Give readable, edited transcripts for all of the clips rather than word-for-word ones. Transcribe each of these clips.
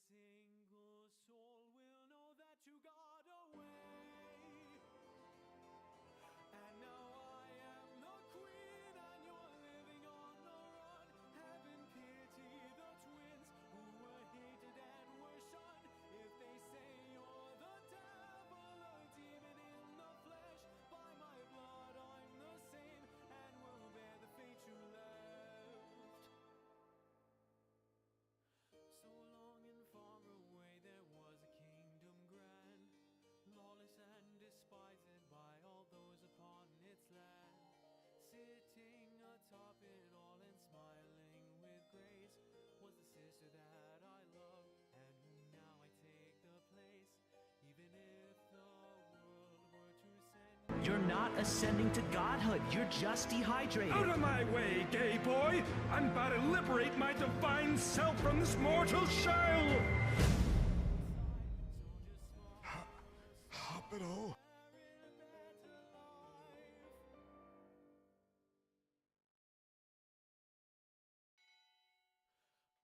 single soul will know that you got away. And now I am the queen and you're living on the run. Heaven pity the twins who were hated and were shunned. If they say you're the devil, a demon in the flesh, by my blood I'm the same and will bear the fate you left. So long and far away there was a kingdom grand, lawless and despised by all those upon its land. Sitting atop it all and smiling with grace was the sister that I loved, and whom now I take the place. Even if the world were to send, You're not ascending to godhood, you're just dehydrated. Out of my way, gay boy! I'm about to liberate my divine self from this mortal shell! Hospital.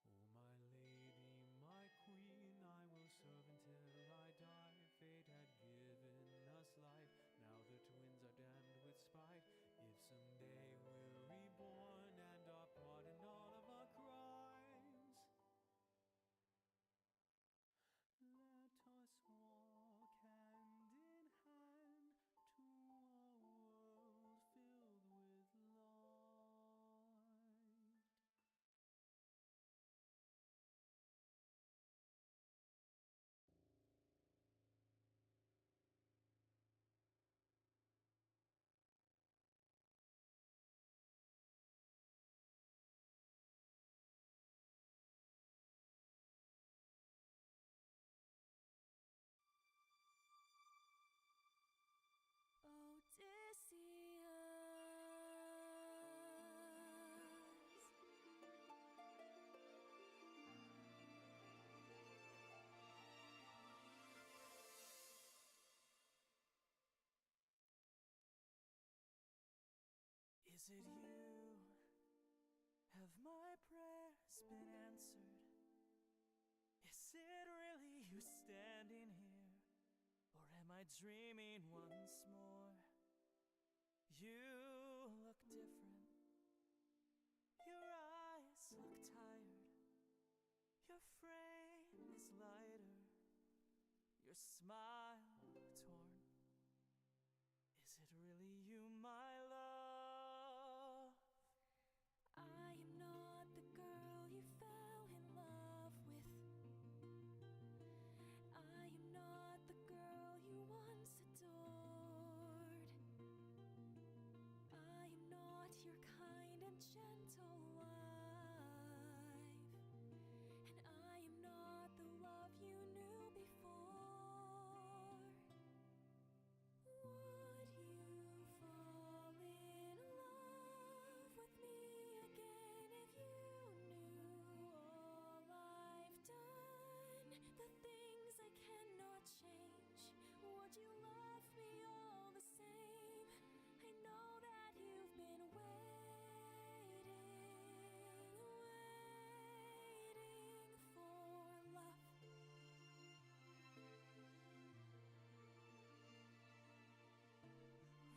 oh my lady, my queen, I will serve until I die. Fate had given us life, now the twins are damned with spite. If someday we're reborn and are pardoned all of our crimes, let us walk hand in hand to a world filled with light. Is it you? Have my prayers been answered? Is it really you standing here? Or am I dreaming once more? You look different. Your eyes look tired. Your frame is lighter. Your smile torn. Is it really you, my love? I am not the girl you fell in love with. I am not the girl you once adored. I am not your kind and gentle wife. And I am not the love you knew before. Would you fall in love with me again if you knew all I've done? The things I cannot change. Would you love me all the same? I know that you've been waiting for love.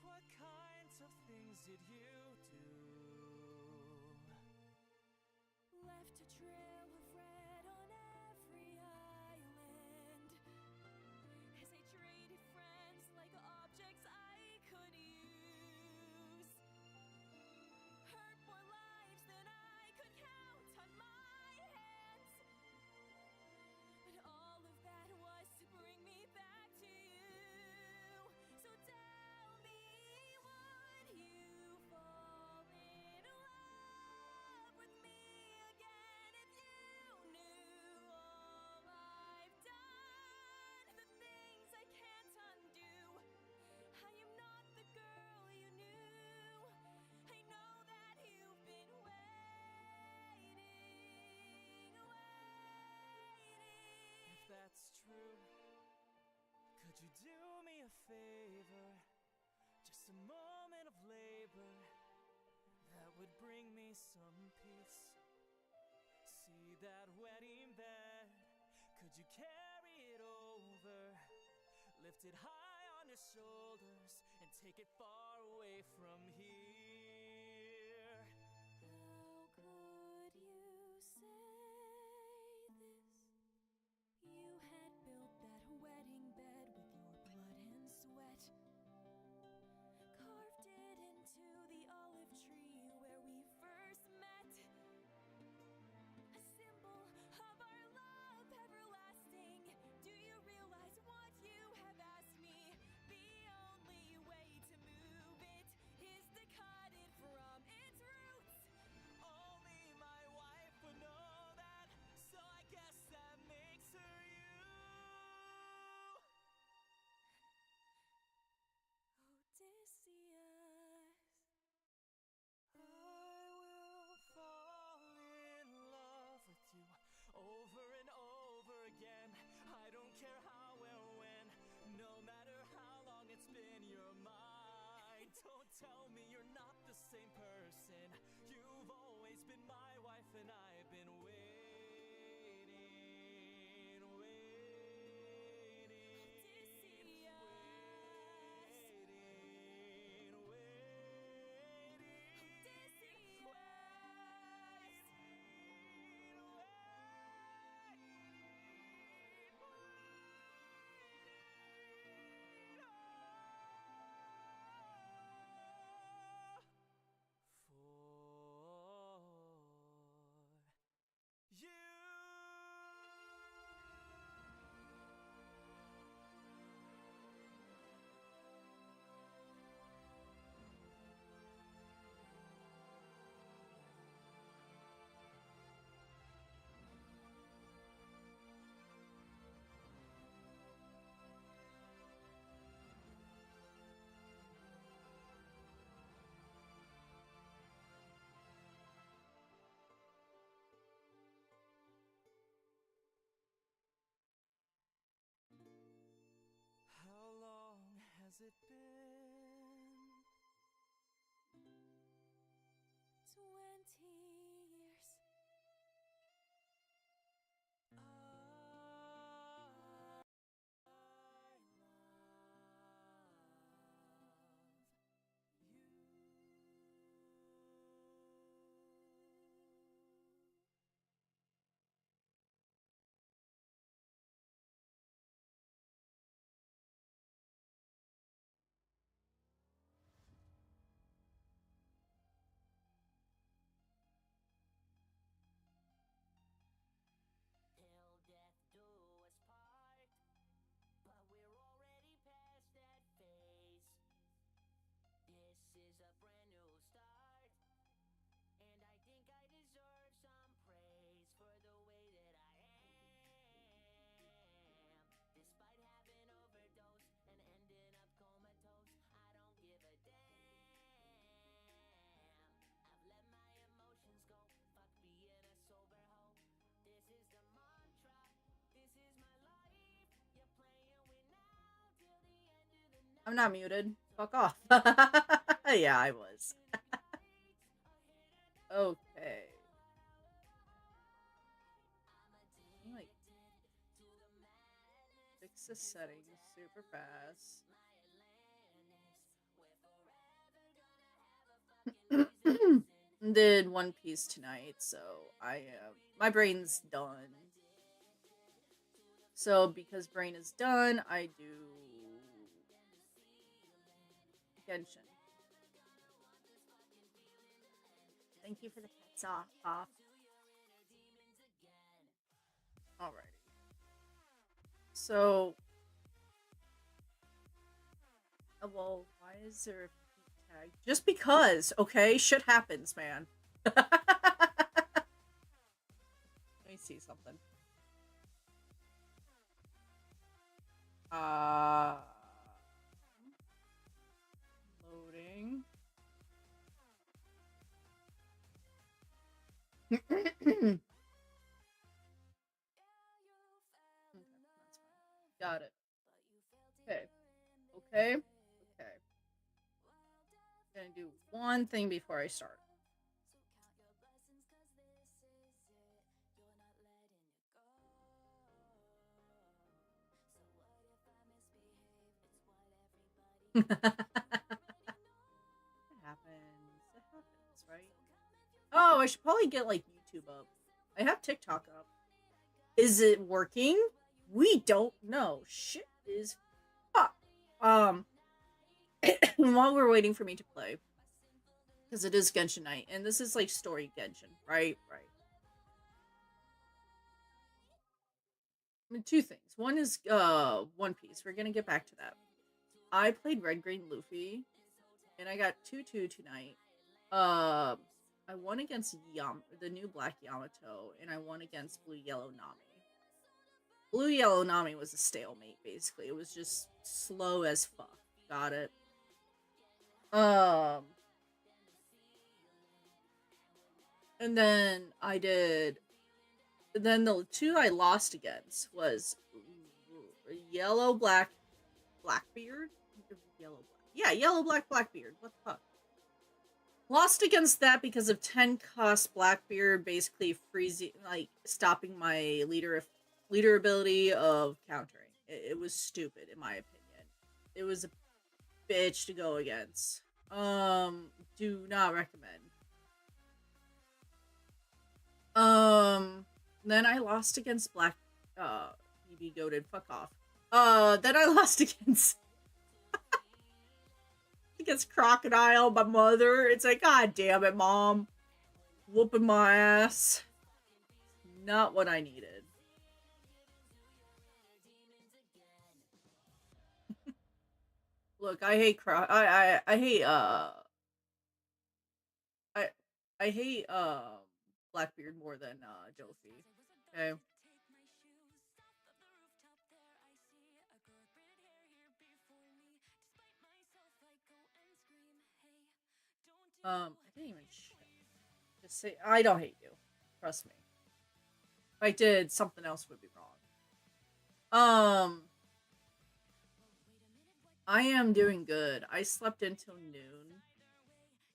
What kinds of things did you do? Left a trail of red on every island, as I traded friends like objects I could use. Hurt more lives than I could count on my hands. But all of that was to bring me back to you. So tell me, would you fall in love with me again if you knew all I've done? The things I can't undo. I am not the girl you knew. I know that you've been waiting. If that's true, could you do me a favor? Just a moment of labor that would bring me some peace. See that wedding bed Would you carry it over, lift it high on your shoulders, and take it far away from here? How could you say this? You had built that wedding bed with your blood and sweat, carved it into the olive tree where we first met, a symbol of our love everlasting. Do you realize what you have asked me? The only way to move it is to cut it from its roots. Only my wife would know that, so I guess that makes her you. Odysseus. I will fall in love with you over and over again. I don't care how or when, no matter how long it's been, you're mine. Don't tell me you're not the same person. You've always been my wife and I've been waiting, you. How long has it been? 20 years. I Till death do us part, but we're already past that phase. This is a brand new start, and I think I deserve some praise for the way that I am. Despite having overdosed and ending up comatose, I don't give a damn. I've let my emotions go, fuck being a sober hoe. This is the mantra, this is my life. You're playing with now till the end of the night. I'm not muted. Fuck off. Yeah, I was. Okay. Like, fix the settings super fast. Did One Piece tonight, so I my brain's done. So because brain is done, I do Genshin. Thank you for the pets off. Alrighty. So, well, why is there a feet tag? Just because, okay? Shit happens, man. Let me see something. Loading. Okay, that's fine. Got it. Okay. Okay. Okay. Gonna do one thing before I start. It happens. It happens, right? Oh, I should probably get like YouTube up. I have TikTok up. Is it working? We don't know. Shit is fuck. While we're waiting for me to play, because it is Genshin night, and this is like story Genshin, right? Right. I mean, two things. One is One Piece. We're gonna get back to that. I played Red Green Luffy, and I got 2-2 tonight. I won against the new Black Yamato, and I won against Blue Yellow Nami. Blue Yellow Nami was a stalemate, basically. It was just slow as fuck. Got it. And then I did. Then the two I lost against was Yellow Black Blackbeard. Yellow Black. Yeah, Yellow Black Blackbeard. What the fuck? Lost against that because of 10 cost Blackbeard basically freezing, like stopping my leader ability of countering. It was stupid in my opinion. It was a bitch to go against. Do not recommend. Then I lost against Black you be goated, fuck off. Then I lost against Crocodile, my mother. It's like, god damn it, mom. Whooping my ass. Not what I needed. Look, I hate I hate Blackbeard more than Jofi. Okay. I didn't even just say I don't hate you. Trust me. If I did, something else would be wrong. I am doing good. I slept until noon.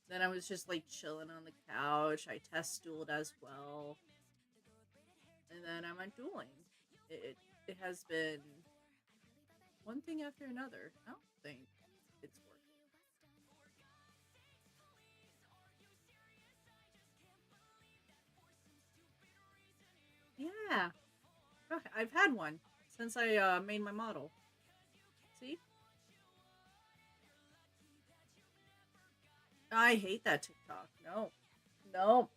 Then I was just like chilling on the couch. I test dueled as well. And then I went dueling. It has been one thing after another. I don't think it's working. Yeah. Okay, I've had one since I made my model. See? I hate that TikTok. No. No.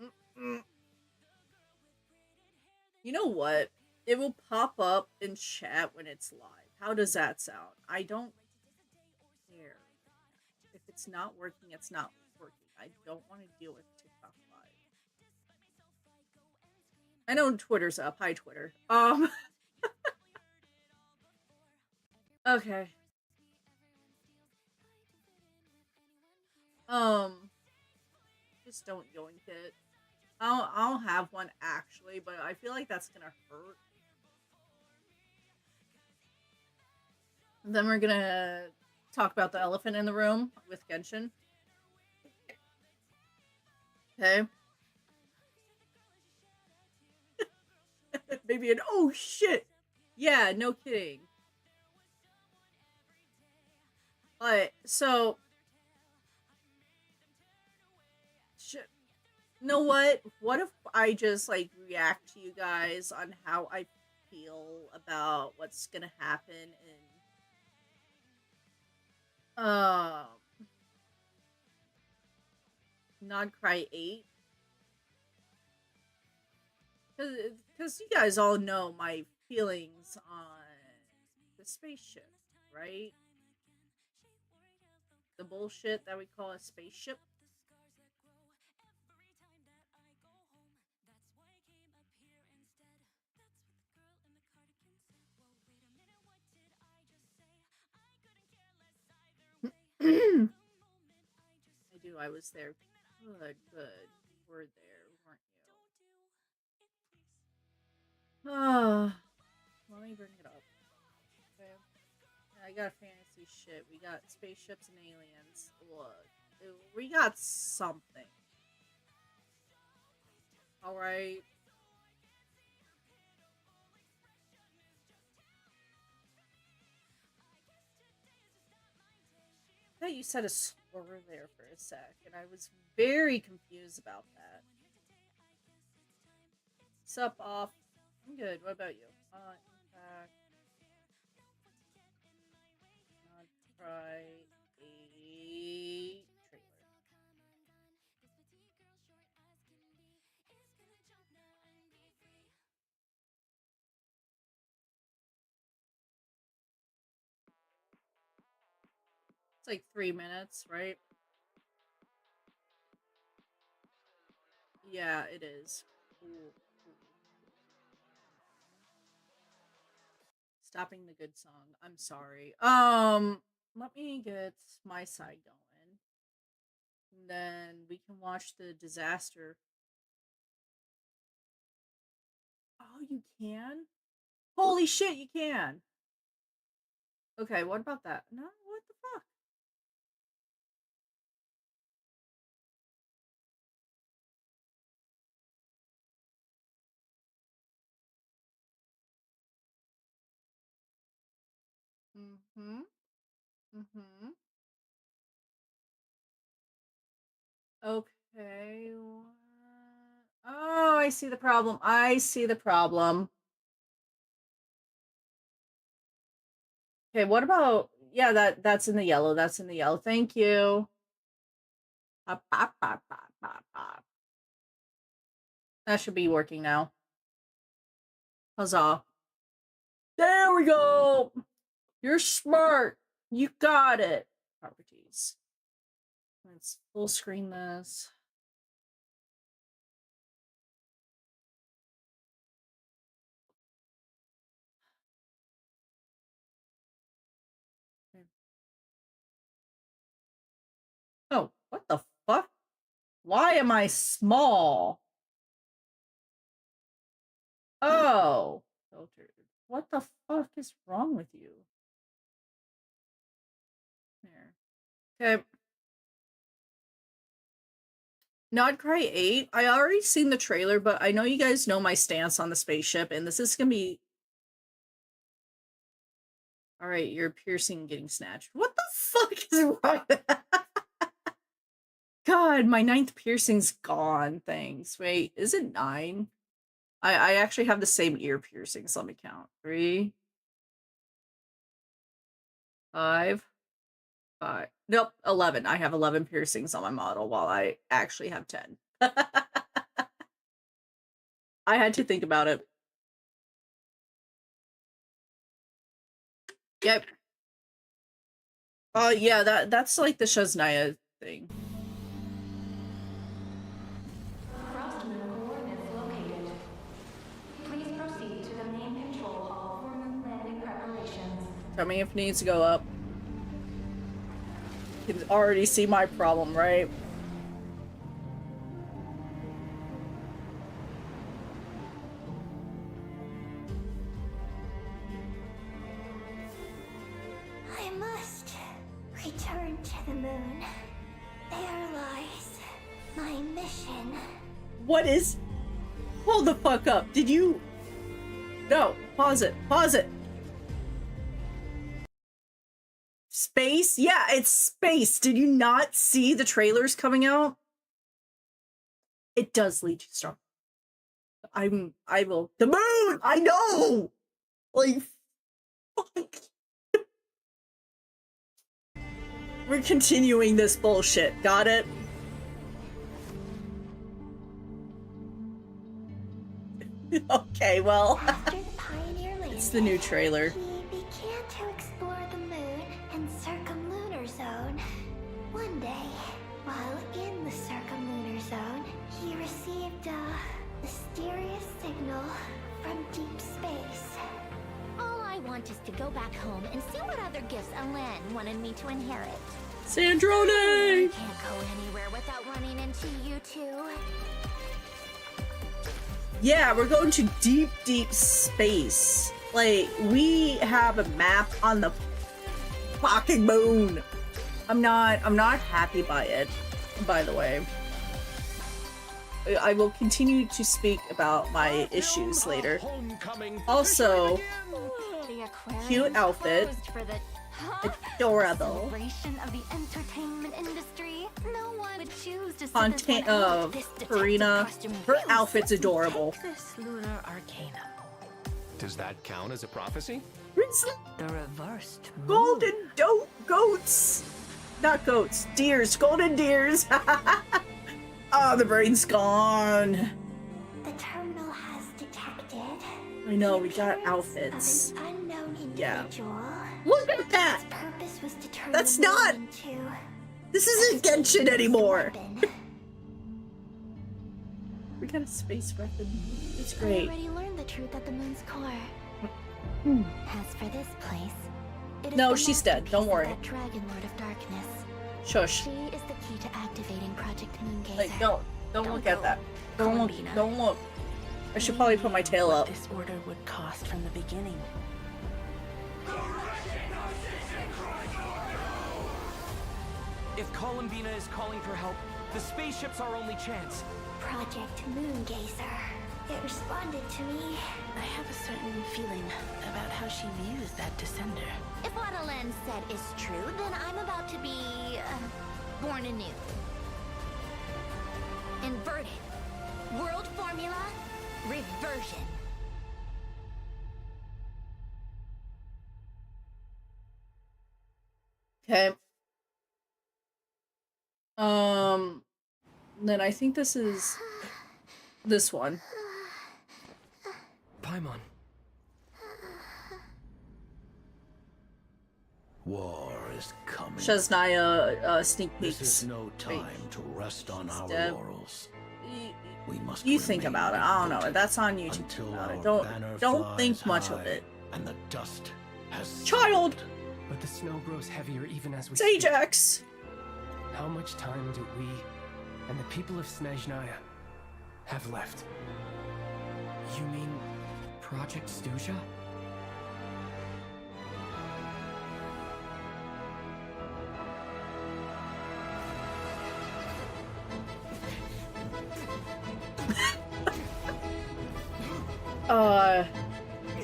Mm-mm. You know what? It will pop up in chat when it's live. How does that sound? I don't care. If it's not working, it's not working. I don't want to deal with TikTok live. I know Twitter's up. Hi, Twitter. Okay. Just don't yoink it. I'll have one actually, but I feel like that's gonna hurt. And then we're gonna talk about the elephant in the room with Genshin. Okay. Maybe an oh shit. Yeah, no kidding. Alright, so shit. You know what? What if I just like react to you guys on how I feel about what's gonna happen in Nod Cry 8? Because you guys all know my feelings on the spaceship, right? The bullshit that we call a spaceship. I do. I was there. Good. You were there, weren't you? Let me bring it up. Okay. I got fantasy shit. We got spaceships and aliens. Look, we got something. All right. thought you said a slur there for a sec, and I was very confused about that. Sup off. I'm good. What about you? Impact. Not try a trailer. It's like 3 minutes, right? Yeah, it is. Ooh. Stopping the good song. I'm sorry. Let me get my side going. And then we can watch the disaster. Oh, you can? Holy shit, you can. Okay, what about that? No, what the fuck? Mm-hmm. Mm-hmm. Okay. Oh, I see the problem. I see the problem. Okay, what about that's in the yellow. That's in the yellow. Thank you. Pop, pop, pop, pop, pop, pop. That should be working now. Huzzah. There we go. You're smart. You got it. Properties. Let's full screen this. Oh, what the fuck? Why am I small? Oh, filtered. What the fuck is wrong with you? There. Okay. Not Cry 8. I already seen the trailer, but I know you guys know my stance on the spaceship, and this is gonna be... Alright, your piercing getting snatched. What the fuck is wrong with that? God, my 9th piercing's gone. Thanks. Wait, is it 9? I actually have the same ear piercings. Let me count. 3, 5. Nope, 11. I have 11 piercings on my model while I actually have 10. I had to think about it. Yep. Yeah, that's like the Shaznaya thing. Frost moon coordinates located. Please proceed to the main control hall for moon landing preparations. Tell me if it needs to go up. You can already see my problem, right? I must return to the moon. There lies my mission. What is... Hold the fuck up. Did you... No. Pause it. Pause it. Space? Yeah, it's space. Did you not see the trailers coming out? It does lead to Star. I will. The moon! I know! Like, fuck. We're continuing this bullshit. Got it? Okay, well. After the Pioneer landed, It's the new trailer. he began to explore the moon and circumlunar zone. One day, while in the circumlunar zone, he received a mysterious signal from deep space. All I want is to go back home and see what other gifts Alen wanted me to inherit. Sandrone! I can't go anywhere without running into you two. Yeah, we're going to deep, deep space. Like, we have a map on the fucking moon. I'm not happy by it, by the way. I will continue to speak about my issues later. Also, The aquarium cute outfit. closed for the Adorable. Celebration of the entertainment industry. No one would choose to Karina, her outfit's adorable. This lunar arcanum. Does that count as a prophecy? The reversed moon. Golden goats. Not goats, deers, golden deers. Oh, the brain's gone. The terminal has detected. I know, we got outfits. Of an unknown Yeah. individual. Look at that! Its purpose was to turn That's the moon not- into This isn't Genshin anymore. weapon. We got a space weapon. It's I great. already learned the truth at the moon's core. As for this place, it is No, the she's dead. Don't masterpiece of worry. that Dragon Lord of Darkness. Shush. She is the key to activating Project Moongazer. Like, don't look at that. Don't look. Columbina. Don't look. I should probably put my tail up. This order would cost from the beginning. If Columbina is calling for help, the spaceship's our only chance. Project Moongazer. It responded to me. I have a certain feeling about how she views that descender. If what Alen said is true, then I'm about to be born anew. Inverted. World formula. Reversion. Okay. Then I think this is this one. Paimon. War is coming. Shaznia sneak This peeks. is no time to rest on our Step. laurels. We must You think remain about it. I don't know. devoted That's on YouTube. until About our it. banner Don't think flies much of high it. And the dust has Child! settled. But the snow grows heavier even as we It's speak. Ajax. How much time do we and the people of Snezhnaya have left? You mean Project Stuja?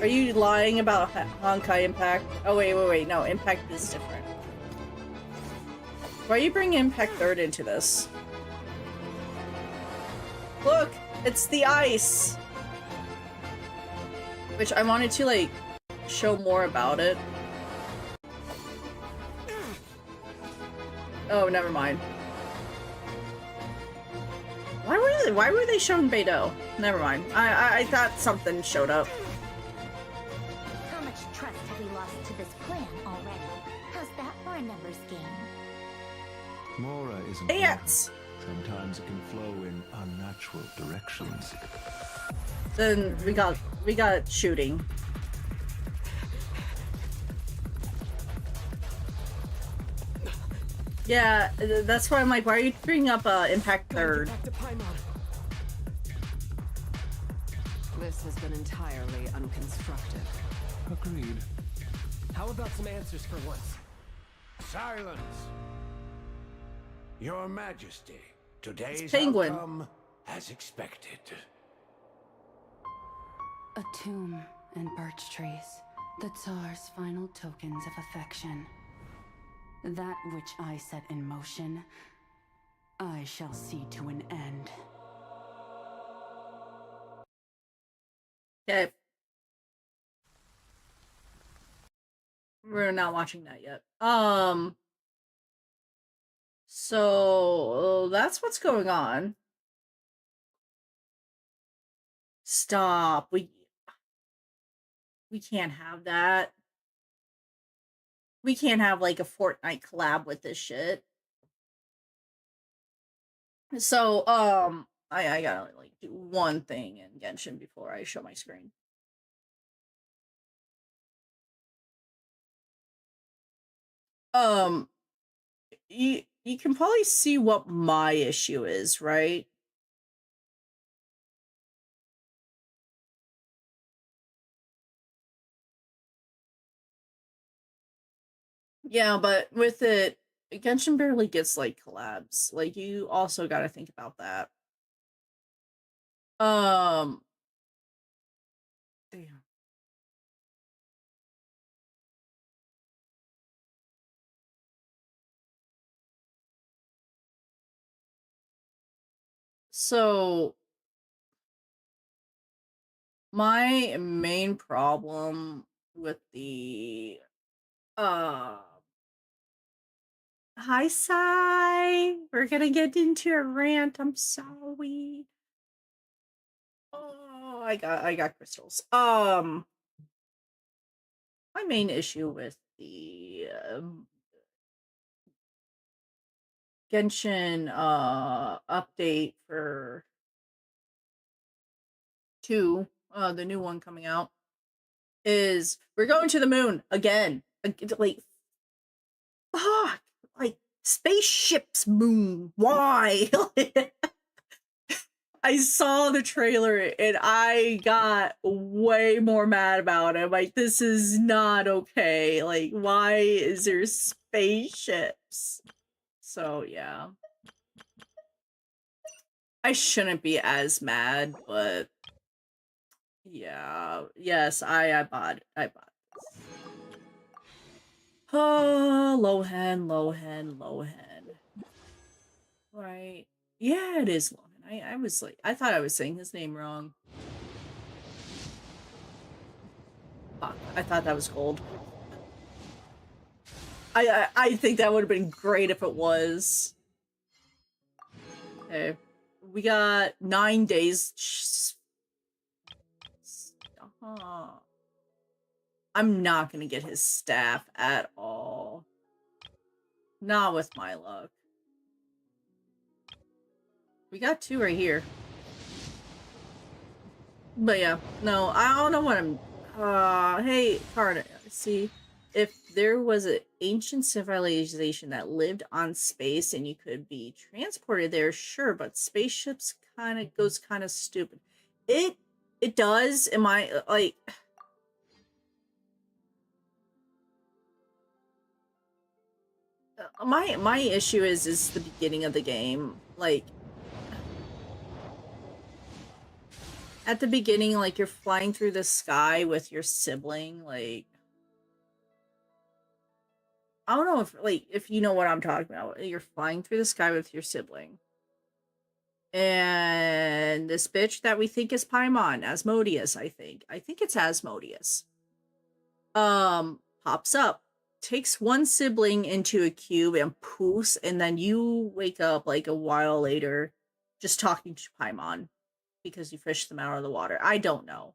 Are you lying about Honkai Impact? Oh, wait. No, Impact is different. Why you bring Impact 3rd into this? Look! It's the ice! Which I wanted to, like, show more about it. Oh, never mind. Why were they showing Beidou? Never mind. I thought something showed up. How much trust have we lost to this plan already? How's that for a numbers game? Mora isn't Ants! wrong. Sometimes it can flow in unnatural directions. Then we got shooting. Yeah, that's why I'm like, why are you bringing up Impact 3rd? Back to Paimon. This has been entirely unconstructive. Agreed. How about some answers for once? Silence! Your Majesty, today's Penguin. outcome as expected. A tomb and birch trees. The Tsar's final tokens of affection. That which I set in motion, I shall see to an end. Okay. We're not watching that yet. So that's what's going on. Stop. We can't have that. We can't have like a Fortnite collab with this shit. So, I gotta like do one thing in Genshin before I show my screen. You can probably see what my issue is, right? Yeah, but with it, Genshin barely gets like collabs. Like you also got to think about that. Damn. So my main problem with the hi Sai, we're gonna get into a rant. I'm sorry. Oh, I got crystals. My main issue with the Genshin update for 2, the new one coming out, is we're going to the moon again. Like, fuck, like spaceships moon. Why? I saw the trailer and I got way more mad about it. Like, this is not okay. Like, why is there spaceships? So yeah. I shouldn't be as mad, but yeah. Yes, I bought this. Oh, Lohan. Right. Yeah, it is Lohan. I was like, I thought I was saying his name wrong. Fuck, I thought that was gold. I think that would have been great if it was. Okay. We got 9 days. I'm not gonna get his staff at all. Not with my luck. We got 2 right here. But yeah, no, I don't know what I'm... hey, Carter, see, if there was an ancient civilization that lived on space and you could be transported there, sure, but spaceships goes kind of stupid. It does, am I, like... My issue is the beginning of the game. Like, at the beginning, like, you're flying through the sky with your sibling, like... I don't know if you know what I'm talking about. You're flying through the sky with your sibling. And this bitch that we think is Paimon, Asmodeus, I think. I think it's Asmodeus. Pops up, takes one sibling into a cube and poofs, and then you wake up like a while later just talking to Paimon because you fished them out of the water. I don't know.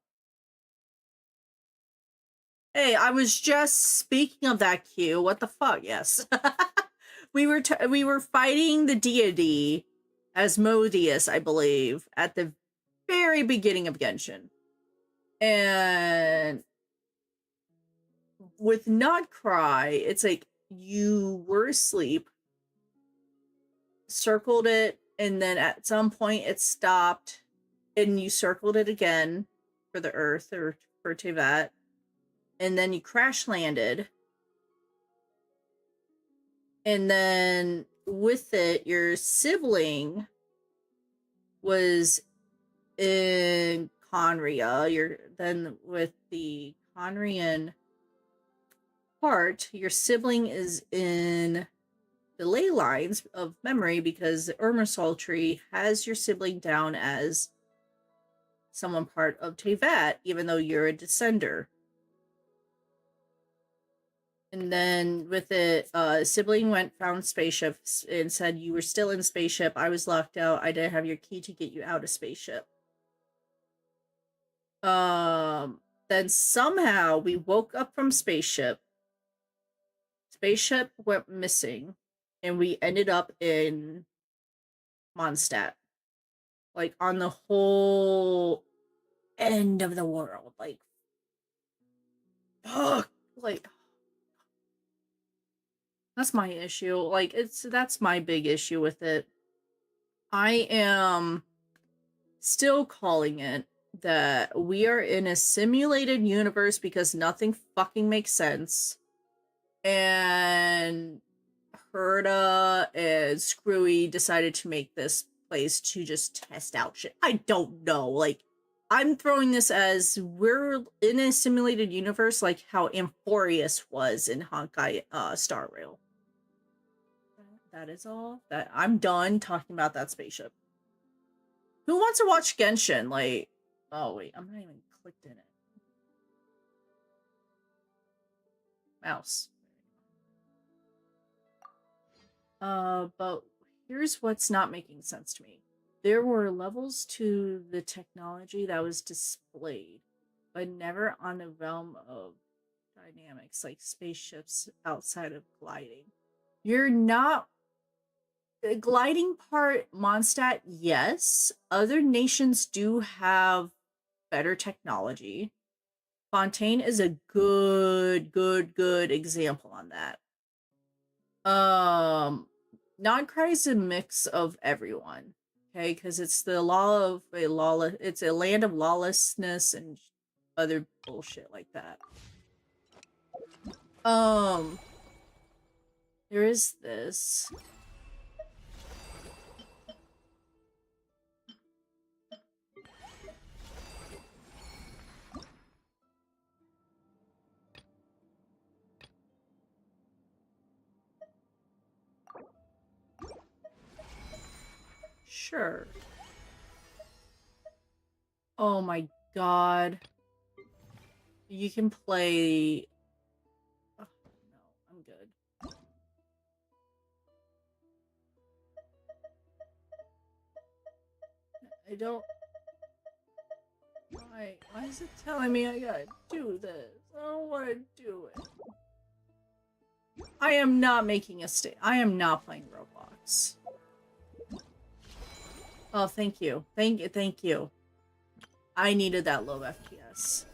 Hey, I was just speaking of that Q. What the fuck? Yes. we were fighting the deity Asmodeus, I believe, at the very beginning of Genshin. And with Nutcry, it's like you were asleep, circled it, and then at some point it stopped, and you circled it again for the Earth or for Tevat, and then you crash landed. And then with it, your sibling was in Conria. Then with the Conrian part, your sibling is in the ley lines of memory because the Irmisol tree has your sibling down as someone part of Tevat, even though you're a descender. And then with it, sibling found spaceship and said you were still in spaceship. I was locked out. I didn't have your key to get you out of spaceship. Then somehow we woke up from spaceship. Spaceship went missing, and we ended up in Mondstadt. Like, on the whole end of the world. Like, fuck. Like, that's my issue. Like, that's my big issue with it. I am still calling it that we are in a simulated universe because nothing fucking makes sense. And Herda and Screwy decided to make this place to just test out shit. I don't know. Like, I'm throwing this as we're in a simulated universe like how Amphorius was in Honkai Star Rail. That is all. That I'm done talking about that spaceship. Who wants to watch Genshin? Like, oh wait, I'm not even clicked in it. Mouse. But here's what's not making sense to me. There were levels to the technology that was displayed, but never on the realm of dynamics, like spaceships outside of gliding. You're not... The gliding part, Mondstadt, yes. Other nations do have better technology. Fontaine is a good example on that. Non-cry is a mix of everyone, okay? Because it's the it's a land of lawlessness and other bullshit like that. There is this. Sure. Oh my god. You can play... Oh, no, I'm good. I don't... Why is it telling me I gotta do this? I don't want to do it. I am not making a I am not playing Roblox. Oh, thank you. Thank you. I needed that low FPS.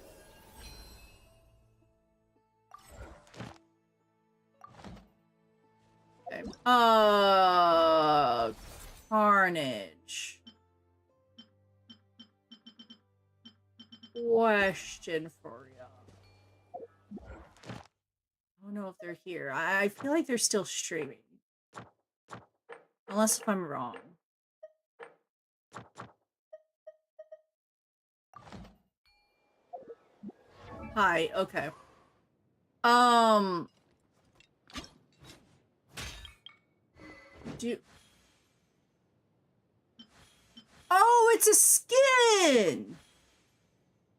Okay. Carnage. Question for you. I don't know if they're here. I feel like they're still streaming. Unless if I'm wrong. Hi, okay. Oh, it's a skin!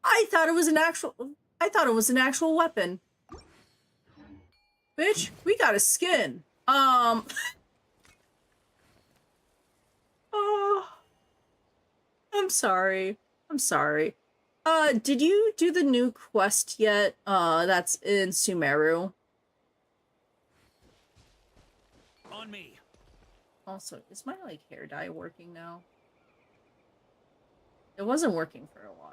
I thought it was an actual weapon. Bitch, we got a skin. Oh, I'm sorry. Did you do the new quest yet? That's in Sumeru. On me. Also, is my, like, hair dye working now? It wasn't working for a while.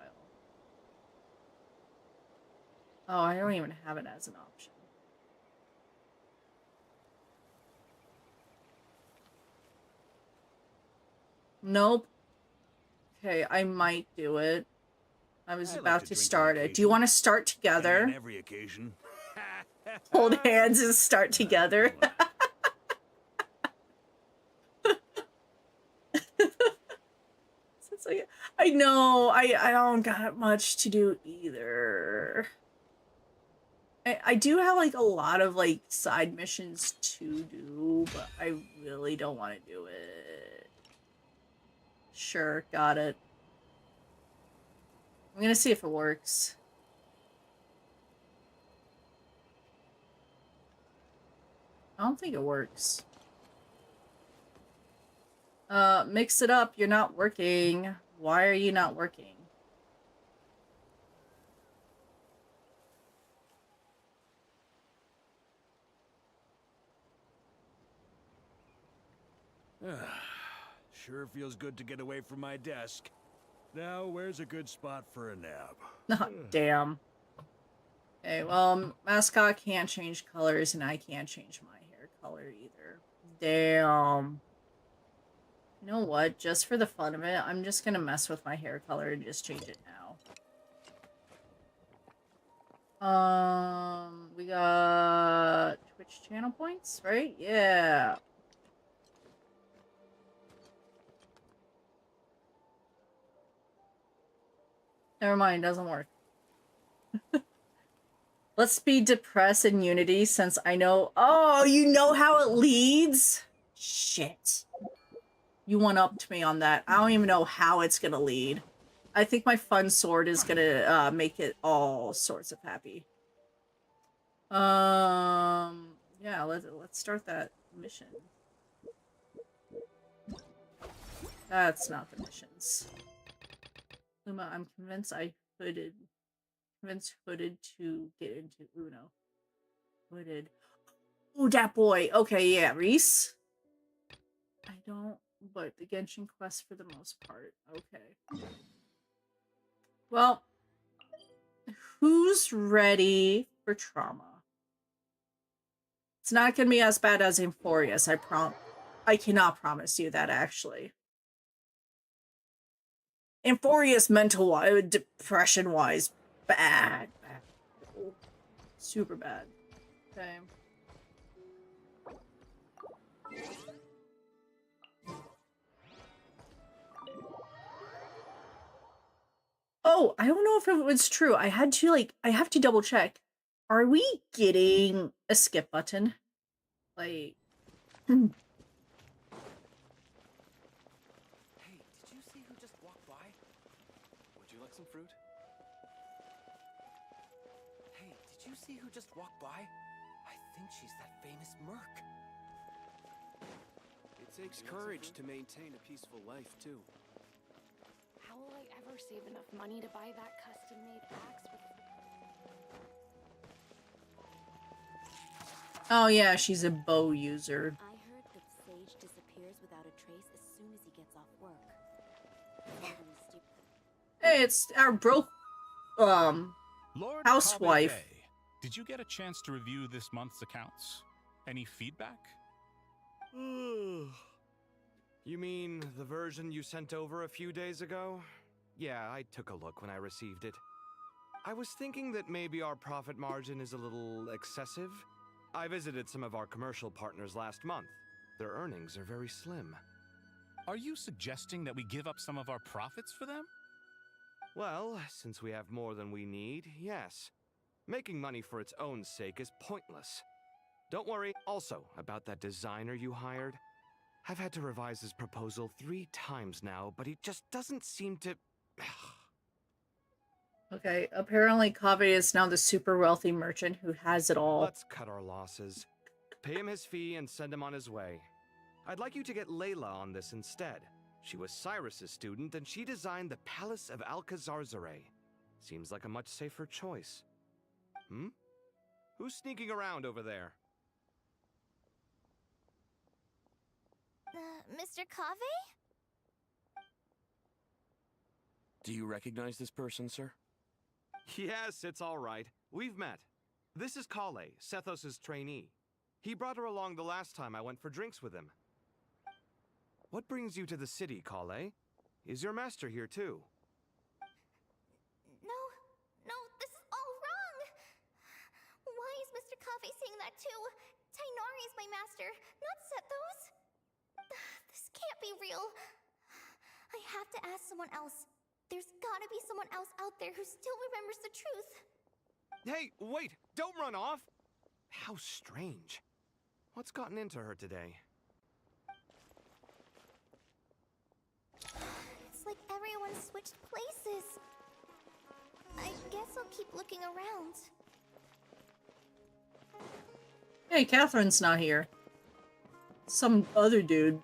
Oh, I don't even have it as an option. Nope. Okay, I might do it. I was about to start it. Do you want to start together? Every occasion. Hold hands and start together. I know, I don't got much to do either. I do have, like, a lot of, like, side missions to do, but I really don't want to do it. Sure, got it. I'm gonna see if it works. I don't think it works. Mix it up. You're not working. Why are you not working? Sure feels good to get away from my desk. Now, where's a good spot for a nap? Oh, damn. Okay, well, mascot can't change colors, and I can't change my hair color either. Damn. You know what? Just for the fun of it, I'm just gonna mess with my hair color and just change it now. We got Twitch channel points, right? Yeah. Never mind, doesn't work. Let's be depressed in Unity since I know... Oh, you know how it leads? Shit. You one-upped me on that. I don't even know how it's gonna lead. I think my fun sword is gonna make it all sorts of happy. Yeah, let's start that mission. That's not the missions. Luma, I'm convinced Hooded to get into Uno. Hooded. Oh, that boy. Okay, yeah, Reese. I don't, but the Genshin quest for the most part. Okay. Well, who's ready for trauma? It's not gonna be as bad as Euphorius. I cannot promise you that, actually. Euphorius mental-wise, depression-wise, bad. Super bad. Okay. Oh, I don't know if it was true. I have to double check. Are we getting a skip button? Like, Hey, did you see who just walked by? Would you like some fruit? Hey, did you see who just walked by? I think she's that famous merc. It takes courage to maintain a peaceful life, too. How will I ever save enough money to buy that custom-made axe with... oh yeah, she's a bow user. I heard that Sage disappears without a trace as soon as he gets off work. Hey, it's our broke, Lord housewife. Kaveh, did you get a chance to review this month's accounts? Any feedback? You mean the version you sent over a few days ago? Yeah, I took a look when I received it. I was thinking that maybe our profit margin is a little excessive. I visited some of our commercial partners last month. Their earnings are very slim. Are you suggesting that we give up some of our profits for them? Well, since we have more than we need, yes. Making money for its own sake is pointless. Don't worry, also, about that designer you hired. I've had to revise his proposal 3 times now, but he just doesn't seem to... Okay, apparently Kaveh is now the super wealthy merchant who has it all. Let's cut our losses. Pay him his fee and send him on his way. I'd like you to get Layla on this instead. She was Cyrus's student, and she designed the Palace of Alcazarzare. Seems like a much safer choice. Who's sneaking around over there? Mr. Kaveh? Do you recognize this person, sir? Yes, it's all right. We've met. This is Kale, Sethos' trainee. He brought her along the last time I went for drinks with him. What brings you to the city, Kale? Is your master here too? No, this is all wrong! Why is Mr. Kaveh saying that too? Tainari is my master, not Sethos! This can't be real. I have to ask someone else. There's gotta be someone else out there who still remembers the truth. Hey, wait! Don't run off! How strange. What's gotten into her today? It's like everyone switched places. I guess I'll keep looking around. Hey, Catherine's not here. Some other dude.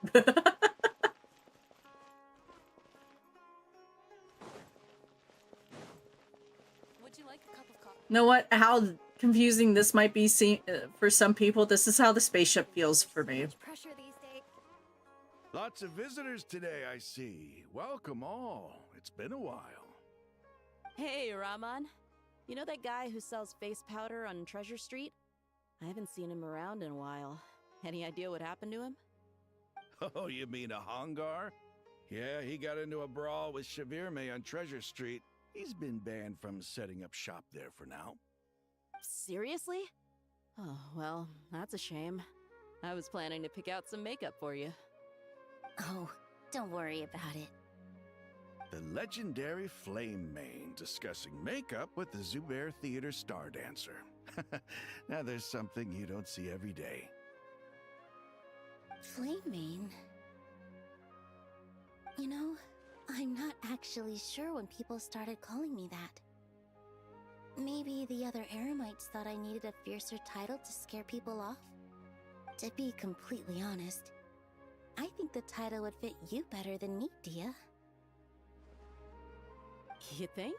You know what? How confusing this might be for some people. This is how the spaceship feels for me. Lots of visitors today, I see. Welcome all. It's been a while. Hey, Rahman. You know that guy who sells face powder on Treasure Street? I haven't seen him around in a while. Any idea what happened to him? Oh, you mean a Hongar? Yeah, he got into a brawl with Shavirme on Treasure Street. He's been banned from setting up shop there for now. Seriously? Oh, well, that's a shame. I was planning to pick out some makeup for you. Oh, don't worry about it. The legendary Flame Mane discussing makeup with the Zubair Theater star dancer. Now there's something you don't see every day. Flame Mane? You know, I'm not actually sure when people started calling me that. Maybe the other Eremites thought I needed a fiercer title to scare people off? To be completely honest, I think the title would fit you better than me, Dia. You think?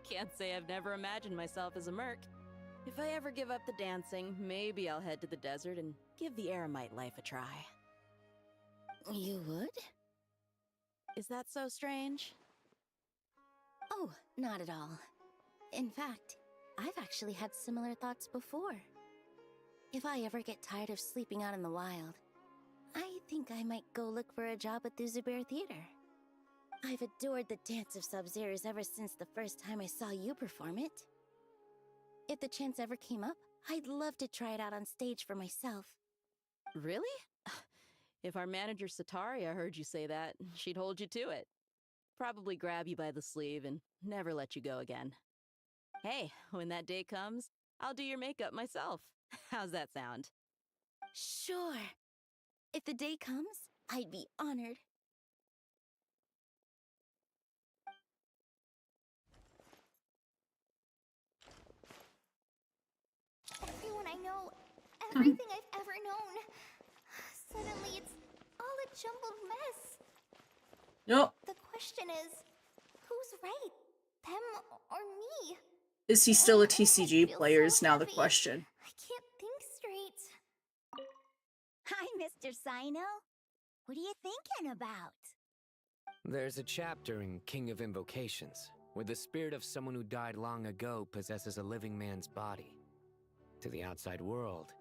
Can't say I've never imagined myself as a merc. If I ever give up the dancing, maybe I'll head to the desert and give the Eremite life a try. You would? Is that so strange? Oh, not at all. In fact, I've actually had similar thoughts before. If I ever get tired of sleeping out in the wild, I think I might go look for a job at the Zubair Theater. I've adored the dance of Sub-Zeros ever since the first time I saw you perform it. If the chance ever came up, I'd love to try it out on stage for myself. Really? If our manager Sataria heard you say that, she'd hold you to it. Probably grab you by the sleeve and never let you go again. Hey, when that day comes, I'll do your makeup myself. How's that sound? Sure. If the day comes, I'd be honored. Everyone I know, everything I've ever known. Suddenly it's all a jumbled mess. Nope. The question is, who's right? Them or me? Is he still a TCG player is now the question. I can't think straight. Hi, Mr. Sino. What are you thinking about? There's a chapter in King of Invocations where the spirit of someone who died long ago possesses a living man's body. To the outside world,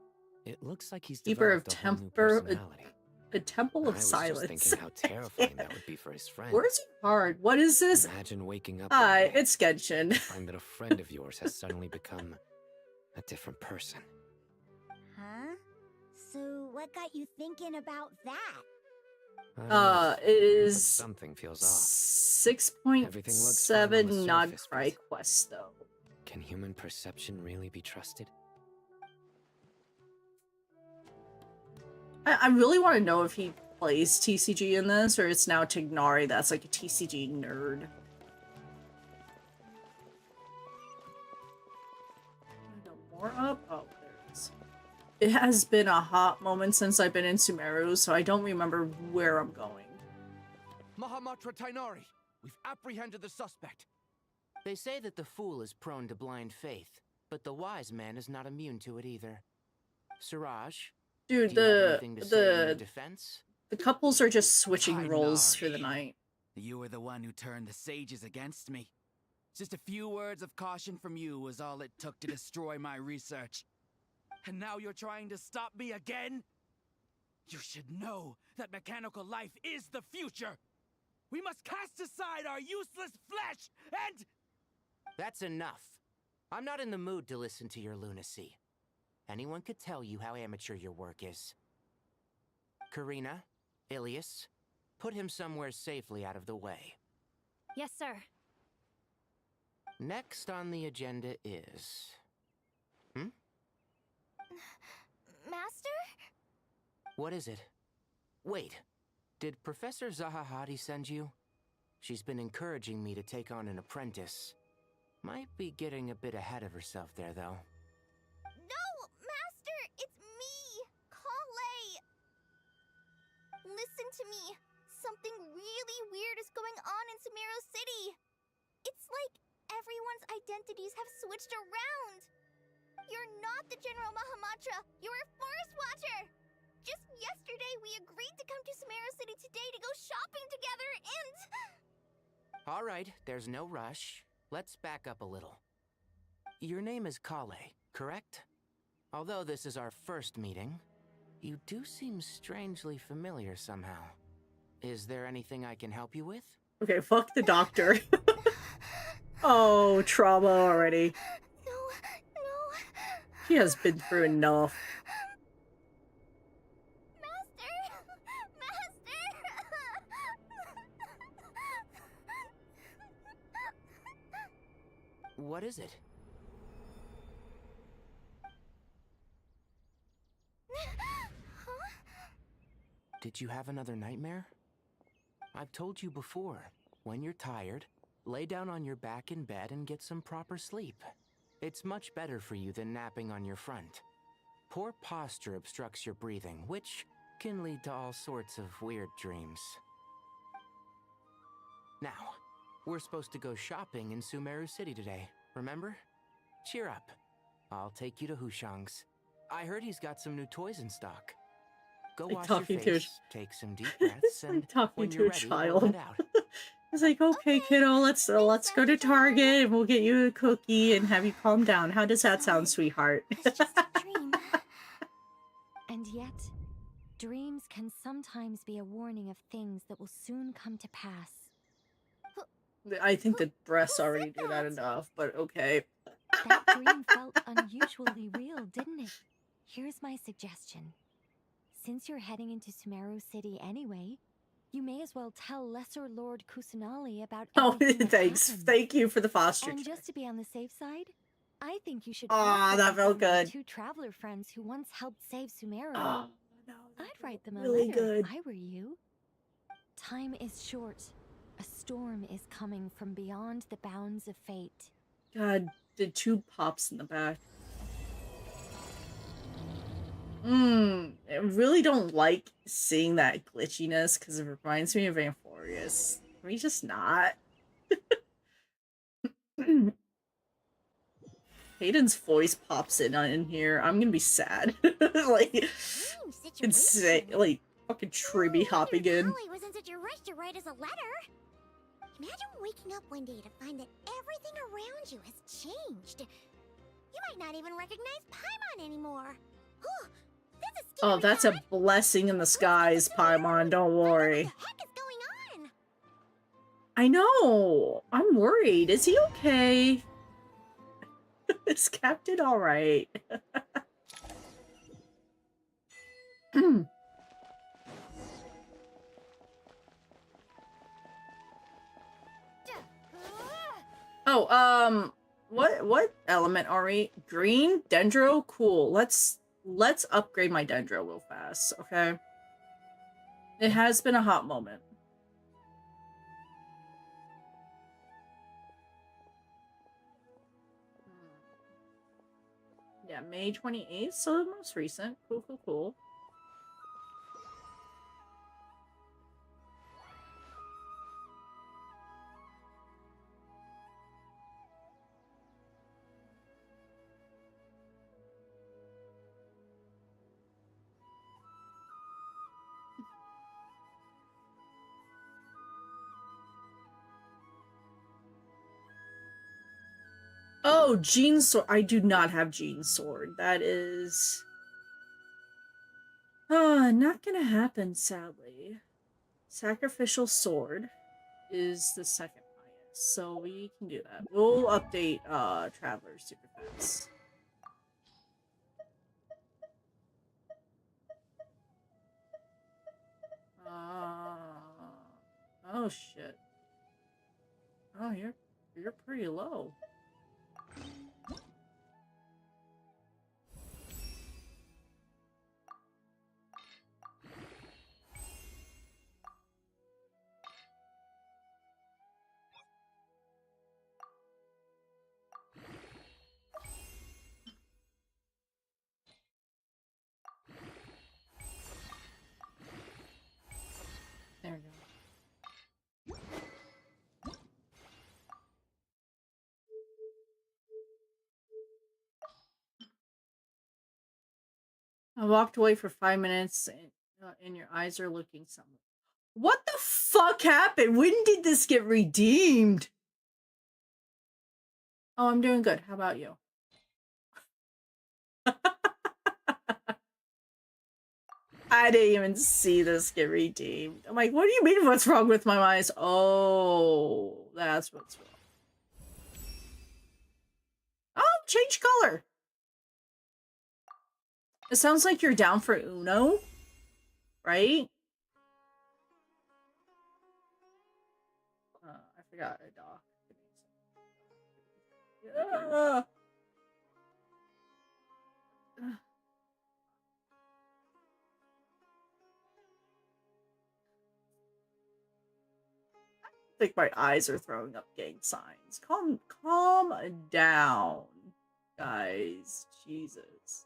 it looks like he's Keeper of developed a whole new Temper, personality. a Temple of I was Silence. just thinking how terrifying that would be for his friend. Words are hard. What is this? Imagine waking up Hi, one day it's Genshin. and find that a friend of yours has suddenly become a different person. Huh? So what got you thinking about that? It is something feels off. 6.7 Nod Cry Quest though. Can human perception really be trusted? I really want to know if he plays TCG in this, or it's now Tignari that's like a TCG nerd. No more up? Oh, there it is. It has been a hot moment since I've been in Sumeru, so I don't remember where I'm going. Mahamatra Tainari, we've apprehended the suspect. They say that the fool is prone to blind faith, but the wise man is not immune to it either. Suraj, Dude, do you have anything to say in your the defense? couples are just switching roles for the night. You were the one who turned the sages against me. Just a few words of caution from you was all it took to destroy my research. And now you're trying to stop me again? You should know that mechanical life is the future. We must cast aside our useless flesh and... That's enough. I'm not in the mood to listen to your lunacy. Anyone could tell you how amateur your work is. Karina, Ilias, put him somewhere safely out of the way. Yes, sir. Next on the agenda is... Master? What is it? Wait, did Professor Zahahati send you? She's been encouraging me to take on an apprentice. Might be getting a bit ahead of herself there, though. No, Master! It's me! Kale! Listen to me. Something really weird is going on in Sumeru City. It's like everyone's identities have switched around. You're not the General Mahamatra. You're a Forest Watcher. Just yesterday, we agreed to come to Sumeru City today to go shopping together and... All right, there's no rush. Let's back up a little. Your name is Kale, correct? Although this is our first meeting, you do seem strangely familiar somehow. Is there anything I can help you with? Okay, fuck the doctor. Oh, trauma already. No. He has been through enough. What is it? Did you have another nightmare? I've told you before, when you're tired, lay down on your back in bed and get some proper sleep. It's much better for you than napping on your front. Poor posture obstructs your breathing, which can lead to all sorts of weird dreams. Now, we're supposed to go shopping in Sumeru City today, remember? Cheer up. I'll take you to Hushang's. I heard he's got some new toys in stock. Go Like wash your talking to a face, take some deep breaths, and like talking when to you're a ready, we'll child. head out. It's like, okay, kiddo, let's go to Target and we'll get you a cookie and have you calm down. How does that sound, sweetheart? And yet, dreams can sometimes be a warning of things that will soon come to pass. I think the breasts already do that enough, but okay. That dream felt unusually real, didn't it? Here's my suggestion. Since you're heading into Sumeru City anyway, you may as well tell Lesser Lord Kusanali about everything that Thanks. happened. Thank you for the foster And check. just to be on the safe side, I think you should Aw, also that felt consider good. 2 traveler friends who once helped save Sumeru. Oh, I'd write them a really letter good. if I were you. Time is short. A storm is coming from beyond the bounds of fate. God, the 2 pops in the back. I really don't like seeing that glitchiness because it reminds me of Amphorius. Can we just not? Hayden's voice pops in here. I'm gonna be sad. Like, insane. Like, fucking Tribby hopping in. Holly was in such a rush to write us a letter. Imagine waking up one day to find that everything around you has changed. You might not even recognize Paimon anymore. Oh, that's a blessing in the skies, Paimon. Don't worry. I know. I'm worried. Is he okay? Is Captain alright? Oh, what element are we? Green? Dendro? Cool. Let's upgrade my Dendro real fast, okay? It has been a hot moment. Yeah, May 28th, so the most recent. Cool, cool, cool. Oh, Jean's sword. I do not have Jean's sword. That is... not gonna happen, sadly. Sacrificial sword is the second highest, so we can do that. We'll update, Travelers super fast. Oh, shit. Oh, you're pretty low. There we go. I walked away for 5 minutes and your eyes are looking somewhere. What the fuck happened? When did this get redeemed? Oh, I'm doing good. How about you? I didn't even see this get redeemed. I'm like, what do you mean what's wrong with my eyes? Oh, that's what's wrong. Oh, change color. It sounds like you're down for Uno, right? I forgot a doc. Yeah. think my eyes are throwing up gang signs. Calm down, guys. Jesus.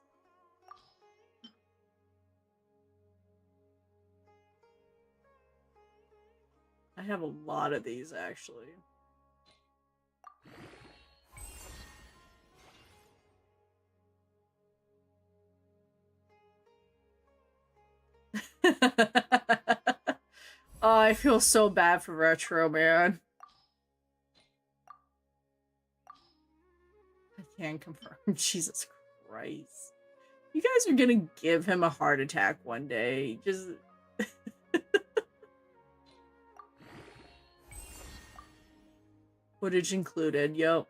I have a lot of these, actually. Oh, I feel so bad for Retro, man. I can't confirm. Jesus Christ. You guys are gonna give him a heart attack one day. Just... Footage included, yep.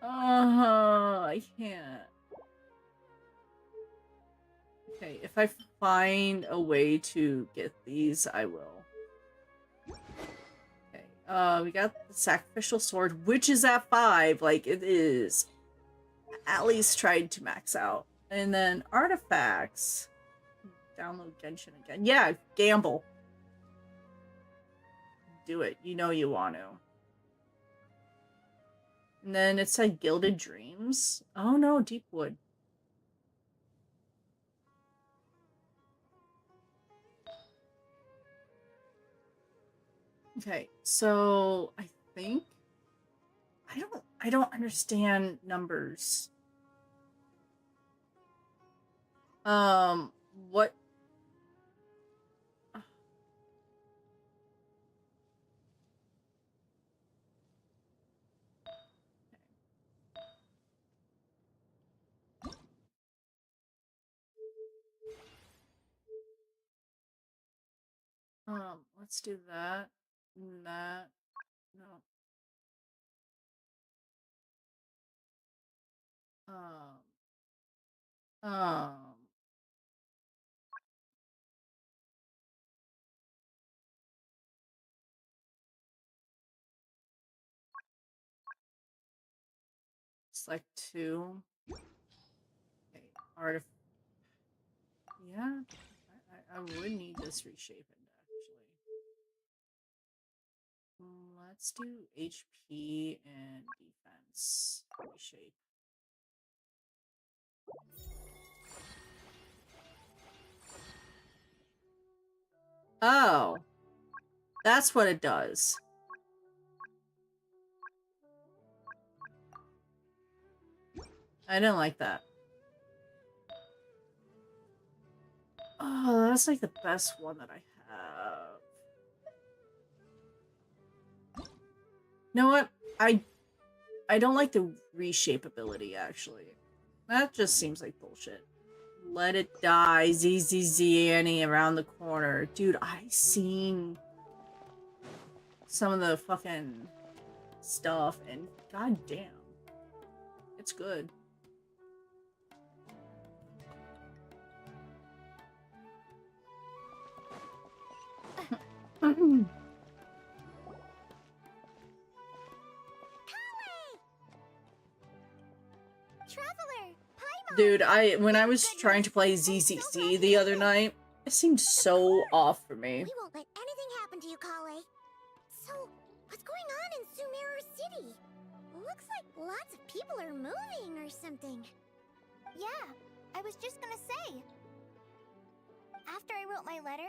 I can't. Okay, if I find a way to get these, I will. Okay, we got the sacrificial sword, which is at 5. Like, it is at least tried to max out. And then artifacts. Download Genshin again. Yeah, gamble. Do it. You know you want to. And then it said Gilded Dreams. Oh no, Deepwood. Okay, so I think I don't understand numbers. What? Let's do that. That. No. Um. Select 2. Okay, yeah, I would need this reshaping, actually. Let's do HP and defense reshape. Oh. That's what it does. I didn't like that. Oh, that's like the best one that I have. You know what? I don't like the reshape ability, actually. That just seems like bullshit. Let it die, ZZZ Annie around the corner. Dude, I seen some of the fucking stuff, and goddamn, it's good. Dude, when I was trying to play ZZC the other night, it seemed so off for me. We won't let anything happen to you, Kale. So, what's going on in Sumeru City? Looks like lots of people are moving or something. Yeah, I was just gonna say. After I wrote my letter,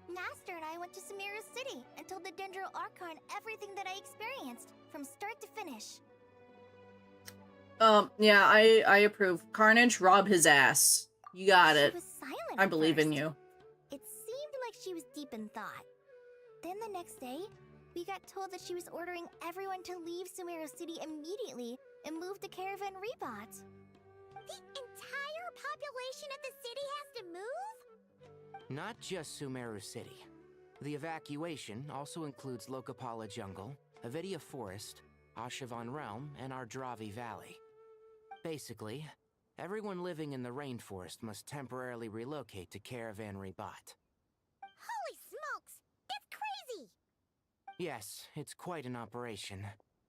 Master and I went to Sumeru City and told the Dendro Archon everything that I experienced, from start to finish. Yeah, I approve. Carnage, rob his ass. You got it. She was silent I believe in first. you. It seemed like she was deep in thought. Then the next day, we got told that she was ordering everyone to leave Sumeru City immediately and move to Caravan Rebot. The entire population of the city has to move? Not just Sumeru City. The evacuation also includes Lokapala Jungle, Avidia Forest, Ashavan Realm, and Ardravi Valley. Basically, everyone living in the rainforest must temporarily relocate to Caravan Rebot. Holy smokes! That's crazy! Yes, it's quite an operation.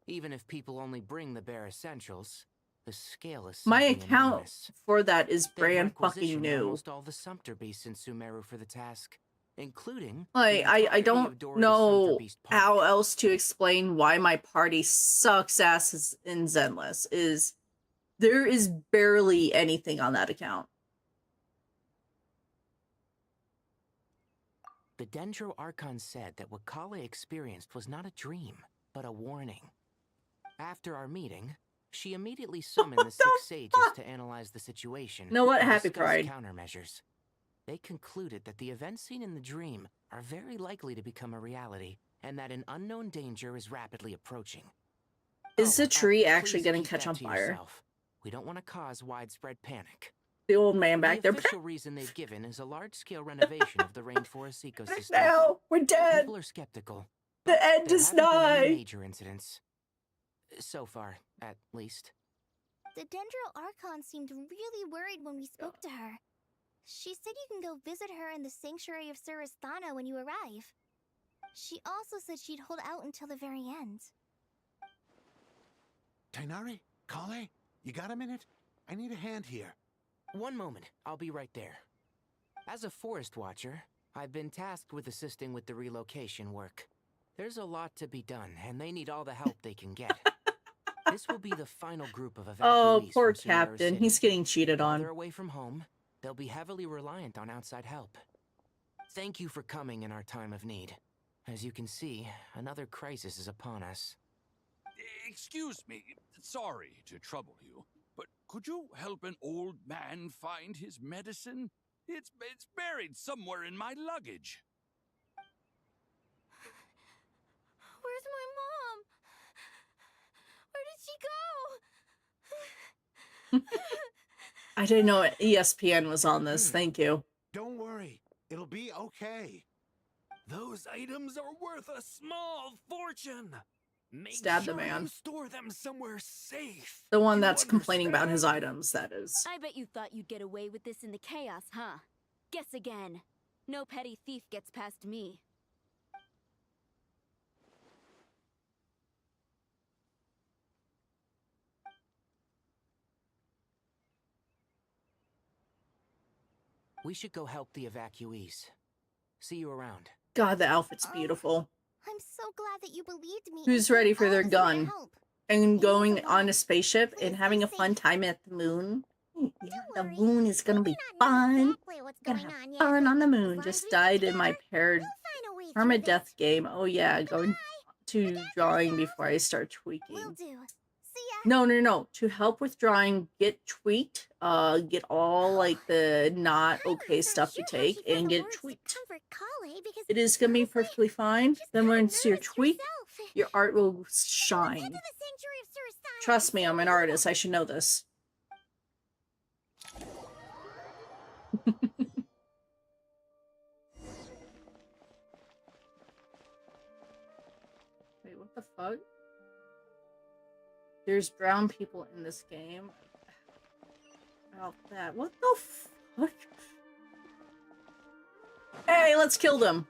Even if people only bring the bare essentials, the scale is My simply account enormous. for that is They've brand fucking requisitioned new. almost all the Sumpter beasts in Sumeru for the task. including Like, the I entirety don't of Dory's know Centerbeast Park. how else to explain why my party sucks asses in Zenless. There is barely anything on that account. The Dendro Archon said that what Kale experienced was not a dream, but a warning. After our meeting, she immediately summoned the 6 sages to analyze the situation. Know what? and Happy discuss Pride. countermeasures. They concluded that the events seen in the dream are very likely to become a reality, and that an unknown danger is rapidly approaching. Is the tree actually please going keep to catch that on to fire? yourself. We don't want to cause widespread panic. The old man back The there. official reason they've given is a large-scale renovation of the rainforest ecosystem. Now we're dead. People are skeptical. The end There is haven't been any nigh. major incidents. So far, at least. The Dendro Archon seemed really worried when we spoke to her. She said you can go visit her in the Sanctuary of Subathon when you arrive. She also said she'd hold out until the very end. Tainari? Kale? You got a minute? I need a hand here. One moment, I'll be right there. As a forest watcher, I've been tasked with assisting with the relocation work. There's a lot to be done, and they need all the help they can get. This will be the final group of evacuees. Oh, poor from Sumeru Captain. City. He's getting cheated While on. they're away from home, they'll be heavily reliant on outside help. Thank you for coming in our time of need. As you can see, another crisis is upon us. Excuse me, sorry to trouble you, but could you help an old man find his medicine? It's buried somewhere in my luggage. Where's my mom? Where did she go? I didn't know ESPN was on this. Thank you. Don't worry. It'll be okay. Those items are worth a small fortune. Make Stab the sure man. you store them somewhere safe. The one that's complaining about his items, that is. I bet you thought you'd get away with this in the chaos, huh? Guess again. No petty thief gets past me. We should go help the evacuees. See you around. God, the outfit's beautiful. I'm so glad that you believed me. Who's ready for their gun? And going on a spaceship and having a fun time at the moon? Yeah, the moon is gonna be fun. Gonna have fun on the moon. Just died in my permadeath game. Oh yeah, going to drawing before I start tweaking. No. To help with drawing, get tweaked. Get all like the not okay stuff to take and get it tweaked. It is gonna be perfectly fine. Then once you're tweaked, your art will shine. Trust me, I'm an artist. I should know this. Wait, what the fuck? There's brown people in this game. About that. What the fuck? Hey, let's kill them.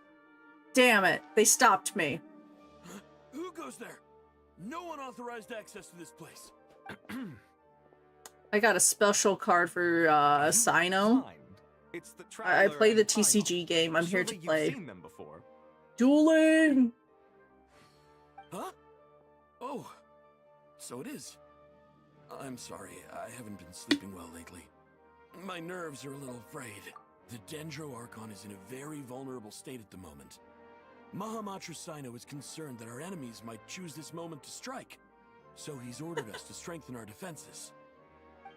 Damn it. They stopped me. Who goes there? No one authorized access to this place. I got a special card for Sino. It's the I play the TCG game. I'm here to play. Dueling! Huh? Oh, so it is. I'm sorry, I haven't been sleeping well lately. My nerves are a little frayed. The Dendro Archon is in a very vulnerable state at the moment. Mahamatra Sino is concerned that our enemies might choose this moment to strike. So he's ordered us to strengthen our defenses.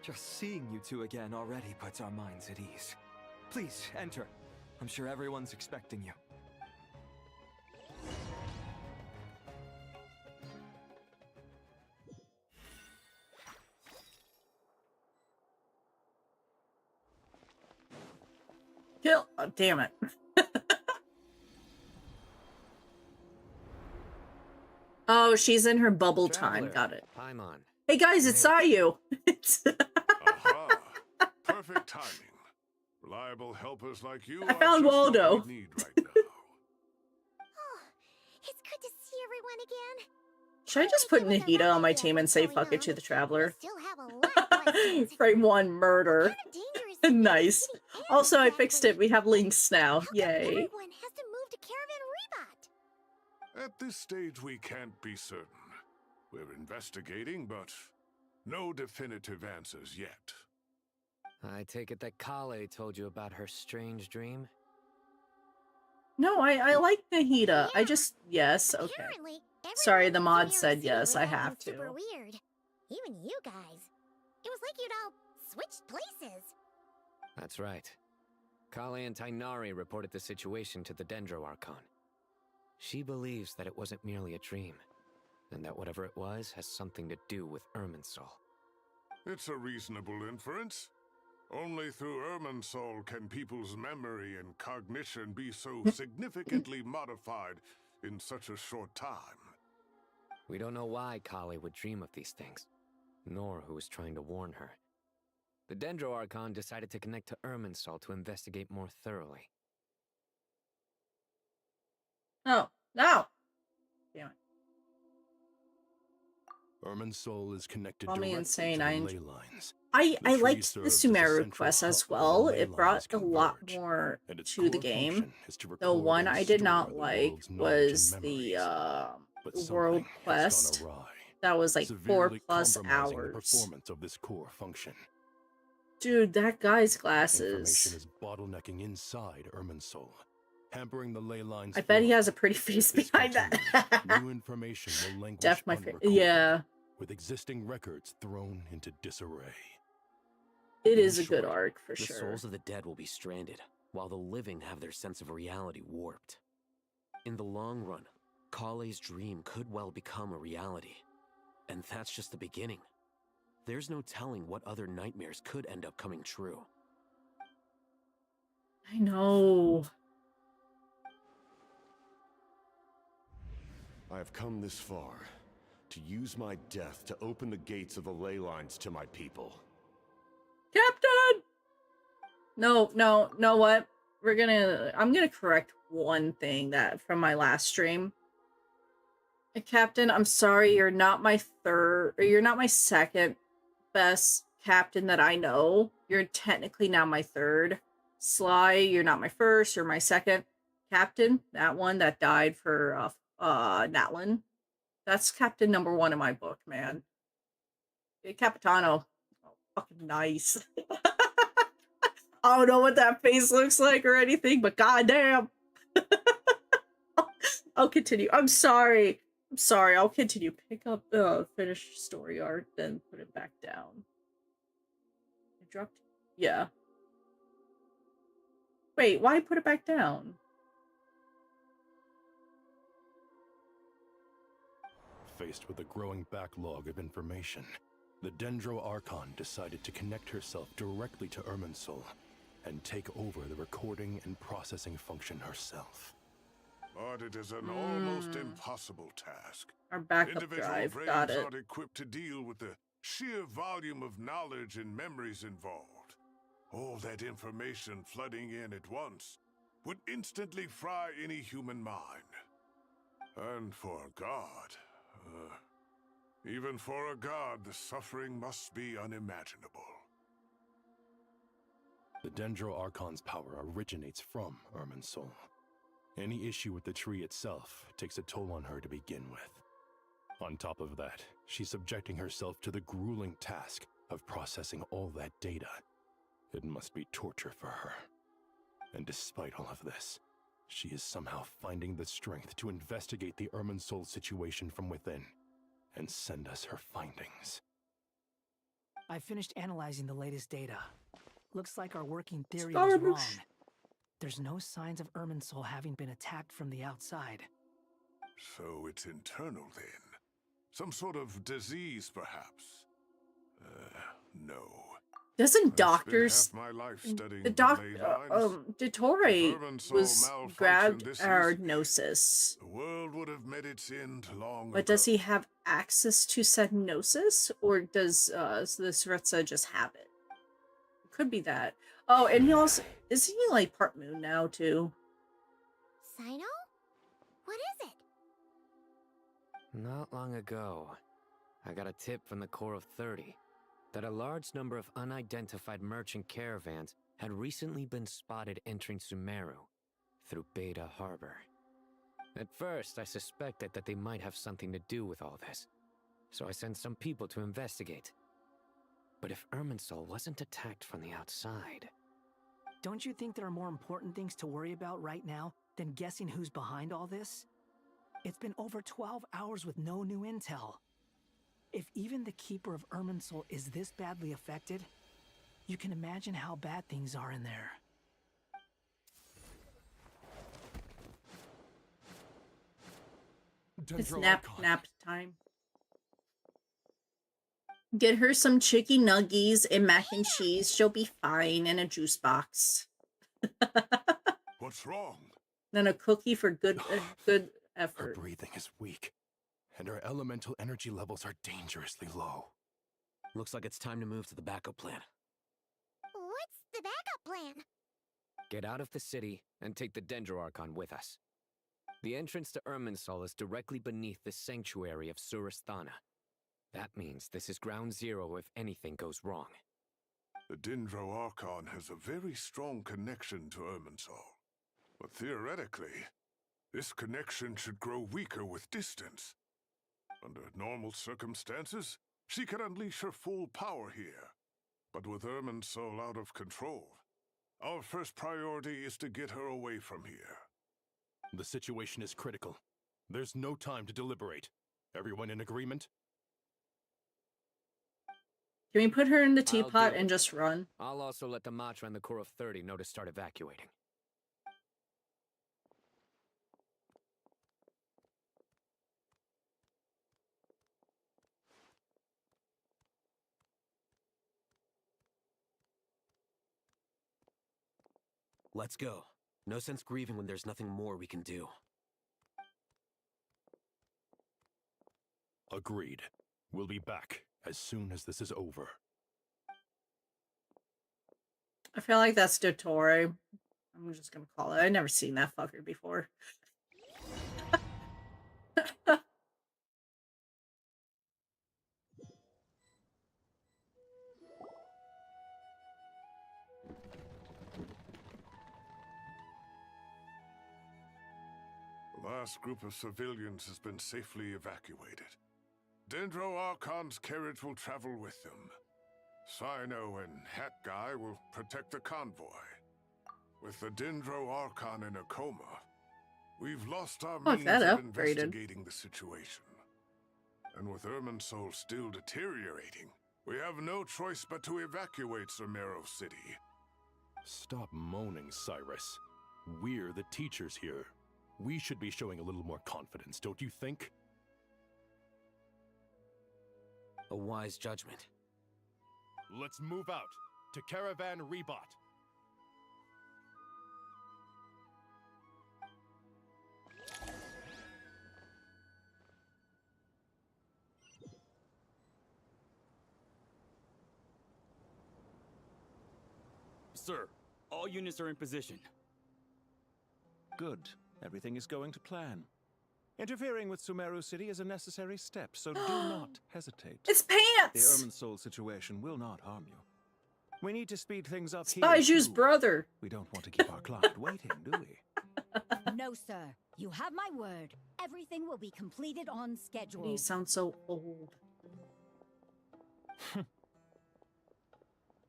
Just seeing you two again already puts our minds at ease. Please, enter. I'm sure everyone's expecting you. Kill. Oh, damn it. Oh, she's in her bubble time. Got it. Paimon. Hey guys, it's Sayu. Aha! Perfect timing. Reliable helpers like you I found Waldo. What we need right now. It's good to see everyone again. Should I just put Nahida on my team and say fuck it to the Traveler? Frame 1, murder. Nice. Also, I fixed it. We have links now. Yay. Everyone has At this stage, we can't be certain. We're investigating, but no definitive answers yet. I take it that Kale told you about her strange dream? No, I like Nahida. I just yes, okay. Sorry, the mod said yes. I have to. Super weird. Even you guys. It was like you'd all switched places. That's right. Kale and Tainari reported the situation to the Dendro Archon. She believes that it wasn't merely a dream, and that whatever it was has something to do with Irminsul. It's a reasonable inference. Only through Irminsul can people's memory and cognition be so significantly modified in such a short time. We don't know why Kale would dream of these things, nor who was trying to warn her. The Dendro Archon decided to connect to Irminsul to investigate more thoroughly. Oh, no! Damn it. Irminsul is connected Call me directly insane. to I the ley lines. I The tree liked the serves as a Sumeru central quest as hub where well. the ley It brought lines a lot converge, more and its to the core game. function is to The record one and I did store not the like world's knowledge was and the memories. But world something has quest. gone awry, That was like 4+ severely compromising the hours. performance of this core function. Dude, that guy's Information glasses. is bottlenecking inside Irminsul, hampering the ley lines. I bet he has a pretty face behind that. New information will languish Def my face. unrecorded, Yeah, with existing records thrown into disarray. it is a good arc for The sure. souls of the dead will be stranded, while the living have their sense of reality warped. In the long run, Kale's dream could well become a reality. And that's just the beginning. There's no telling what other nightmares could end up coming true. I know. I have come this far to use my death to open the gates of the ley lines to my people. Captain! No, know what? I'm gonna correct one thing that from my last stream. Captain, I'm sorry, you're not my second best captain that I know. You're technically now my third. Sly, you're not my first, you're my second captain. That one that died for Natlin. That's captain number 1 in my book, man. Hey, Capitano. Oh, fucking nice. I don't know what that face looks like or anything, but goddamn. I'll continue. I'm sorry. I'll continue. Pick up finish story arc, then put it back down. I dropped. Yeah. Wait, why put it back down? Faced with a growing backlog of information, the Dendro Archon decided to connect herself directly to Irminsul and take over the recording and processing function herself. But it is an almost impossible task. Our backup Individual drive. brains Got it. aren't equipped to deal with the sheer volume of knowledge and memories involved. All that information flooding in at once would instantly fry any human mind. And for a god, even for a god, the suffering must be unimaginable. The Dendro Archon's power originates from Irminsul. Any issue with the tree itself takes a toll on her to begin with. On top of that, she's subjecting herself to the grueling task of processing all that data. It must be torture for her. And despite all of this, she is somehow finding the strength to investigate the Irminsul situation from within and send us her findings. I finished analyzing the latest data. Looks like our working theory was wrong. There's no signs of Irminsul having been attacked from the outside. So it's internal then? Some sort of disease, perhaps? No. Doesn't doctors? My life studying The Dottore was grabbed our gnosis. The world would have met its end long But does he have access to said gnosis, or does the Sretsa just have it? It could be that. Oh, and he also is he like part moon now too? Sino? What is it? Not long ago, I got a tip from the Corps of 30 that a large number of unidentified merchant caravans had recently been spotted entering Sumeru through Beta Harbor. At first, I suspected that they might have something to do with all this, so I sent some people to investigate. But if Irminsul wasn't attacked from the outside... Don't you think there are more important things to worry about right now than guessing who's behind all this? It's been over 12 hours with no new intel. If even the Keeper of Irminsul is this badly affected, you can imagine how bad things are in there. It's nap time. Get her some chicky nuggies and mac and cheese. She'll be fine, and a juice box. What's wrong? Then a cookie for good effort. Her breathing is weak, and her elemental energy levels are dangerously low. Looks like it's time to move to the backup plan. What's the backup plan? Get out of the city and take the Dendroarchon with us. The entrance to Irminsul is directly beneath the sanctuary of Surasthana. That means this is ground zero if anything goes wrong. The Dendroarchon has a very strong connection to Irminsul. But theoretically, this connection should grow weaker with distance. Under normal circumstances, she can unleash her full power here. But with Irminsul out of control, our first priority is to get her away from here. The situation is critical. There's no time to deliberate. Everyone in agreement? Can we put her in the teapot and just run? I'll also let the Matra and the Core of 30 know to start evacuating. Let's go. No sense grieving when there's nothing more we can do. Agreed. We'll be back as soon as this is over. I feel like that's Dottore. I'm just gonna call it. I've never seen that fucker before. The last group of civilians has been safely evacuated. Dendroarchon's carriage will travel with them. Sino and Hat Guy will protect the convoy. With the Dendroarchon in a coma, we've lost our means of investigating the situation. And with Irminsul still deteriorating, we have no choice but to evacuate Sumeru City. Stop moaning, Cyrus. We're the teachers here. We should be showing a little more confidence, don't you think? A wise judgment. Let's move out to Caravan Rebot. Sir, all units are in position. Good. Everything is going to plan. Interfering with Sumeru City is a necessary step, so do not hesitate. It's Pants! The Irminsul situation will not harm you. We need to speed things up here. Spyju's brother. We don't want to keep our client waiting, do we? No, sir. You have my word. Everything will be completed on schedule. You sound so old.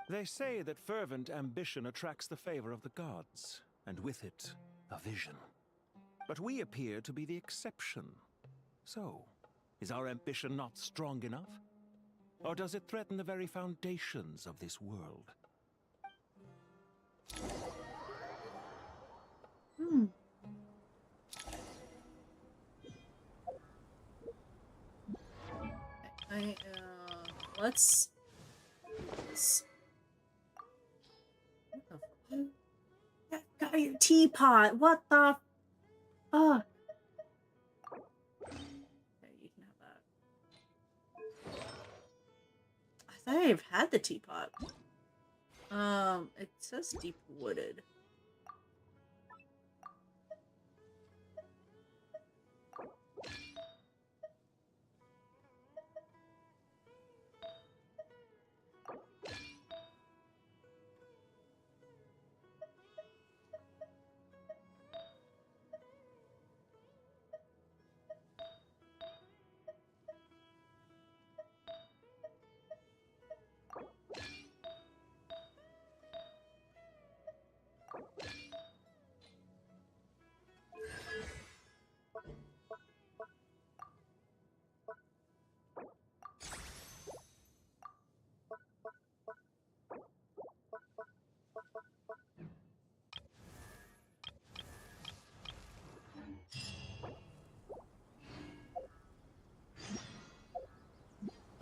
They say that fervent ambition attracts the favor of the gods, and with it, a vision. But we appear to be the exception. So, is our ambition not strong enough? Or does it threaten the very foundations of this world? Let's... What the got your teapot. What the... Oh. Okay, you can have that. I thought I've had the teapot. It says deep wooded.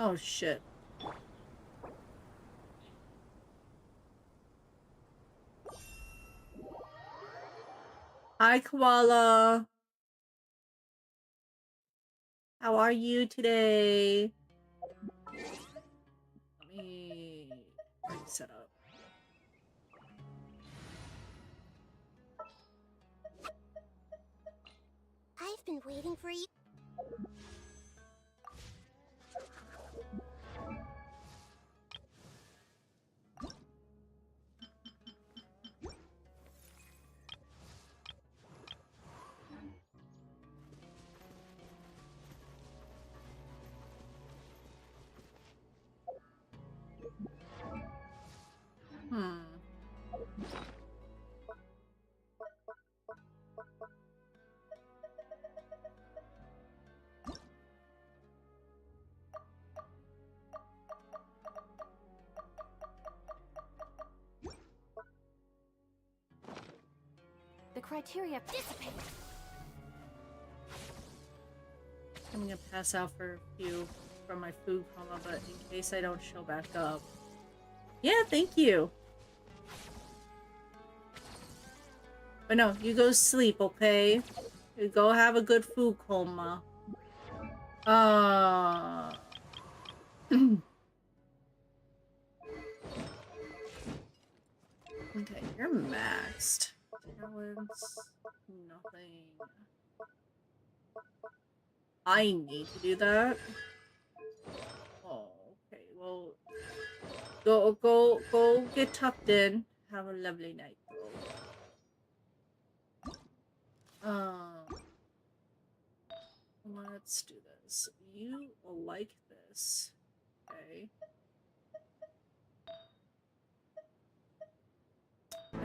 Oh shit. Hi, Koala. How are you today? Let me set up. I've been waiting for you. The criteria dissipate. I'm gonna pass out for a few from my food coma, but in case I don't show back up. Yeah, thank you. But no, you go sleep, okay? You go have a good food coma. Okay, you're maxed. Talents, nothing. I need to do that. Oh, okay. Well, go get tucked in. Have a lovely night, though. Let's do this. You like this, okay?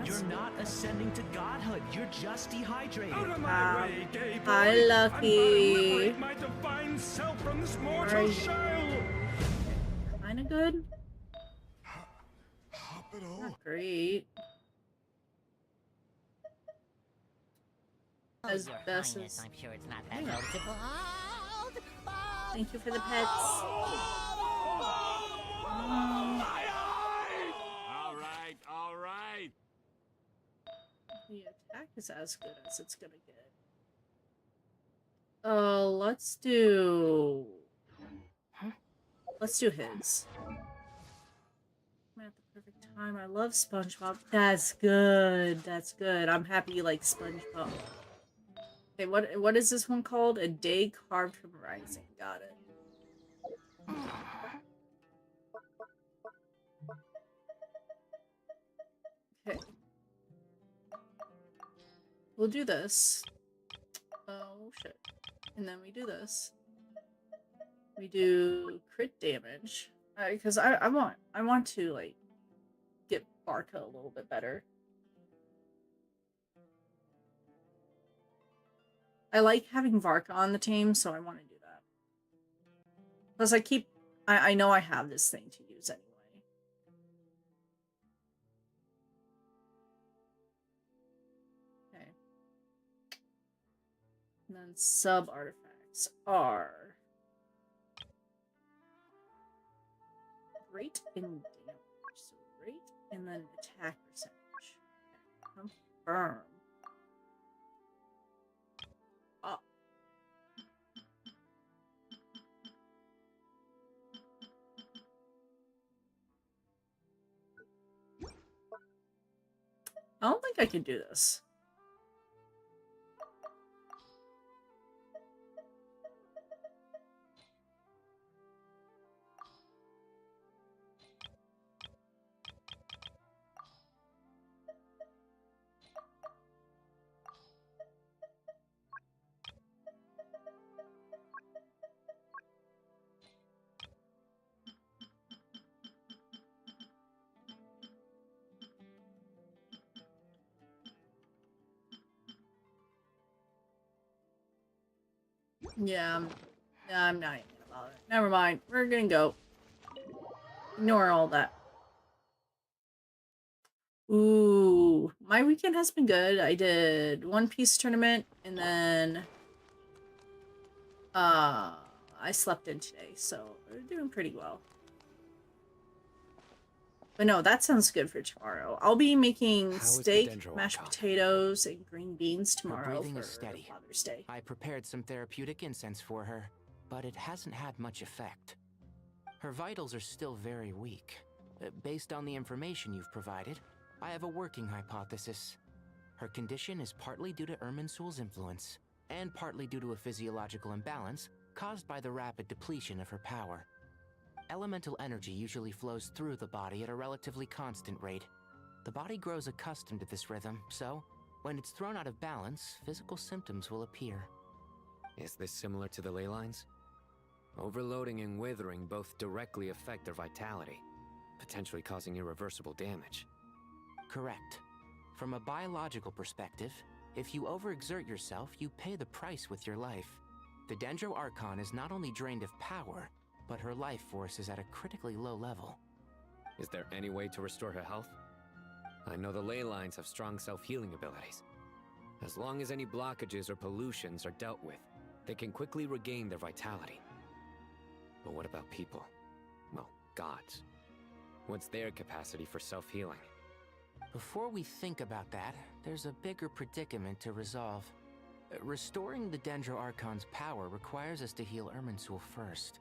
You're not ascending to godhood. You're just dehydrated. Out of my way, gay boy. Hi, Lucky. My divine self from this mortal shell. Kinda good. Not great. As best as I'm sure it's not that noticeable. Thank you for the pets. All right. The attack is as good as it's gonna get. Let's do his. I'm at the perfect time. I love SpongeBob. That's good. That's good. I'm happy you like SpongeBob. Okay, what is this one called? A Day Carved from Rising. Got it. Okay. We'll do this. Oh shit. And then we do this. We do crit damage. Because I want to like get Barca a little bit better. I like having Varka on the team, so I want to do that. Plus, I know I have this thing to use anyway. Okay. And then sub artifacts are rate and damage. So rate and then attack percentage. Okay. Confirm. Oh. I don't think I can do this. Yeah, I'm not even gonna bother. Never mind. We're gonna go. Ignore all that. Ooh, my weekend has been good. I did One Piece tournament and then I slept in today, so we're doing pretty well. But no, that sounds good for tomorrow. I'll be making steak, mashed potatoes, and green beans tomorrow Her breathing for is steady. Father's Day. I prepared some therapeutic incense for her, but it hasn't had much effect. Her vitals are still very weak. Based on the information you've provided, I have a working hypothesis. Her condition is partly due to Irminsul's influence, and partly due to a physiological imbalance caused by the rapid depletion of her power. Elemental energy usually flows through the body at a relatively constant rate. The body grows accustomed to this rhythm, so when it's thrown out of balance, physical symptoms will appear. Is this similar to the ley lines? Overloading and withering both directly affect their vitality, potentially causing irreversible damage. Correct. From a biological perspective, if you overexert yourself, you pay the price with your life. The Dendro Archon is not only drained of power, but her life force is at a critically low level. Is there any way to restore her health? I know the ley lines have strong self-healing abilities. As long as any blockages or pollutions are dealt with, they can quickly regain their vitality. But what about people? Well, gods. What's their capacity for self-healing? Before we think about that, there's a bigger predicament to resolve. Restoring the Dendro Archon's power requires us to heal Irminsul first.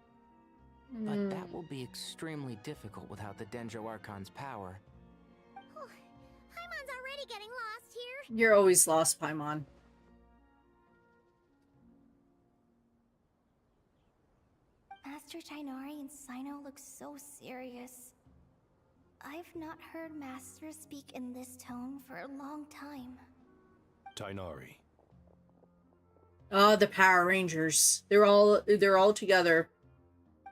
But that will be extremely difficult without the Dendro Archon's power. Paimon's already getting lost here. You're always lost, Paimon. Master Tainari and Sino look so serious. I've not heard Master speak in this tone for a long time. Tainari. The Power Rangers. They're all together.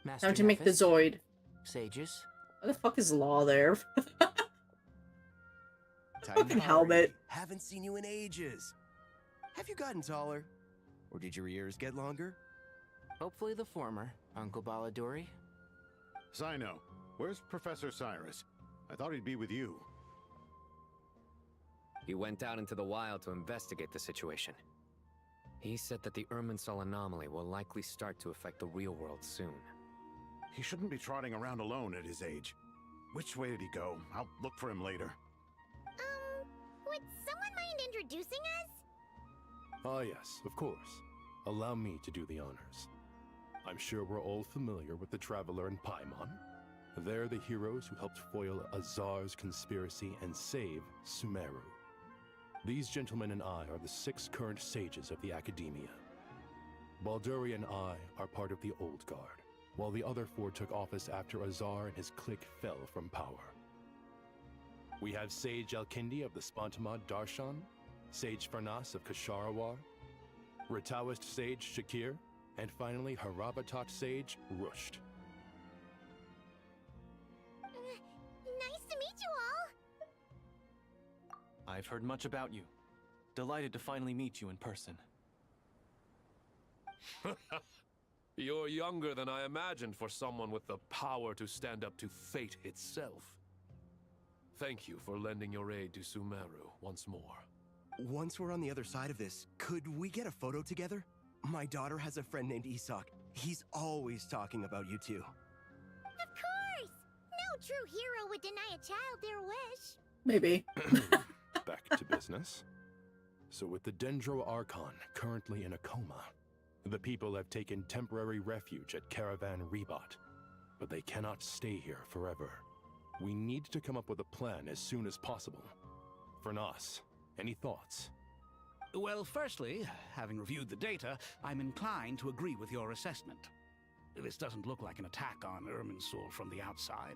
Master Time to make the Nephis? Zoid. Sages? What the fuck is Law there? Fucking Tainari, helmet. Haven't seen you in ages. Have you gotten taller? Or did your ears get longer? Hopefully the former, Uncle Baladori. Sino, where's Professor Cyrus? I thought he'd be with you. He went out into the wild to investigate the situation. He said that the Irminsul anomaly will likely start to affect the real world soon. He shouldn't be trotting around alone at his age. Which way did he go? I'll look for him later. Would someone mind introducing us? Ah, yes, of course. Allow me to do the honors. I'm sure we're all familiar with the Traveler and Paimon. They're the heroes who helped foil Azar's conspiracy and save Sumeru. These gentlemen and I are the 6 current sages of the Academia. Balduri and I are part of the Old Guard, while the other 4 took office after Azar and his clique fell from power. We have Sage Elkindi of the Spantamad Darshan, Sage Farnas of Kasharawar, Rataoist Sage Shakir, and finally Harabatot Sage Rusht. Nice to meet you all. I've heard much about you. Delighted to finally meet you in person. You're younger than I imagined for someone with the power to stand up to fate itself. Thank you for lending your aid to Sumeru once more. Once we're on the other side of this, could we get a photo together? My daughter has a friend named Isak. He's always talking about you two. Of course! No true hero would deny a child their wish. Maybe. Back to business. So with the Dendro Archon currently in a coma, the people have taken temporary refuge at Caravan Rebot, but they cannot stay here forever. We need to come up with a plan as soon as possible. Fernas, any thoughts? Well, firstly, having reviewed the data, I'm inclined to agree with your assessment. This doesn't look like an attack on Irminsul from the outside.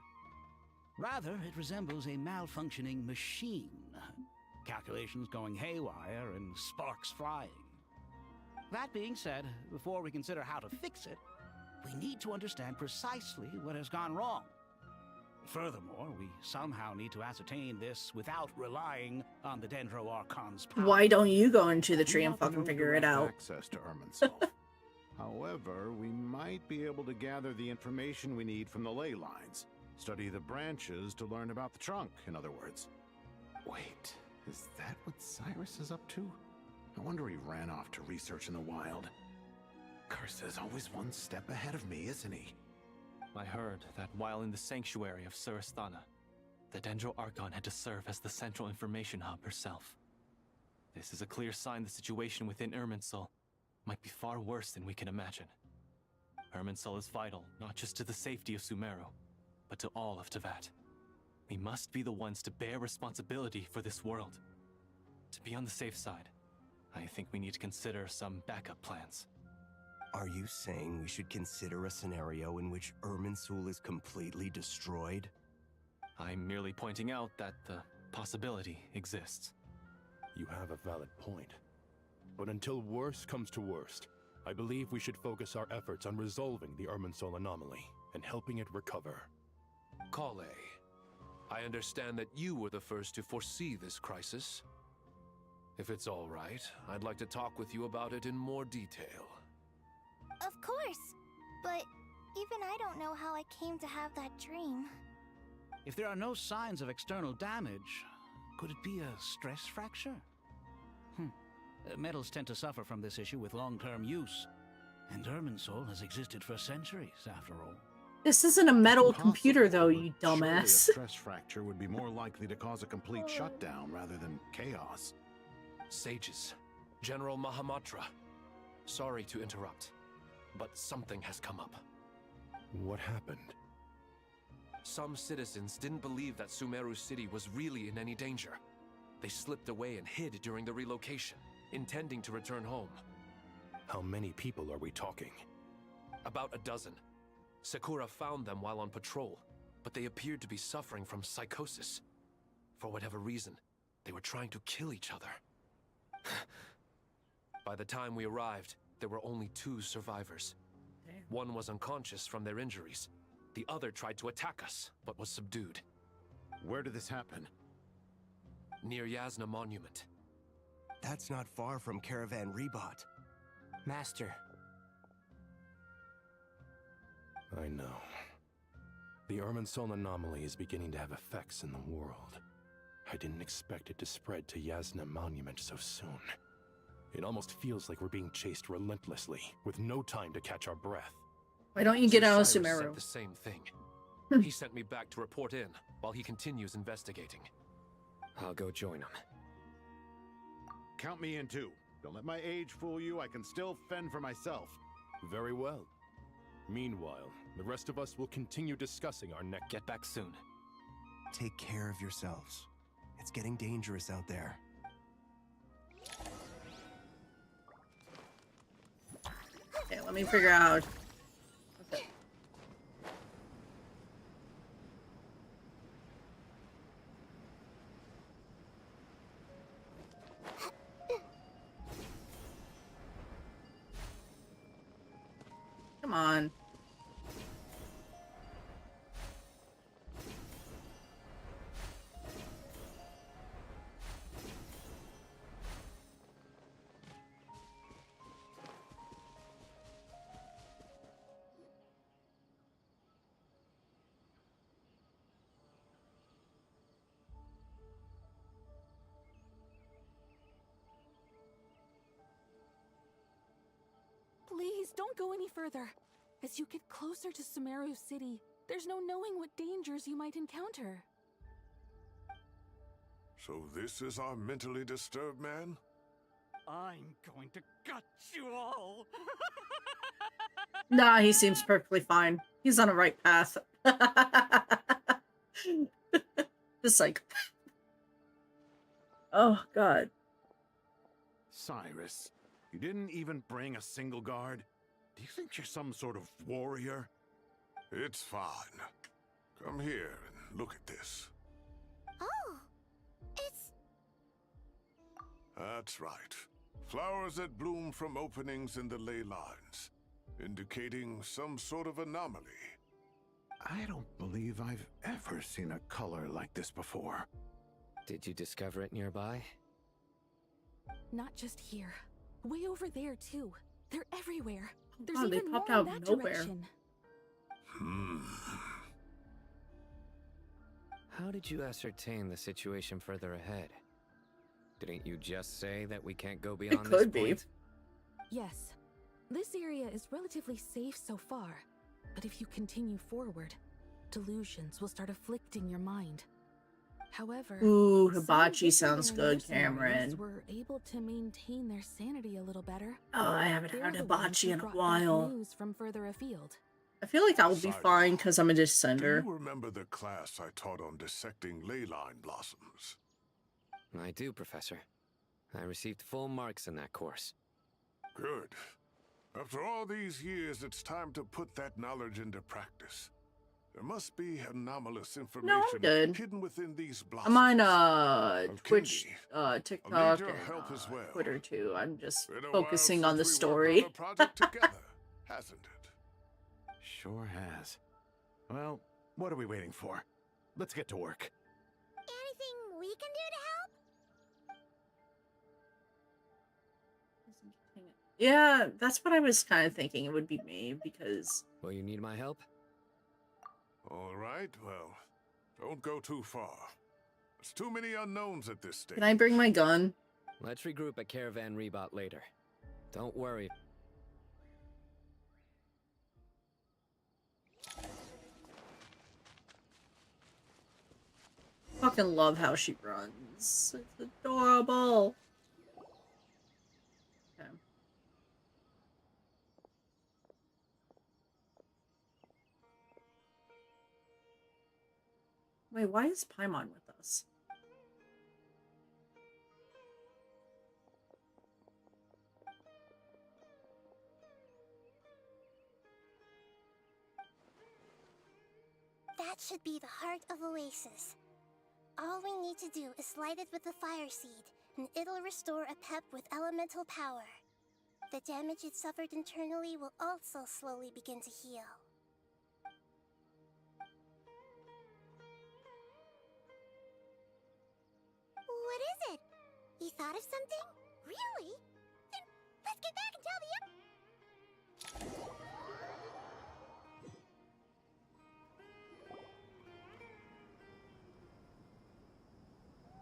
Rather, it resembles a malfunctioning machine. Calculations going haywire and sparks flying. That being said, before we consider how to fix it, we need to understand precisely what has gone wrong. Furthermore, we somehow need to ascertain this without relying on the Dendro Archon's power. Why don't you go into the tree and fucking figure it out? Access to Irminsul. However, we might be able to gather the information we need from the ley lines. Study the branches to learn about the trunk, in other words. Wait, is that what Cyrus is up to? No wonder he ran off to research in the wild. Curse always one step ahead of me, isn't he? I heard that while in the sanctuary of Subathon, the Dendro Archon had to serve as the central information hub herself. This is a clear sign the situation within Irminsul might be far worse than we can imagine. Irminsul is vital, not just to the safety of Sumeru, but to all of Teyvat. We must be the ones to bear responsibility for this world. To be on the safe side, I think we need to consider some backup plans. Are you saying we should consider a scenario in which Irminsul is completely destroyed? I'm merely pointing out that the possibility exists. You have a valid point. But until worst comes to worst, I believe we should focus our efforts on resolving the Irminsul anomaly and helping it recover. Kale, I understand that you were the first to foresee this crisis. If it's all right, I'd like to talk with you about it in more detail. Of course, but even I don't know how I came to have that dream. If there are no signs of external damage, could it be a stress fracture? Metals tend to suffer from this issue with long-term use, and Irminsul has existed for centuries, after all. This isn't a metal computer, though, you Surely a dumbass. stress fracture would be more likely to cause a complete shutdown rather than chaos. Sages, General Mahamatra, sorry to interrupt, but something has come up. What happened? Some citizens didn't believe that Sumeru City was really in any danger. They slipped away and hid during the relocation, intending to return home. How many people are we talking? About a dozen. Sakura found them while on patrol, but they appeared to be suffering from psychosis. For whatever reason, they were trying to kill each other. By the time we arrived, there were only 2 survivors. Damn. One was unconscious from their injuries. The other tried to attack us, but was subdued. Where did this happen? Near Yasna Monument. That's not far from Caravan Rebot. Master. I know. The Irminsul anomaly is beginning to have effects in the world. I didn't expect it to spread to Yasna Monument so soon. It almost feels like we're being chased relentlessly, with no time to catch our breath. Why don't you get out of Sir Sumeru? said the same thing. He sent me back to report in, while he continues investigating. I'll go join him. Count me in too. Don't let my age fool you, I can still fend for myself. Very well. Meanwhile, the rest of us will continue discussing our next. Get back soon. Take care of yourselves. It's getting dangerous out there. Okay, let me figure out. Okay. Come on. Please, don't go any further. As you get closer to Sumeru City, there's no knowing what dangers you might encounter. So this is our mentally disturbed man? I'm going to gut you all. Nah, he seems perfectly fine. He's on the right path. Just like... Oh, God. Cyrus, you didn't even bring a single guard? Do you think you're some sort of warrior? It's fine. Come here and look at this. Oh, it's... That's right. Flowers that bloom from openings in the ley lines, indicating some sort of anomaly. I don't believe I've ever seen a color like this before. Did you discover it nearby? Not just here. Way over there, too. They're everywhere. There's Oh, they even popped more out in of that nowhere. direction. How did you ascertain the situation further ahead? Didn't you just say that we can't go beyond could this be. point? Yes. This area is relatively safe so far, but if you continue forward, delusions will start afflicting your mind. However, Ooh, some hibachi sounds visiting good, Cameron. were able to maintain their sanity a little better. Oh, I haven't They're had the hibachi ones in who a brought back while. news from further afield. I feel like I'll be fine because I'm a Do descender. you remember the class I taught on dissecting ley line blossoms? I do, Professor. I received full marks in that course. Good. After all these years, it's time to put that knowledge into practice. There must be anomalous information good. hidden within these blossoms. I'm on Twitch, I'll TikTok, need your and help as well. Twitter too. I'm just Been a focusing while on the since we story. worked on a project together, hasn't it? Sure has. Well, what are we waiting for? Let's get to work. Anything we can do to help? Yeah, that's what I was kind of thinking it would be me because... Will you need my help? All right, well, don't go too far. There's too many unknowns at this stage. Can I bring my gun? Let's regroup at Caravan Rebot later. Don't worry. Fucking love how she runs. It's adorable. Okay. Wait, why is Paimon with us? That should be the heart of Oasis. All we need to do is light it with the fire seed, and it'll restore a pep with elemental power. The damage it suffered internally will also slowly begin to heal. What is it? You thought of something? Really? Then let's get back and tell the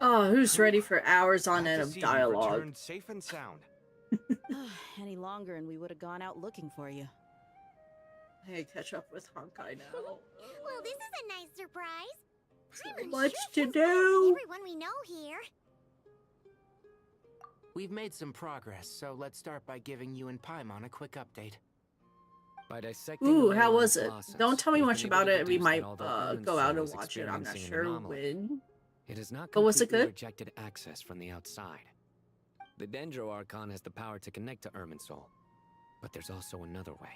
Oh, who's ready for hours on end of dialogue? Returned safe and sound. Any longer and we would have gone out looking for you. Hey, catch up with Honkai now. Well, this is a nice surprise. Paimon Much sure to feels loved do. with everyone we know here. We've made some progress, so let's start by giving you and Paimon a quick update. By dissecting Ooh, the how ley was line it? process, Don't tell me we've much been about able to it. We deduce might that although Irmin's go out soul and is watch it. I'm not experiencing an sure anomaly, when. it has not But was it completely good? rejected access from the outside. The Dendro Archon has the power to connect to Irmin's soul, but there's also another way.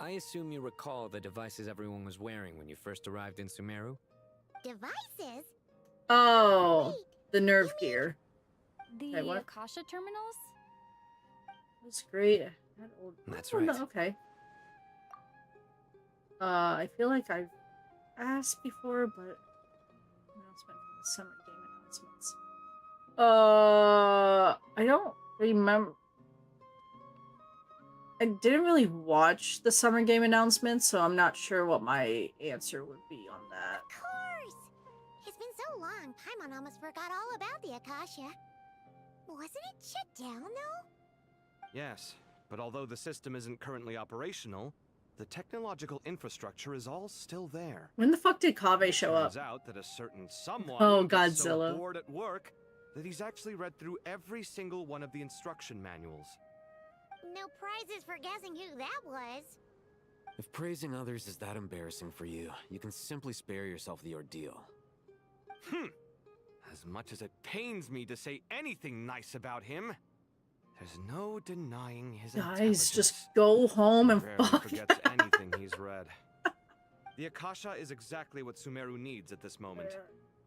I assume you recall the devices everyone was wearing when you first arrived in Sumeru? Devices? Oh, the nerve gear. The Okay, what? Akasha terminals? That's great. That's Oh, right. no, okay. I feel like I've asked before, but announcement from the summer game announcements. I don't remember. I didn't really watch the summer game announcements, so I'm not sure what my answer would be on that. Of course! It's been so long, Paimon almost forgot all about the Akasha. Wasn't it shut down, though? Yes, but although the system isn't currently operational, the technological infrastructure is all still there. When the fuck did Kaveh show up? Turns out that a certain someone Oh, gets Godzilla. so bored at work that he's actually read through every single one of the instruction manuals. No prizes for guessing who that was. If praising others is that embarrassing for you, you can simply spare yourself the ordeal. As much as it pains me to say anything nice about him, there's no denying his Guys, just go home and Rarely fuck. forgets anything he's read. The Akasha is exactly what Sumeru needs at this moment.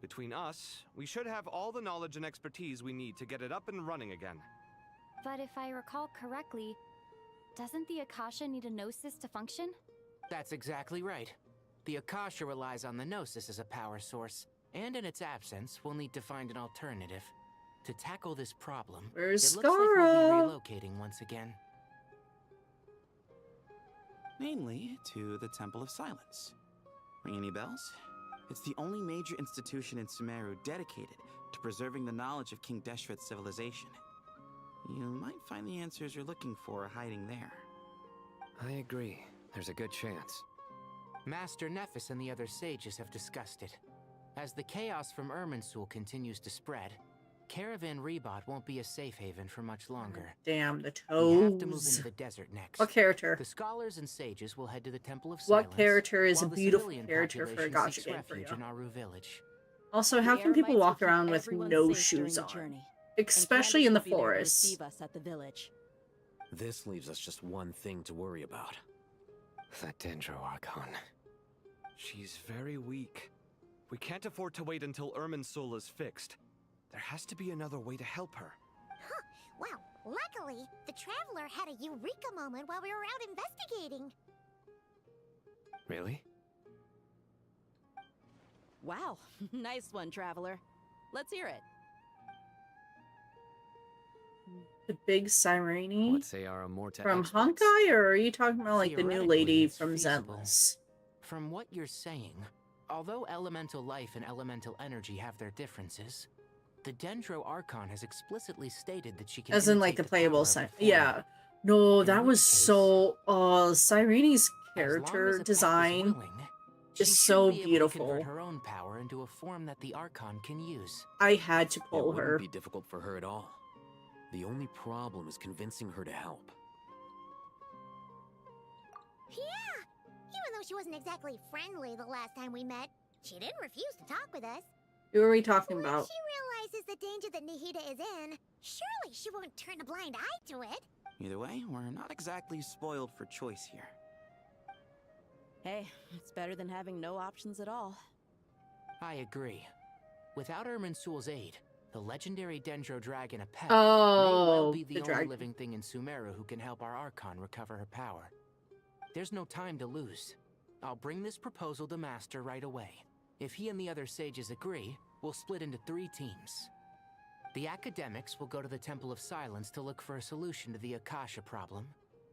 Between us, we should have all the knowledge and expertise we need to get it up and running again. But if I recall correctly, doesn't the Akasha need a gnosis to function? That's exactly right. The Akasha relies on the Gnosis as a power source, and in its absence, we'll need to find an alternative. To tackle this problem, Where's it looks like we'll Skara? be relocating once again. Mainly to the Temple of Silence. Ring any bells? It's the only major institution in Sumeru dedicated to preserving the knowledge of King Deshret's civilization. You might find the answers you're looking for hiding there. I agree. There's a good chance. Master Nephis and the other sages have discussed it. As the chaos from Irminsul continues to spread, Caravan Rebot won't be a safe haven for much longer. Damn, the We have to move toes. into the desert next. What character? The scholars and sages will head to the Temple of Silence. What character is a while the beautiful civilian character for a population gacha seeks game for you? refuge in Aru village. Also, how can people walk around with no shoes on? Especially in the forest. Receive us at the village. This leaves us just one thing to worry about. That Dendro Archon. She's very weak. We can't afford to wait until Irminsul is fixed. There has to be another way to help her. Huh. Well, luckily, the Traveler had a eureka moment while we were out investigating. Really? Wow, nice one, Traveler. Let's hear it. The big Sireni? What say our Amorta From experts? Honkai, or are you talking about like the new Theoretically, lady it's from feasible. Zenless? From what you're saying, although elemental life and elemental energy have their differences, the Dendro Archon has explicitly stated that she can As in like the imitate playable power side. of the Yeah. form. No, In that which was case, so Sireni's As long character as a pet design willing, she is should so be able to beautiful. convert her own power into a form that the Archon can use. I had to It pull wouldn't her. be difficult for her at all. The only problem is convincing her to help. Yeah! Even though she wasn't exactly friendly the last time we met, she didn't refuse to talk with us. Who are we talking When about? she realizes the danger that Nahida is in, surely she won't turn a blind eye to it. Either way, we're not exactly spoiled for choice here. Hey, it's better than having no options at all. I agree. Without Irminsul's aid, the legendary Dendro Dragon Apep may Oh, well be the the only dragon. living thing in Sumeru who can help our Archon recover her power. There's no time to lose. I'll bring this proposal to Master right away. If he and the other sages agree, we'll split into 3 teams. The academics will go to the Temple of Silence to look for a solution to the Akasha problem.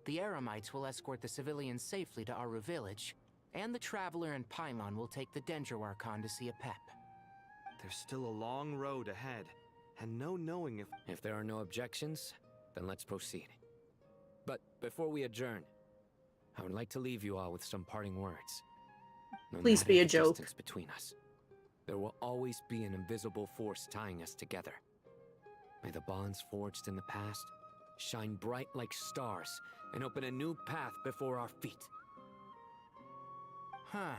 The Eremites will escort the civilians safely to Aru village, and the Traveler and Paimon will take the Dendro Archon to see Apep. There's still a long road ahead, and no knowing if... If there are no objections, then let's proceed. But before we adjourn, I would like to leave you all with some parting words. No Please matter be a the joke. distance between us, there will always be an invisible force tying us together. May the bonds forged in the past shine bright like stars and open a new path before our feet. Huh.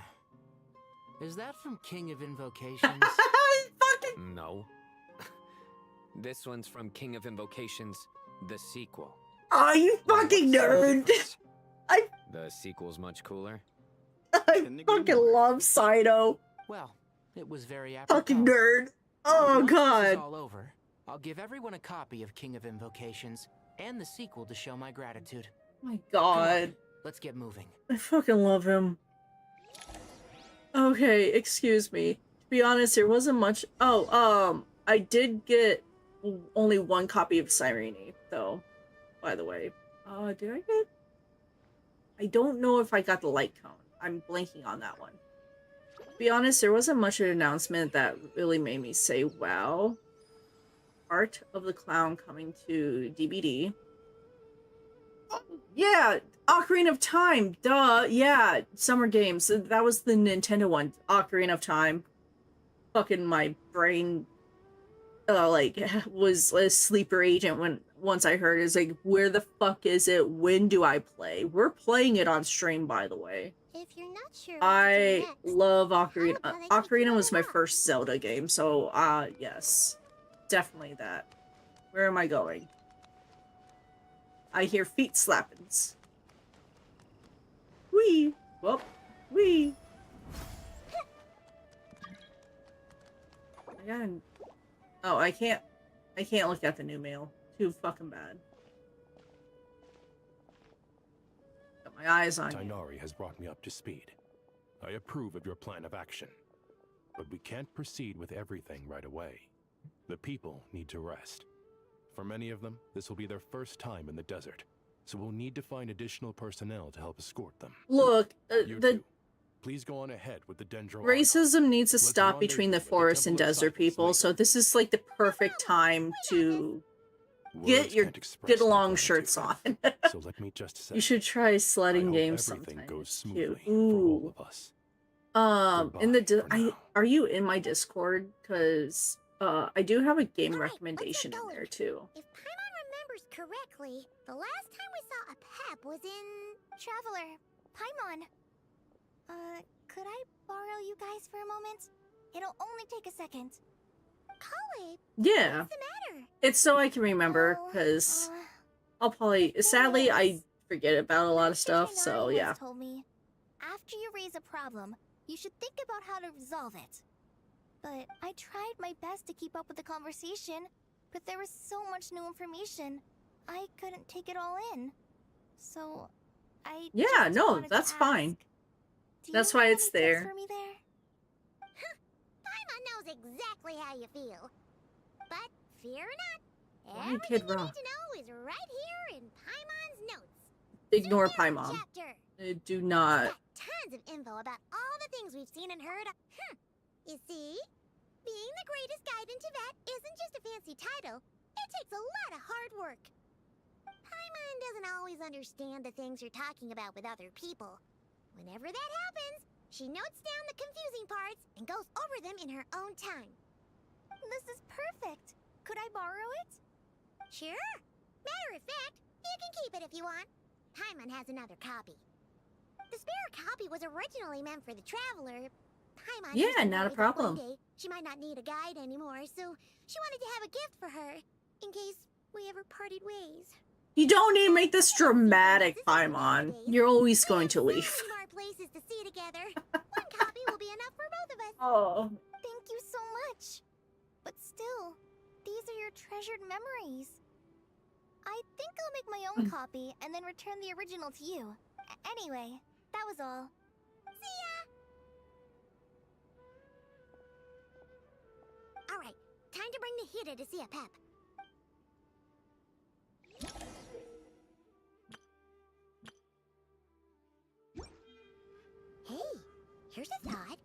Is that from King of Invocations? No. This one's from King of Invocations, the sequel. Oh, you fucking nerd! The sequel's much cooler. I fucking love Saito. Well, it was very apropos. Fucking nerd. Oh, Once this is God. all over, I'll give everyone a copy of King of Invocations and the sequel to show my gratitude. My Come on, God. let's get moving. I fucking love him. Okay, excuse me. To be honest, there wasn't much. Oh, I did get only 1 copy of Sireni, though. By the way, did I get? I don't know if I got the light cone. I'm blanking on that one. To be honest, there wasn't much of an announcement that really made me say, "Wow." Art of the Clown coming to DVD. Oh, yeah, Ocarina of Time. Duh. Yeah, Summer Games. That was the Nintendo one. Ocarina of Time. Fucking my brain, was a sleeper agent once I heard it. It's like, where the fuck is it? When do I play? We're playing it on stream, by the way. If you're not sure I love Ocarina. Ocarina was my first Zelda game, so yes, definitely that. Where am I going? I hear feet slappings. Wee, whoop, wee. I gotta. Oh, I can't look at the new mail. Too fucking bad. Got my eyes on you. Tainari has brought me up to speed. I approve of your plan of action. But we can't proceed with everything right away. The people need to rest. For many of them, this will be their first time in the desert, so we'll need to find additional personnel to help escort them. Look, You the two, please go on ahead with the Dendro. racism needs to Let's stop between the rendezvous at the forest and Temple of desert Silence people, so this is like the perfect time to Get your get along shirts on. So let me just say, You should try sledding games everything sometime. goes It's smoothly cute. Ooh. for all of us. In the are you in my Discord? Because I do have a game recommendation in there too. If Paimon remembers correctly, the last time we saw a Pep was in Traveler. Paimon. Could I borrow you guys for a moment? It'll only take a second. Kale, Yeah. what's the matter? It's so I can remember, because I'll probably sadly I forget about a lot of stuff, so yeah. Told me, after you raise a problem, you should think about how to resolve it. But I tried my best to keep up with the conversation, but there was so much new information, I couldn't take it all in. So, Yeah, no, that's fine. That's why it's there. For me there? Paimon knows exactly how you feel. But fear not, everything you need to know is right here in Paimon's notes. Ignore Paimon. Do not. Tons of info about all the things we've seen and heard. You see? Being the greatest guide in Tibet isn't just a fancy title. It takes a lot of hard work. Paimon doesn't always understand the things you're talking about with other people. Whenever that happens, she notes down the confusing parts and goes over them in her own time. This is perfect. Could I borrow it? Sure. Matter of fact, you can keep it if you want. Paimon has another copy. The spare copy was originally meant for the Traveler. Paimon Yeah, not a problem. One day she might not need a guide anymore, so she wanted to have a gift for her, in case we ever parted ways. You don't need to make this dramatic, Paimon. You're always going to leave. More places to see together. One copy will be enough for both of us. Oh. Thank you so much. But still, these are your treasured memories. I think I'll make my own copy and then return the original to you. Anyway, that was all. See ya! Alright, time to bring Nahida to see a Pep. Hey, here's a thought.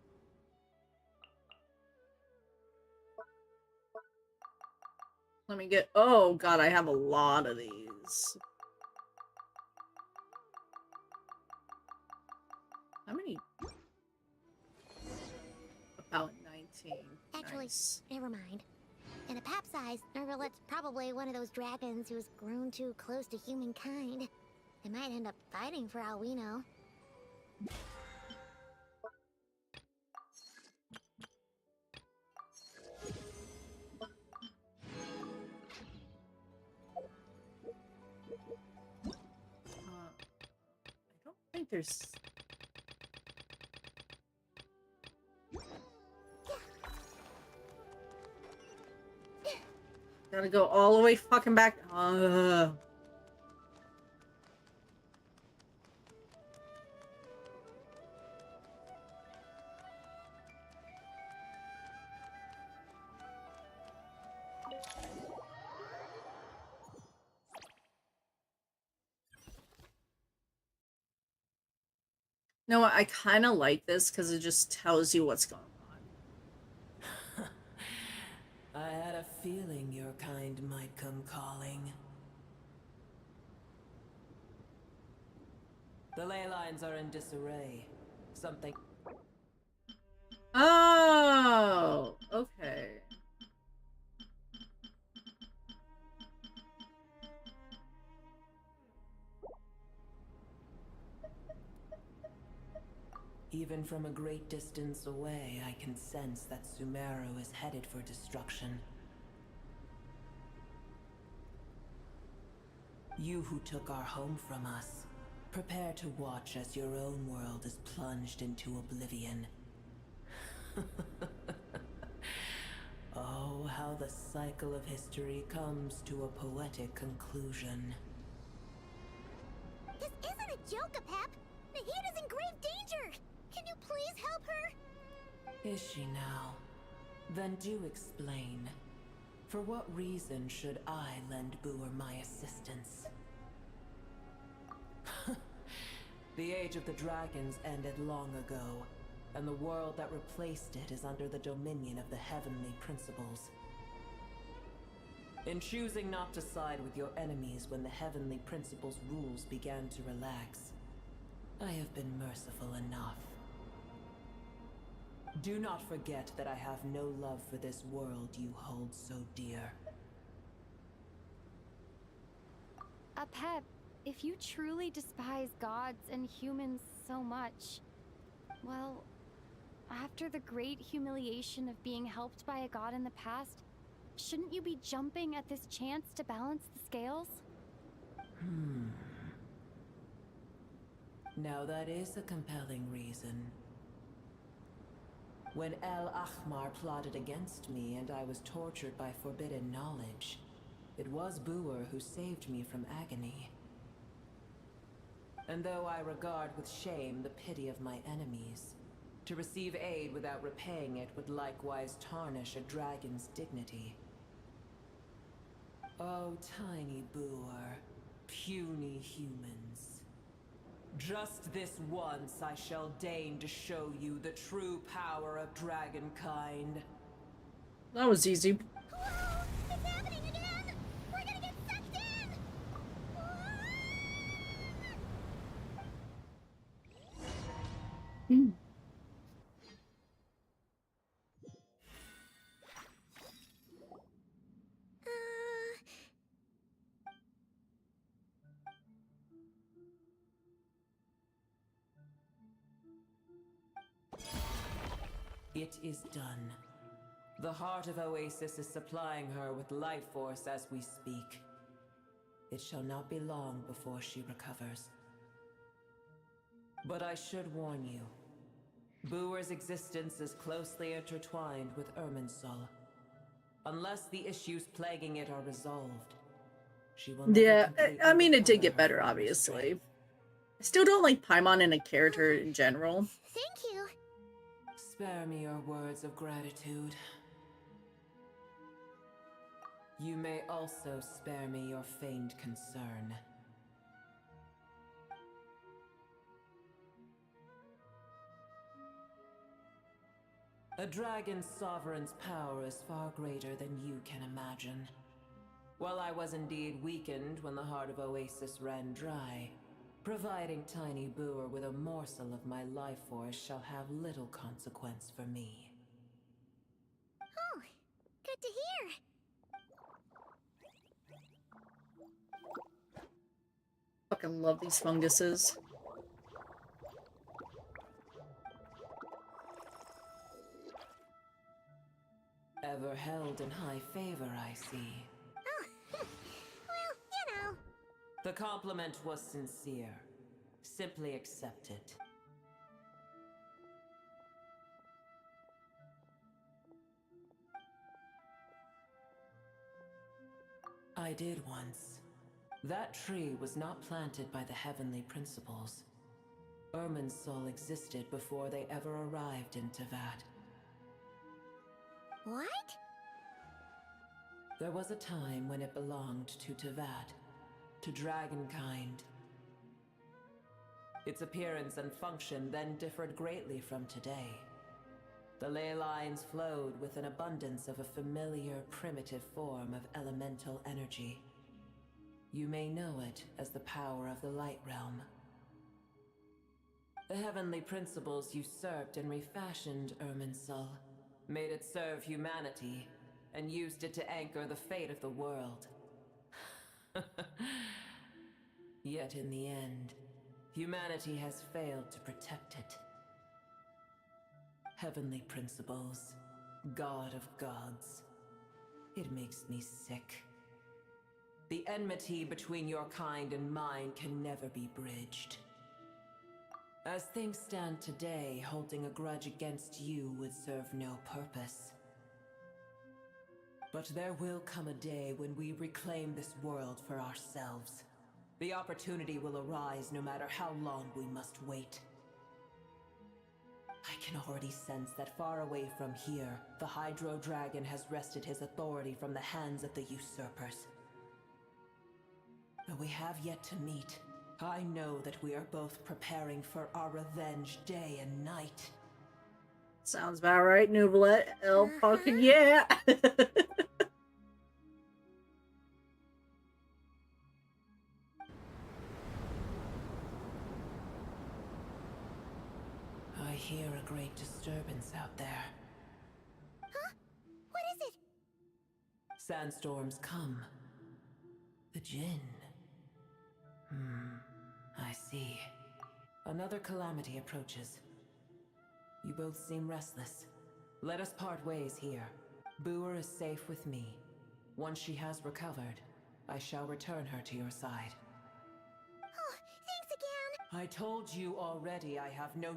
Let me get. Oh god, I have a lot of these. How many? About 19. Actually, nice. never mind. In a Pep size, Nergalet's probably one of those dragons who's grown too close to humankind. They might end up fighting for all we know. I don't think there's. Gotta go all the way fucking back. You know what? I kind of like this because it just tells you what's going on. I had a feeling your kind might come calling. The ley lines are in disarray. Something... Oh, okay. Even from a great distance away, I can sense that Sumeru is headed for destruction. You who took our home from us, prepare to watch as your own world is plunged into oblivion. Oh, how the cycle of history comes to a poetic conclusion. This isn't a joke, Apep! Nahida's in grave danger! Can you please help her? Is she now? Then do explain. For what reason should I lend Boer my assistance? The age of the dragons ended long ago, and the world that replaced it is under the dominion of the heavenly principles. In choosing not to side with your enemies when the heavenly principles' rules began to relax, I have been merciful enough. Do not forget that I have no love for this world you hold so dear. Apep, if you truly despise gods and humans so much, well, after the great humiliation of being helped by a god in the past, shouldn't you be jumping at this chance to balance the scales? Now that is a compelling reason. When El Ahmar plotted against me and I was tortured by forbidden knowledge, it was Buer who saved me from agony. And though I regard with shame the pity of my enemies, to receive aid without repaying it would likewise tarnish a dragon's dignity. Oh, tiny Buer, puny humans. Just this once I shall deign to show you the true power of dragonkind. That was easy. Hello? It's happening again! We're gonna get sucked in! It is done. The heart of Oasis is supplying her with life force as we speak. It shall not be long before she recovers. But I should warn you. Buer's existence is closely intertwined with Irminsul. Unless the issues plaguing it are resolved, she will never Yeah, completely I mean, it did recover get her better, former obviously. strength. I still don't like Paimon in a character in general. Thank you. Spare me your words of gratitude. You may also spare me your feigned concern. A dragon's sovereign's power is far greater than you can imagine. While I was indeed weakened when the heart of Oasis ran dry, providing tiny Buer with a morsel of my life force shall have little consequence for me. Oh, good to hear. Fucking love these funguses. Ever held in high favor, I see. Oh, well, you know. The compliment was sincere. Simply accept it. I did once. That tree was not planted by the heavenly principles. Irminsul existed before they ever arrived in Teyvat. What? There was a time when it belonged to Teyvat, to dragonkind. Its appearance and function then differed greatly from today. The ley lines flowed with an abundance of a familiar, primitive form of elemental energy. You may know it as the power of the Light Realm. The heavenly principles usurped and refashioned Irminsul, made it serve humanity, and used it to anchor the fate of the world. Yet in the end, humanity has failed to protect it. Heavenly principles, God of gods. It makes me sick. The enmity between your kind and mine can never be bridged. As things stand today, holding a grudge against you would serve no purpose. But there will come a day when we reclaim this world for ourselves. The opportunity will arise no matter how long we must wait. I can already sense that far away from here, the Hydro Dragon has wrested his authority from the hands of the usurpers. Though we have yet to meet, I know that we are both preparing for our revenge day and night. Sounds about right, Nouvellette. El fucking yeah! hear a great disturbance out there. Huh? What is it? Sandstorms come. The Jinn. I see. Another calamity approaches. You both seem restless. Let us part ways here. Boer is safe with me. Once she has recovered, I shall return her to your side. Oh, thanks again! I told you already I have no...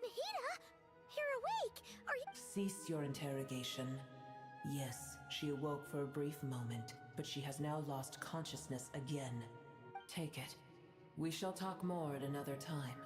Nahida? You're awake! Are you... Cease your interrogation. Yes, she awoke for a brief moment, but she has now lost consciousness again. Take it. We shall talk more at another time.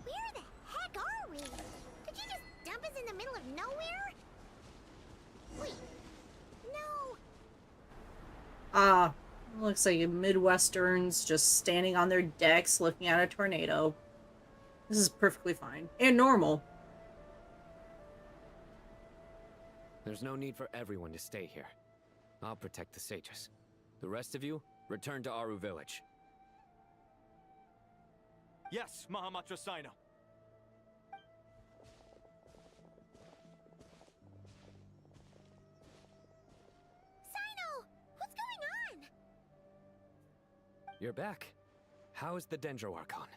Where the heck are we? Did you just dump us in the middle of nowhere? Wait. No. Looks like Midwesterns just standing on their decks looking at a tornado. This is perfectly fine. And normal. There's no need for everyone to stay here. I'll protect the sages. The rest of you, return to Aru village. Yes, Mahamacho Sino. Sino! What's going on? You're back. How is the Dendro Archon?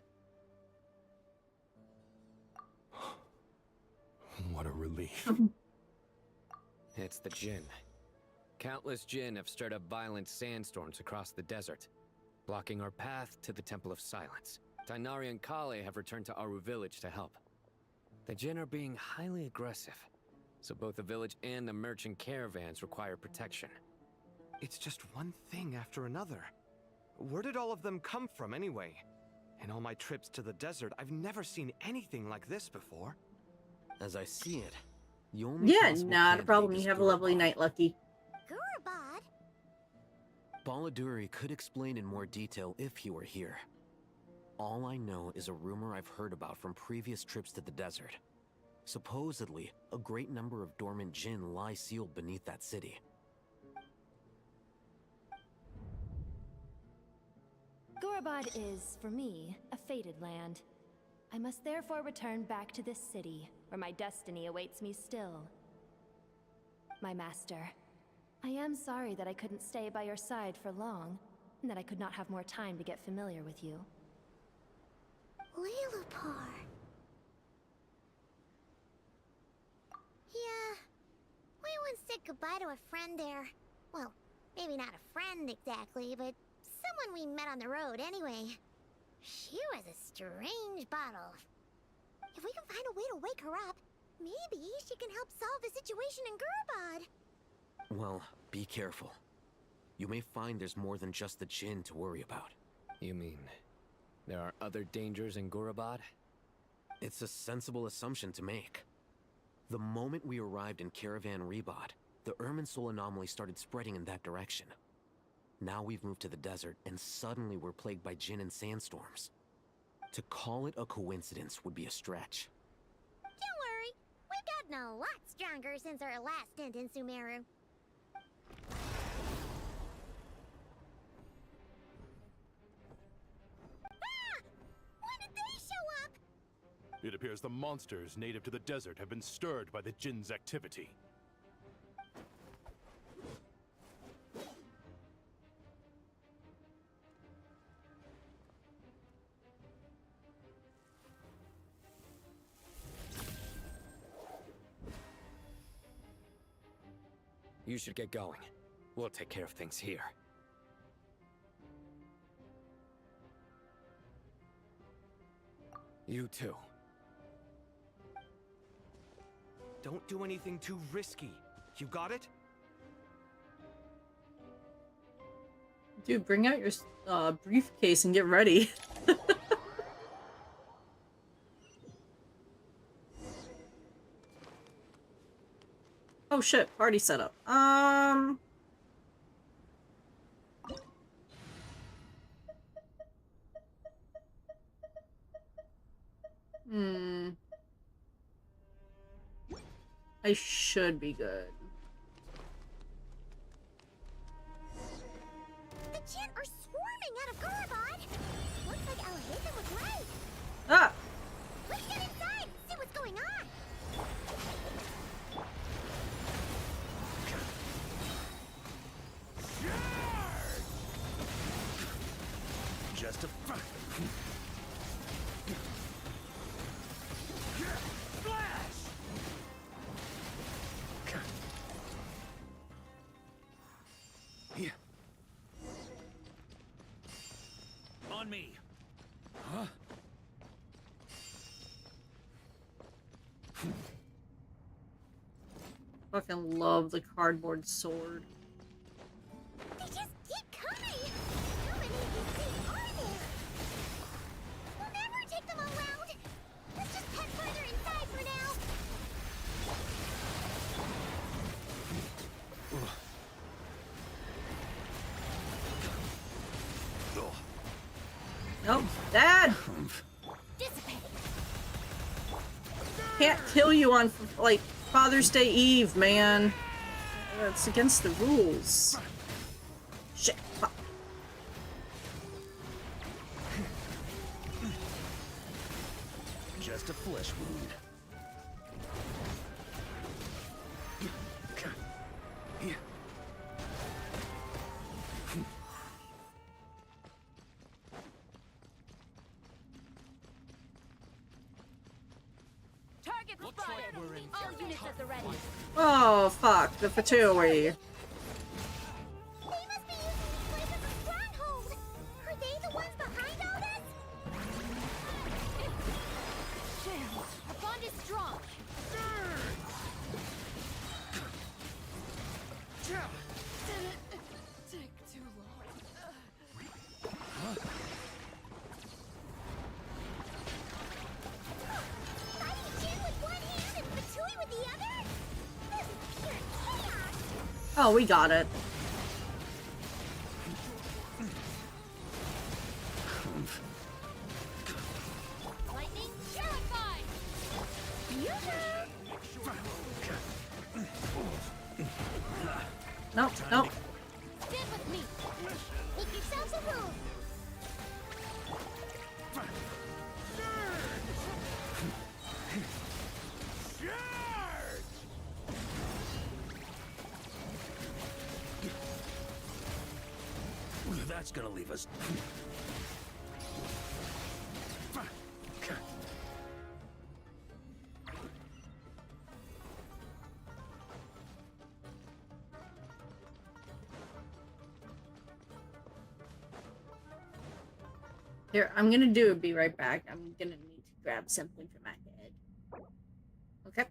What a relief. It's the Jinn. Countless Jinn have stirred up violent sandstorms across the desert, blocking our path to the Temple of Silence. Tainari and Kale have returned to Aru village to help. The Jinn are being highly aggressive, so both the village and the merchant caravans require protection. It's just one thing after another. Where did all of them come from anyway? In all my trips to the desert, I've never seen anything like this before. As I see it, the only Yeah, possible not a problem. candidate You is have a lovely Gurabad. night, Lucky. Gurabad? Baladuri could explain in more detail if he were here. All I know is a rumor I've heard about from previous trips to the desert. Supposedly, a great number of dormant Jinn lie sealed beneath that city. Gurabad is, for me, a fated land. I must therefore return back to this city, where my destiny awaits me still. My master, I am sorry that I couldn't stay by your side for long, and that I could not have more time to get familiar with you. Leilapar. Yeah. We once said goodbye to a friend there. Well, maybe not a friend exactly, but someone we met on the road anyway. She was a strange bottle. If we can find a way to wake her up, maybe she can help solve the situation in Gurabad. Well, be careful. You may find there's more than just the Jinn to worry about. You mean, there are other dangers in Gurabad? It's a sensible assumption to make. The moment we arrived in Caravan Rebod, the Irminsul anomaly started spreading in that direction. Now we've moved to the desert, and suddenly we're plagued by Jinn and sandstorms. To call it a coincidence would be a stretch. Don't worry, we've gotten a lot stronger since our last stint in Sumeru. Ah! When did they show up? It appears the monsters native to the desert have been stirred by the Jinn's activity. You should get going. We'll take care of things here. You too. Don't do anything too risky. You got it? Dude, bring out your briefcase and get ready. Oh shit, party setup. I should be good. The Jinn are swarming out of Gurabad! Looks like Alhazen was right! Ah! Let's get inside, see what's going on! Just a Flash! Yeah. On me. Huh? Fucking love the cardboard sword. They just keep coming! How many of these things are there? We'll never take them all round! Let's just head further inside for now! Nope. Dad! Can't kill you on, like, Father's Day Eve, man. That's against the rules. Shit. Fuck. Just a flesh wound. Target spotted! All units at the ready! Oh, fuck. The Fatui. They must be using this place as a stronghold! Are they the ones behind all this? Damn, our bond is strong! Didn't take too long. Fighting Jin with one hand and Fatui with the other? This is pure chaos! Oh, we got it. Lightning terrified! Nope, nope. Stand with me! Make yourselves a room! That's gonna leave us. Here, I'm gonna be right back. I'm gonna need to grab something from my head. Okay.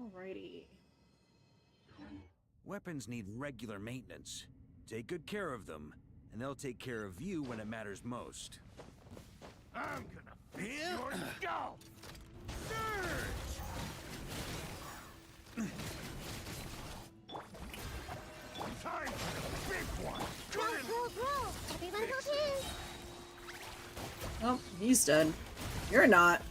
Alrighty. Weapons need regular maintenance. Take good care of them, and they'll take care of you when it matters most. I'm gonna feel your skull! Surge! Time for the big one! Roll! Everyone hold hands! Oh, he's dead. You're not.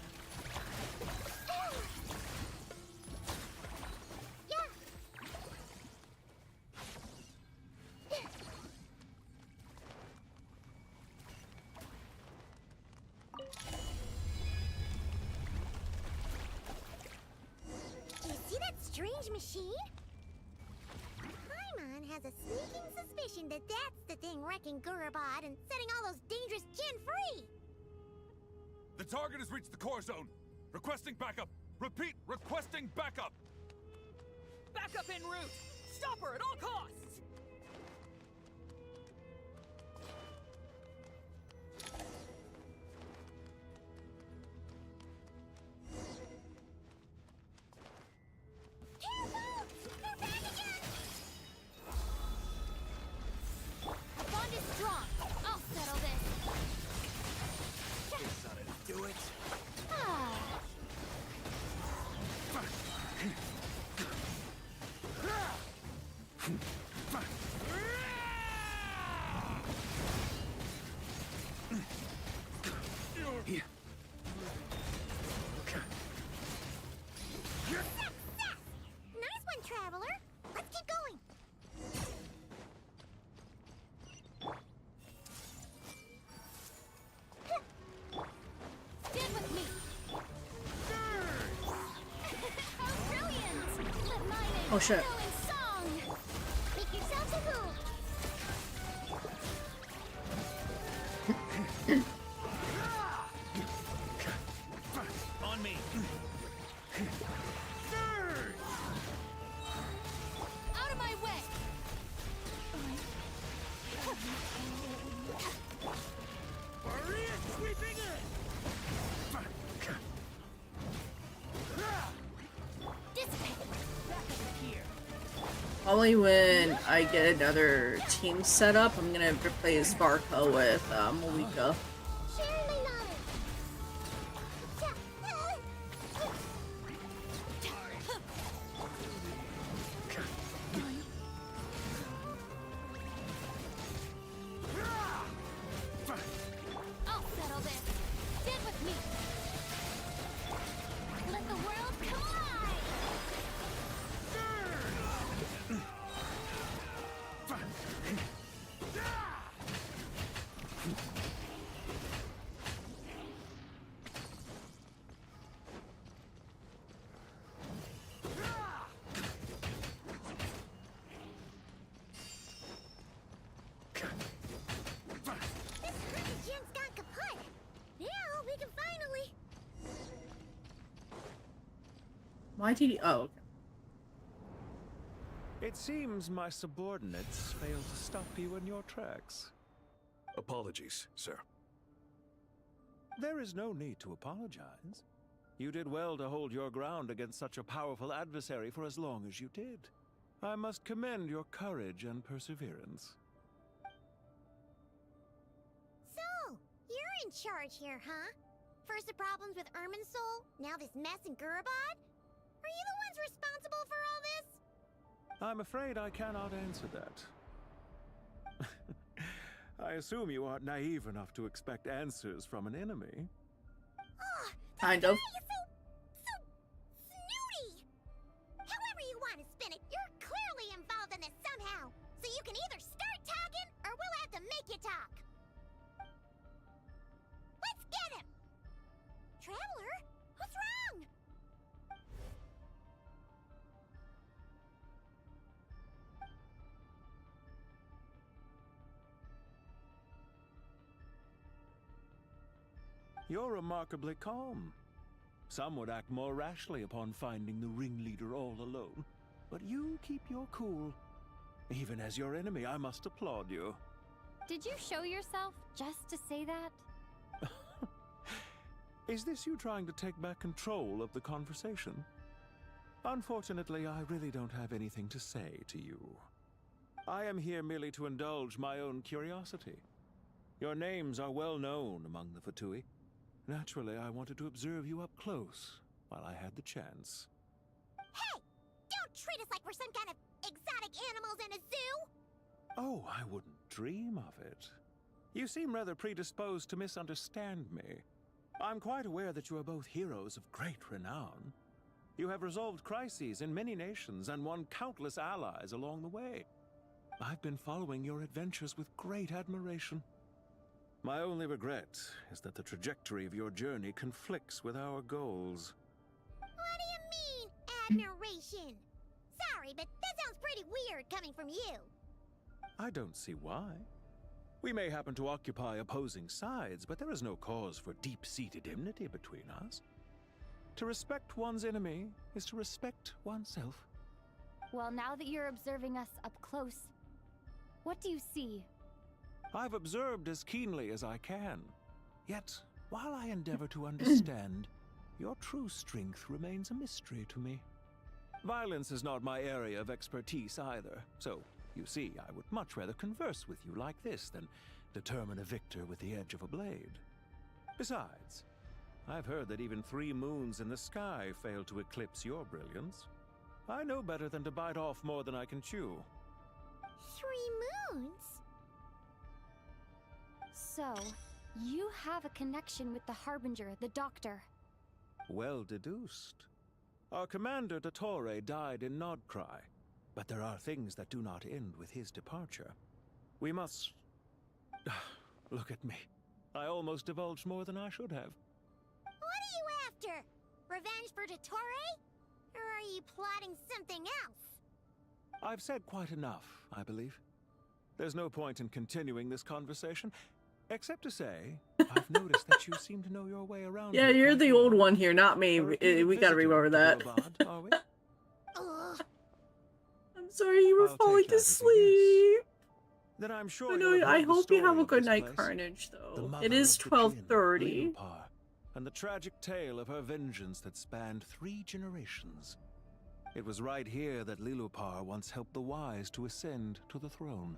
Do you see that strange machine? Paimon has a sneaking suspicion that that's the thing wrecking Gurubad and setting all those dangerous Jinn free! The target has reached the core zone. Requesting backup. Repeat, requesting backup. Backup en route! Stop her at all costs! The bond is strong. I'll settle this. Guess I'll do it. Here. Success! Nice one, Traveler. Let's keep going. Stand with me! How brilliant! Let my name Oh, shit. echo in song. Make yourselves a move. On me. Out of my way! Maria sweeping in! Probably when I get another team set up, I'm gonna replace Varka with Malika. Sharing my knowledge. I'll settle this! Stand with me! Let the world collide. This Jin's got kaput. Now we can finally. Why did he? Oh, okay. It seems my subordinates failed to stop you in your tracks. Apologies, sir. There is no need to apologize. You did well to hold your ground against such a powerful adversary for as long as you did. I must commend your courage and perseverance. So, you're in charge here, huh? First the problems with Irminsul, now this mess in Gurubad? Are you the ones responsible for all this? I'm afraid I cannot answer that. I assume you aren't naive enough to expect answers from an enemy. Oh, Kind of. so snooty! However you want to spin it, you're clearly involved in this somehow. So you can either start talking, or we'll have to make you talk. Let's get him! Traveler, what's wrong? You're remarkably calm. Some would act more rashly upon finding the ringleader all alone. But you keep your cool. Even as your enemy, I must applaud you. Did you show yourself just to say that? Is this you trying to take back control of the conversation? Unfortunately, I really don't have anything to say to you. I am here merely to indulge my own curiosity. Your names are well known among the Fatui. Naturally, I wanted to observe you up close while I had the chance. Hey! Don't treat us like we're some kind of exotic animals in a zoo! Oh, I wouldn't dream of it. You seem rather predisposed to misunderstand me. I'm quite aware that you are both heroes of great renown. You have resolved crises in many nations and won countless allies along the way. I've been following your adventures with great admiration. My only regret is that the trajectory of your journey conflicts with our goals. What do you mean, admiration? Sorry, but that sounds pretty weird coming from you. I don't see why. We may happen to occupy opposing sides, but there is no cause for deep-seated enmity between us. To respect one's enemy is to respect oneself. Well, now that you're observing us up close, what do you see? I've observed as keenly as I can. Yet, while I endeavor to understand, your true strength remains a mystery to me. Violence is not my area of expertise either, so, you see, I would much rather converse with you like this than determine a victor with the edge of a blade. Besides, I've heard that even 3 moons in the sky fail to eclipse your brilliance. I know better than to bite off more than I can chew. 3 moons? So, you have a connection with the Harbinger, the Doctor. Well deduced. Our commander, Dottore, died in Nodcry, but there are things that do not end with his departure. We must... Look at me. I almost divulged more than I should have. What are you after? Revenge for Dottore? Or are you plotting something else? I've said quite enough, I believe. There's no point in continuing this conversation, except to say, I've noticed that you seem to know your way around. Yeah, you're the old one here, not me. We gotta remember that. Are we? I'm sorry you were falling to sleep. Then I'm sure I know. I hope you have a good night, Carnage. Though it is 12:30. And the tragic tale of her vengeance that spanned 3 generations. It was right here that Lilupar once helped the wise to ascend to the throne.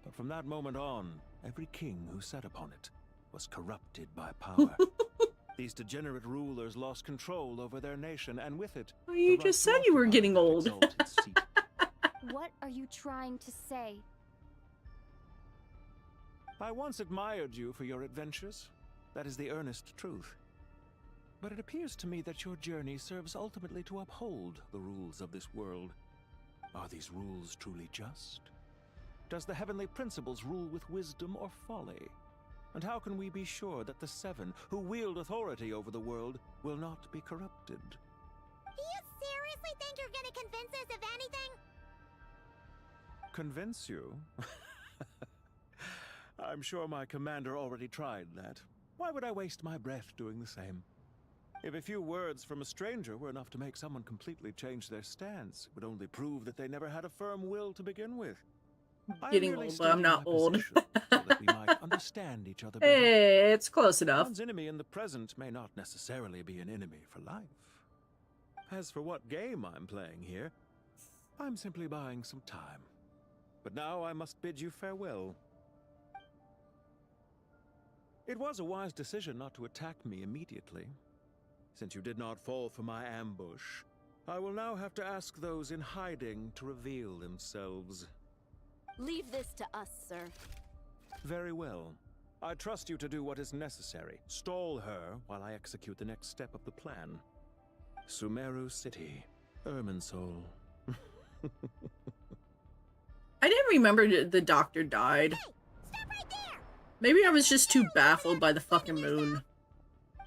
But from that moment on, every king who sat upon it was corrupted by power. These degenerate rulers lost control over their nation, and with it... Well, you just said you were getting old. What are you trying to say? I once admired you for your adventures. That is the earnest truth. But it appears to me that your journey serves ultimately to uphold the rules of this world. Are these rules truly just? Does the heavenly principles rule with wisdom or folly? And how can we be sure that the 7 who wield authority over the world will not be corrupted? Do you seriously think you're gonna convince us of anything? Convince you? I'm sure my commander already tried that. Why would I waste my breath doing the same? If a few words from a stranger were enough to make someone completely change their stance, it would only prove that they never had a firm will to begin with. Getting old, but I'm not old. So that we might understand each other better. Hey, it's close enough. One's enemy in the present may not necessarily be an enemy for life. As for what game I'm playing here, I'm simply buying some time. But now I must bid you farewell. It was a wise decision not to attack me immediately. Since you did not fall for my ambush, I will now have to ask those in hiding to reveal themselves. Leave this to us, sir. Very well. I trust you to do what is necessary. Stall her while I execute the next step of the plan. Sumeru City, Irminsul. I didn't remember the doctor died. Hey, stop right there! Maybe I was just too baffled by the fucking moon.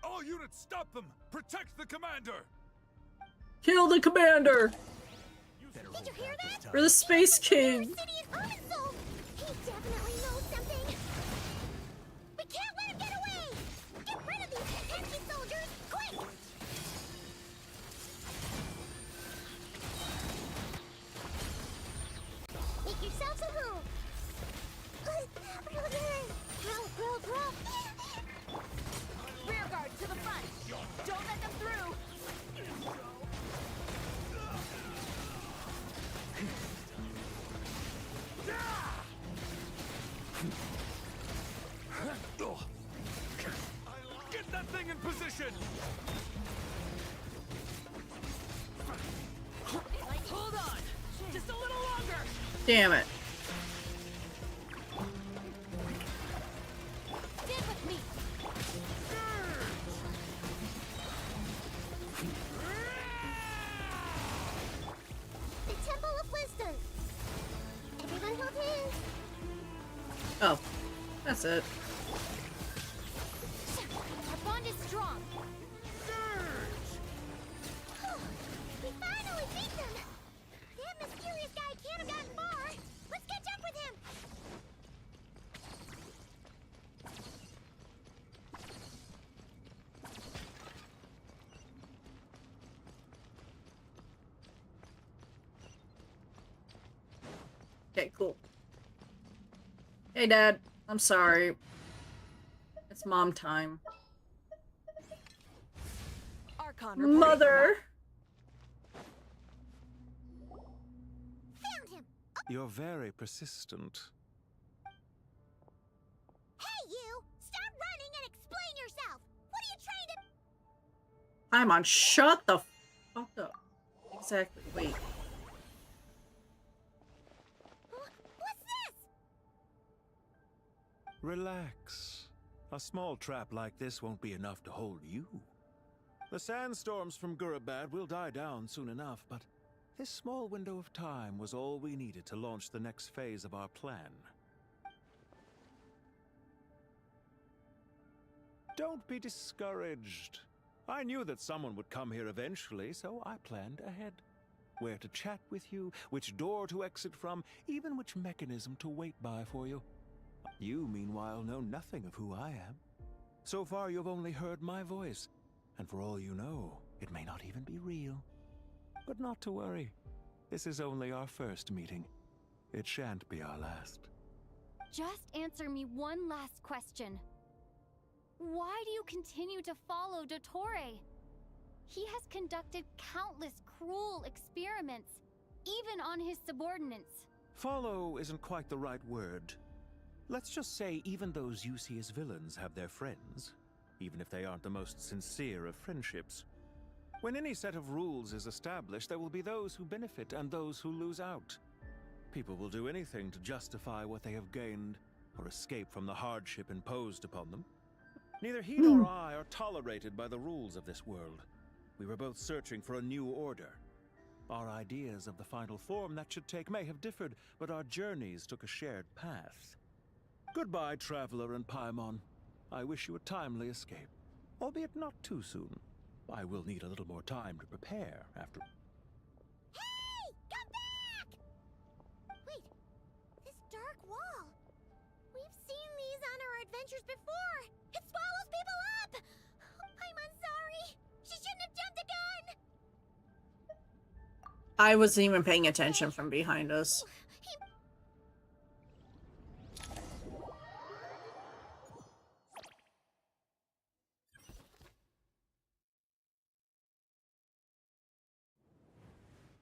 All units, stop them! Protect the commander! Kill the commander! Did you hear that? For the Space King! City in Irminsul! He definitely knows something! We can't let him get away! Get rid of these pesky soldiers, quick! Make yourselves a home! Roll! Rear guard to the front! Don't let them through! Getting in position! Hold on! Just a little longer! Damn it. Stand with me! The Temple of Wisdom. Everyone hold hands. Oh, that's it. Our bond is strong. We finally beat them. That mysterious guy can't have gotten far. Let's catch up with him. Okay, cool. Hey, Dad. I'm sorry. It's mom time. Archon Mother! Found him. You're very persistent. Hey, you! Stop running and explain yourself. What are you trying to... Paimon, shut the fuck up. Exactly. Wait. What's this? Relax. A small trap like this won't be enough to hold you. The sandstorms from Gurabad will die down soon enough, but this small window of time was all we needed to launch the next phase of our plan. Don't be discouraged. I knew that someone would come here eventually, so I planned ahead. Where to chat with you, which door to exit from, even which mechanism to wait by for you. You, meanwhile, know nothing of who I am. So far, you've only heard my voice, and for all you know, it may not even be real. But not to worry. This is only our first meeting. It shan't be our last. Just answer me one last question. Why do you continue to follow Dottore? He has conducted countless cruel experiments, even on his subordinates. Follow isn't quite the right word. Let's just say even those you see as villains have their friends, even if they aren't the most sincere of friendships. When any set of rules is established, there will be those who benefit and those who lose out. People will do anything to justify what they have gained or escape from the hardship imposed upon them. Neither he nor I are tolerated by the rules of this world. We were both searching for a new order. Our ideas of the final form that should take may have differed, but our journeys took a shared path. Goodbye, Traveler and Paimon. I wish you a timely escape, albeit not too soon. I will need a little more time to prepare after... Hey! Come back! Wait, this dark wall. We've seen these on our adventures before. It swallows people up! I'm sorry. She shouldn't have jumped the gun! I wasn't even paying attention from behind us.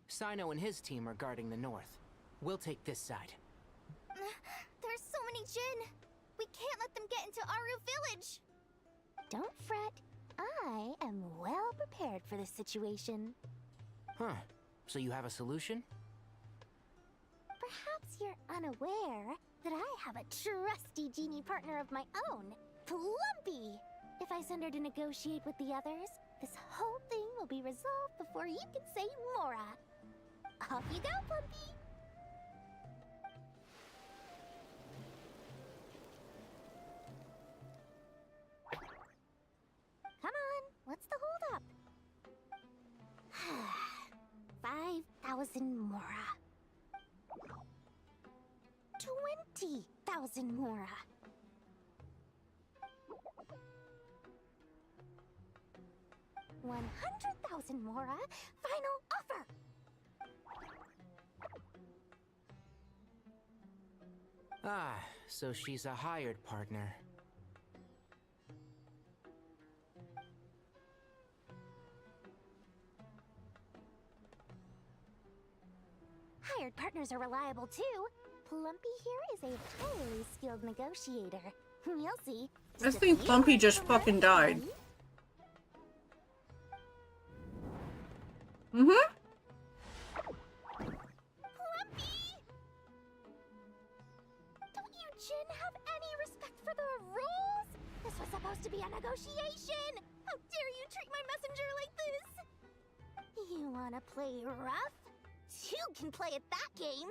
Sino and his team are guarding the north. We'll take this side. There's so many Jin. We can't let them get into Aru village. Don't fret. I am well prepared for this situation. Huh. So you have a solution? Perhaps you're unaware that I have a trusty genie partner of my own, Plumpy. If I send her to negotiate with the others, this whole thing will be resolved before you can say Mora. Off you go, Plumpy! Come on, what's the holdup? 5,000 Mora. 20,000 Mora. 100,000 Mora. Final offer. Ah, so she's a hired partner. Hired partners are reliable too. Plumpy here is a very skilled negotiator. You'll see. I think Plumpy just fucking died. Mm-hmm. Don't you, Jin, have any respect for the rules? This was supposed to be a negotiation! How dare you treat my messenger like this? You wanna play rough? You can play at that game!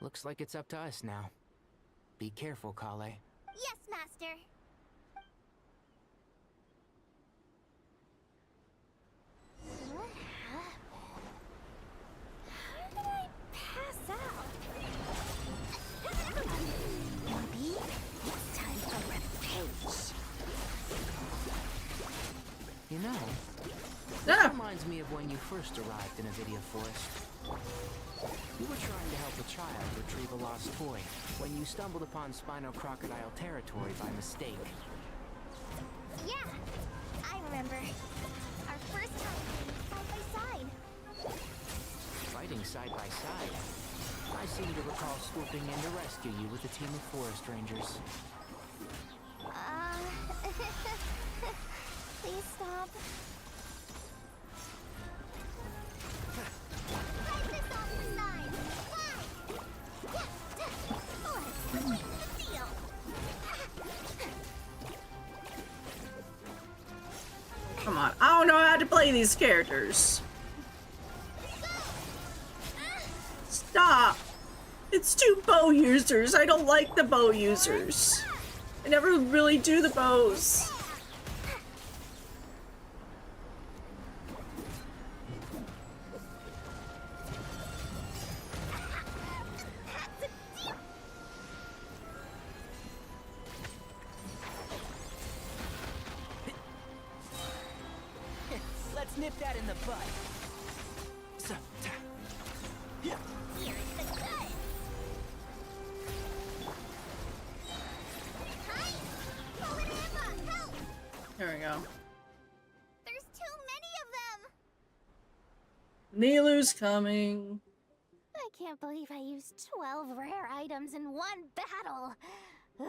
Looks like it's up to us now. Be careful, Kale. Yes, Master. What happened? How did I pass out? Maybe it's time for revenge. You know, Yeah. this reminds me of when you first arrived in Avidia Forest. You were trying to help a child retrieve a lost toy when you stumbled upon Spino Crocodile territory by mistake. Yeah, I remember. Our first time side by side. Fighting side by side. I seem to recall swooping in to rescue you with a team of forest rangers. Please stop. Come on, I don't know how to play these characters. Stop! It's two bow users. I don't like the bow users. I never really do the bows. Let's nip that in the bud. Here's the goods. Hi! Polinema, help! There we go. There's too many of them! Nilu's coming. I can't believe I used 12 rare items in one battle. Ugh.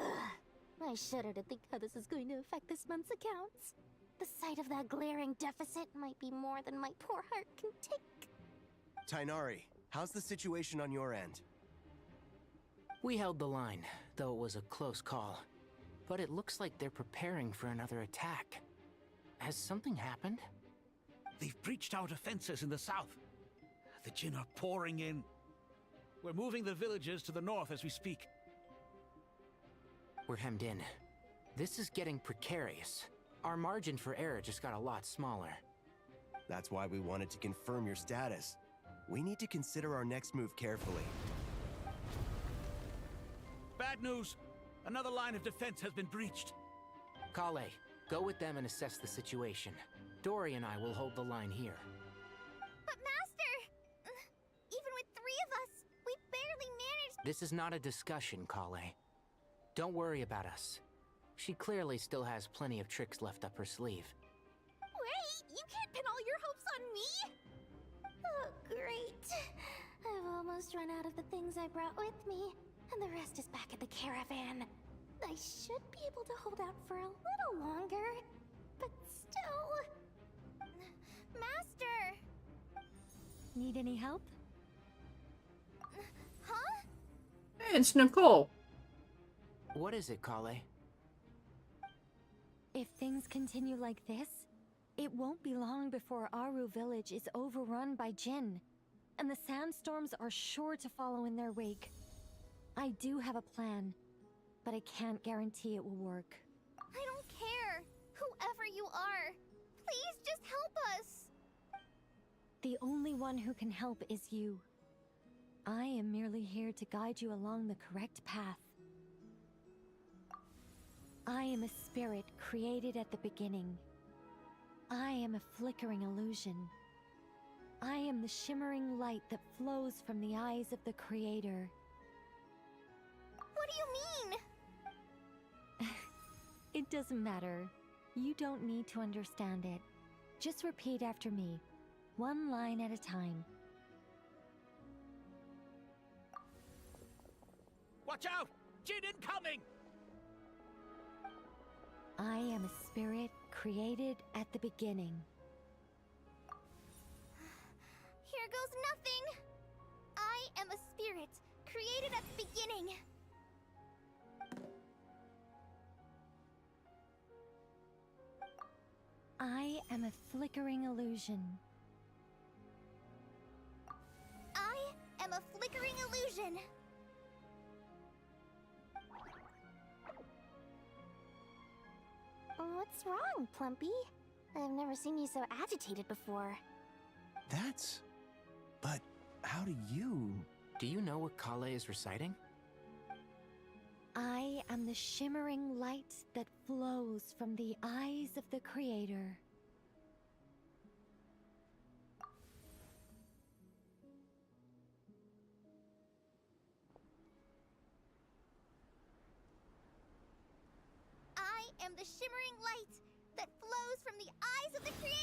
I shudder to think how this is going to affect this month's accounts. The sight of that glaring deficit might be more than my poor heart can take. Tainari, how's the situation on your end? We held the line, though it was a close call. But it looks like they're preparing for another attack. Has something happened? They've breached our defenses in the south. The Jin are pouring in. We're moving the villagers to the north as we speak. We're hemmed in. This is getting precarious. Our margin for error just got a lot smaller. That's why we wanted to confirm your status. We need to consider our next move carefully. Bad news! Another line of defense has been breached. Kale, go with them and assess the situation. Dory and I will hold the line here. But Master! Even with 3 of us, we barely managed— This is not a discussion, Kale. Don't worry about us. She clearly still has plenty of tricks left up her sleeve. Wait! You can't pin all your hopes on me! Oh, great. I've almost run out of the things I brought with me, and the rest is back at the caravan. I should be able to hold out for a little longer, but still— Master! Need any help? Huh? Hey, it's Nicole. What is it, Kale? If things continue like this, it won't be long before Aru village is overrun by Jin, and the sandstorms are sure to follow in their wake. I do have a plan, but I can't guarantee it will work. I don't care! Whoever you are, please just help us! The only one who can help is you. I am merely here to guide you along the correct path. I am a spirit created at the beginning. I am a flickering illusion. I am the shimmering light that flows from the eyes of the Creator. What do you mean? It doesn't matter. You don't need to understand it. Just repeat after me, one line at a time. Watch out! Jin incoming! I am a spirit created at the beginning. Here goes nothing! I am a spirit, created at the beginning. I am a flickering illusion. I am a flickering illusion. What's wrong, Plumpy? I've never seen you so agitated before. But how do you... Do you know what Kale is reciting? I am the shimmering light that flows from the eyes of the Creator. I am the shimmering light that flows from the eyes of the Creator!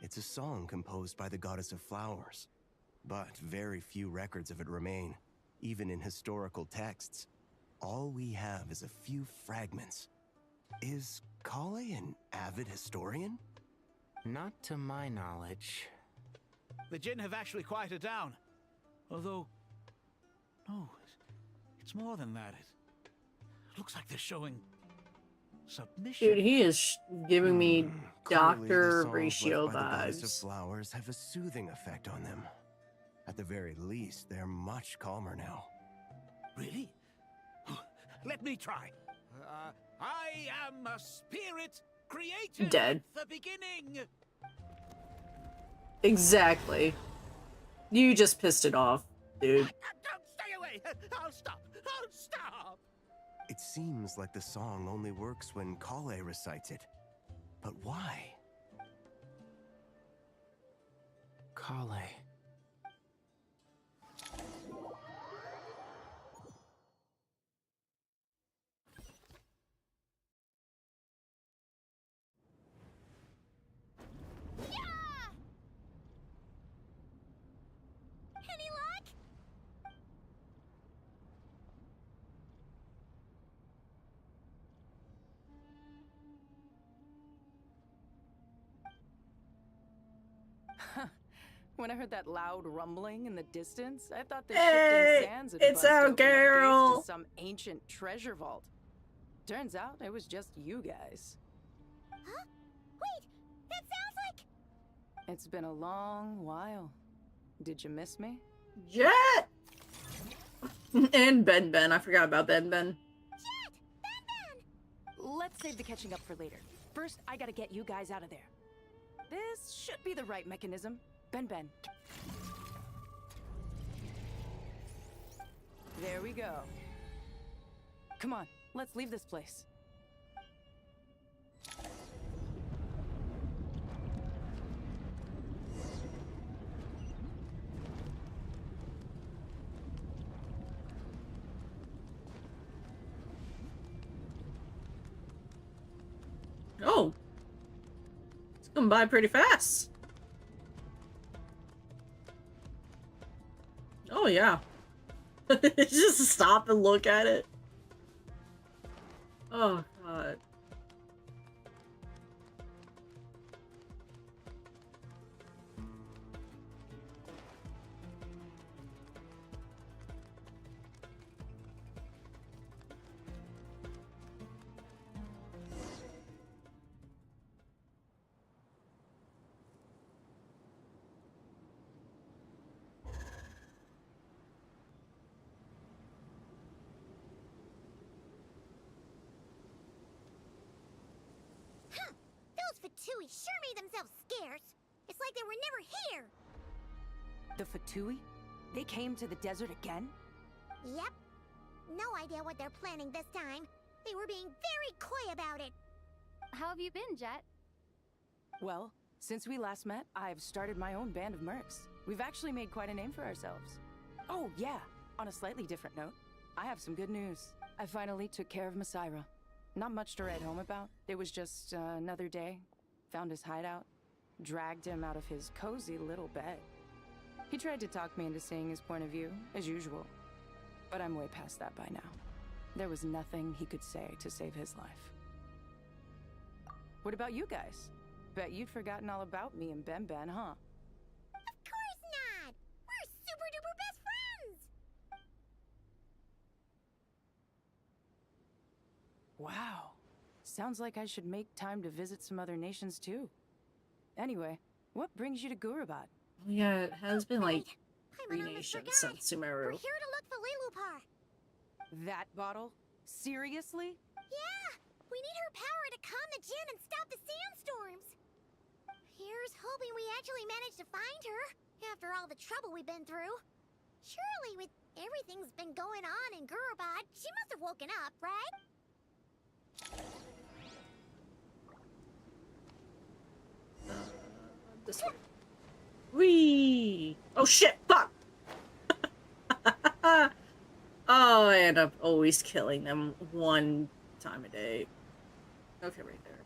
It's a song composed by the goddess of flowers, but very few records of it remain, even in historical texts. All we have is a few fragments. Is Kale an avid historian? Not to my knowledge. The Jin have actually quieted down. Although, no, it's more than that. It looks like they're showing submission. Dude, he is giving me Clearly, the Dr. songs Ratio left by the goddess of vibes. flowers have a soothing effect on them. At the very least, they're much calmer now. Really? Let me try. I am a spirit created Dead. at the beginning. Exactly. You just pissed it off, dude. Don't stay away. I'll stop. I'll stop. It seems like the song only works when Kale recites it. But why? Kale. Any luck? When I heard that loud rumbling in the distance, I thought the Hey, shifting sands had it's busted our open the gates girl. to some ancient treasure vault. Turns out it was just you guys. Huh? Wait, that sounds like... It's been a long while. Did you miss me? Jet! And Ben. I forgot about Ben. Let's save the catching up for later. First, I gotta get you guys out of there. This should be the right mechanism. Ben. There we go. Come on, let's leave this place. Oh. It's going by pretty fast. Oh, yeah. Just stop and look at it. Oh, God. Those Fatui sure made themselves scarce. It's like they were never here. The Fatui? They came to the desert again? Yep. No idea what they're planning this time. They were being very coy about it. How have you been, Jet? Well, since we last met, I've started my own band of mercs. We've actually made quite a name for ourselves. Oh, yeah. On a slightly different note, I have some good news. I finally took care of Masaira. Not much to write home about. It was just another day. Found his hideout. Dragged him out of his cozy little bed. He tried to talk me into seeing his point of view, as usual. But I'm way past that by now. There was nothing he could say to save his life. What about you guys? Bet you'd forgotten all about me and Ben, huh? Of course not! We're super duper best friends! Wow. Sounds like I should make time to visit some other nations too. Anyway, what brings you to Gurabad? Yeah, it has been like 3 nations since Sumeru. We're here to look for Lilupar. That bottle? Seriously? Yeah! We need her power to calm the Jinn and stop the sandstorms. Here's hoping we actually manage to find her, after all the trouble we've been through. Surely, with everything's been going on in Gurabad, she must have woken up, right? This way. Whee! Oh shit! Fuck! Oh, I end up always killing them one time a day. Okay, right there.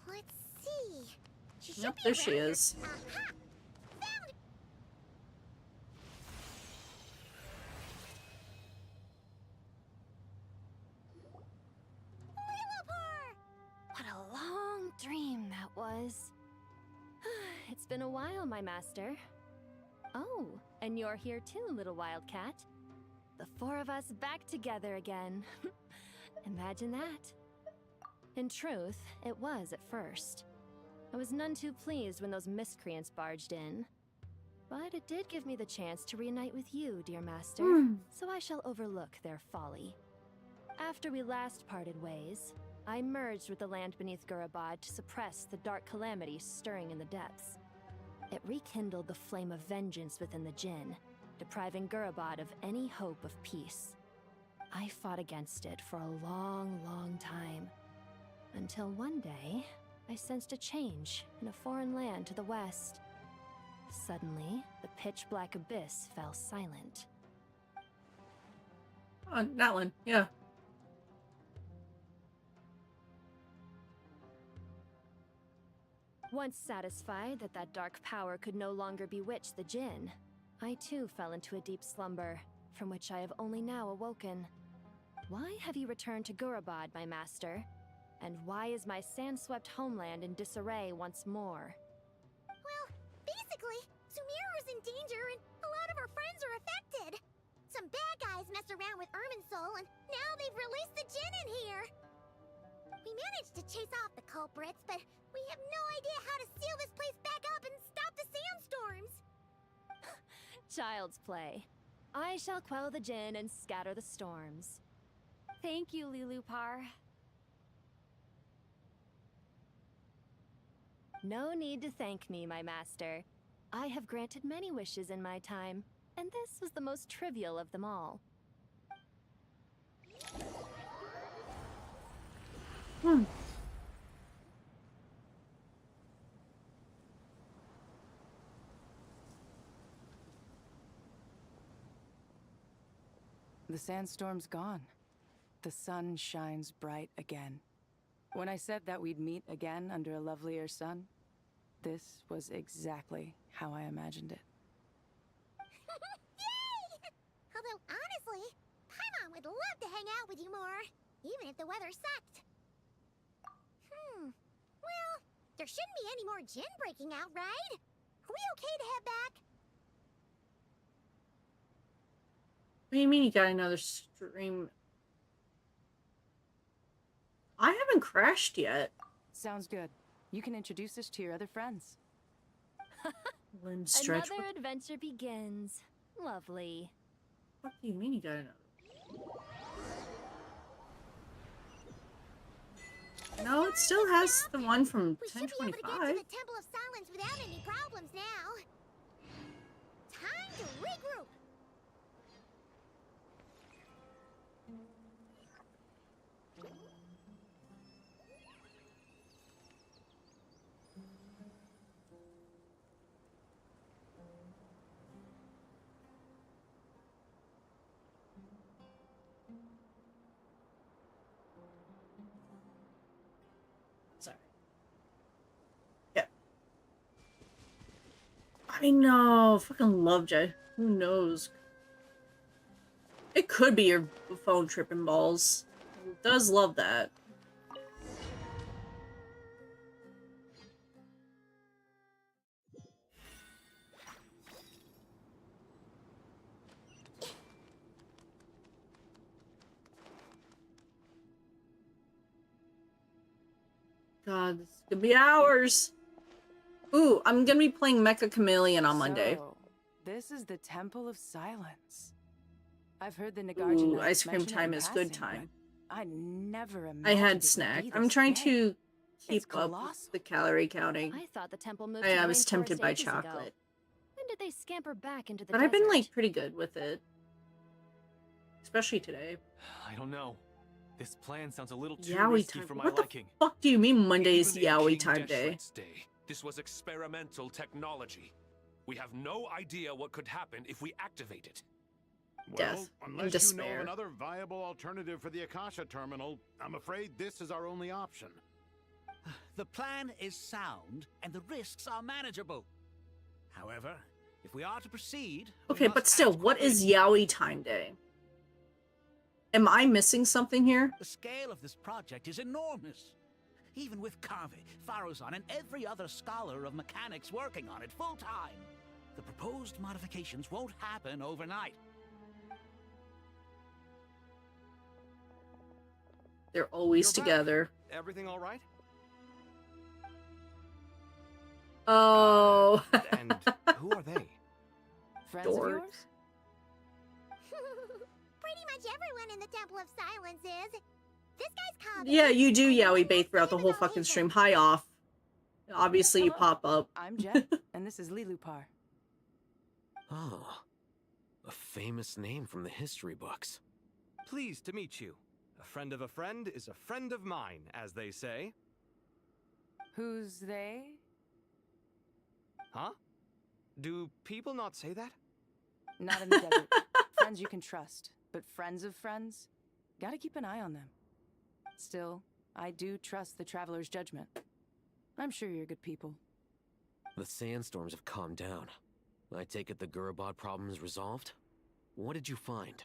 Let's see. She should Yep, be there she around is. here. Aha! Found it! Lilupar! What a long dream that was. It's been a while, my master. Oh, and you're here too, little wildcat. The 4 of us back together again. Imagine that. In truth, it was at first. I was none too pleased when those miscreants barged in. But it did give me the chance to reunite with you, dear master, so I shall overlook their folly. After we last parted ways, I merged with the land beneath Gurabad to suppress the dark calamity stirring in the depths. It rekindled the flame of vengeance within the Jinn, depriving Gurabad of any hope of peace. I fought against it for a long, long time. Until one day, I sensed a change in a foreign land to the west. Suddenly, the pitch-black abyss fell silent. Oh, that one, yeah. Once satisfied that that dark power could no longer bewitch the Jinn, I too fell into a deep slumber, from which I have only now awoken. Why have you returned to Gurabad, my master? And why is my sand-swept homeland in disarray once more? Well, basically, Sumeru's in danger and a lot of our friends are affected. Some bad guys messed around with Irminsul and now they've released the Jinn in here. We managed to chase off the culprits, but we have no idea how to seal this place back up and stop the sandstorms. Child's play. I shall quell the Jinn and scatter the storms. Thank you, Lilupar. No need to thank me, my master. I have granted many wishes in my time, and this was the most trivial of them all. The sandstorm's gone. The sun shines bright again. When I said that we'd meet again under a lovelier sun, this was exactly how I imagined it. Yay! Although, honestly, Paimon would love to hang out with you more, even if the weather sucked. Well, there shouldn't be any more Jinn breaking out, right? Are we okay to head back? What do you mean you got another stream? I haven't crashed yet. Sounds good. You can introduce us to your other friends. Stretch. Another adventure begins. Lovely. What do you mean you got another? No, it still has the one from We should be able to get to 1025. the Temple of Silence without any problems now. Time to regroup. I know. Fucking love Jet. Who knows? It could be your phone tripping balls. It does love that. God, this is gonna be hours. Ooh, I'm gonna be playing Mecha Chameleon on Monday. So, this is the Temple of Silence. I've heard the Nagarjunites Ooh, ice cream mention it time in is good passing, time. but I never imagined I had it would snack. be I'm this trying big. to It's keep up colossal. with the calorie counting. I thought the temple moved I to the was tempted rainforest by ages ago. chocolate. When did they scamper back into the But I've been, desert? like, pretty good with it. Especially today. I don't know. This plan sounds a little too Yaoi risky time. for my What the liking. fuck do you mean Monday is Even in Yaoi King time day? Deshret's day, this was experimental technology. We have no idea what could happen if we activate it. Death Well, and unless you know of despair. another viable alternative for the Akasha terminal, I'm afraid this is our only option. The plan is sound, and the risks are manageable. However, if we are to proceed... we Okay, must but still, act what is quickly. Yaoi time day? Am I missing something here? The scale of this project is enormous. Even with Carvey, Farozan, and every other scholar of mechanics working on it full-time, the proposed modifications won't happen overnight. They're always You're back. together. Everything all right? Oh. And who are they? Friends of Dork. yours? Pretty much everyone in the Temple of Silence is. This guy's called. Yeah, you do Yaoi bait throughout the whole fucking stream. Hi off. Obviously, you Hello. pop up. I'm Jet, and this is Lilupar. Oh, a famous name from the history books. Pleased to meet you. A friend of a friend is a friend of mine, as they say. Who's they? Huh? Do people not say that? Not in the desert. Friends you can trust, but friends of friends? Gotta keep an eye on them. Still, I do trust the Traveler's judgment. I'm sure you're good people. The sandstorms have calmed down. I take it the Gurabod problem is resolved? What did you find?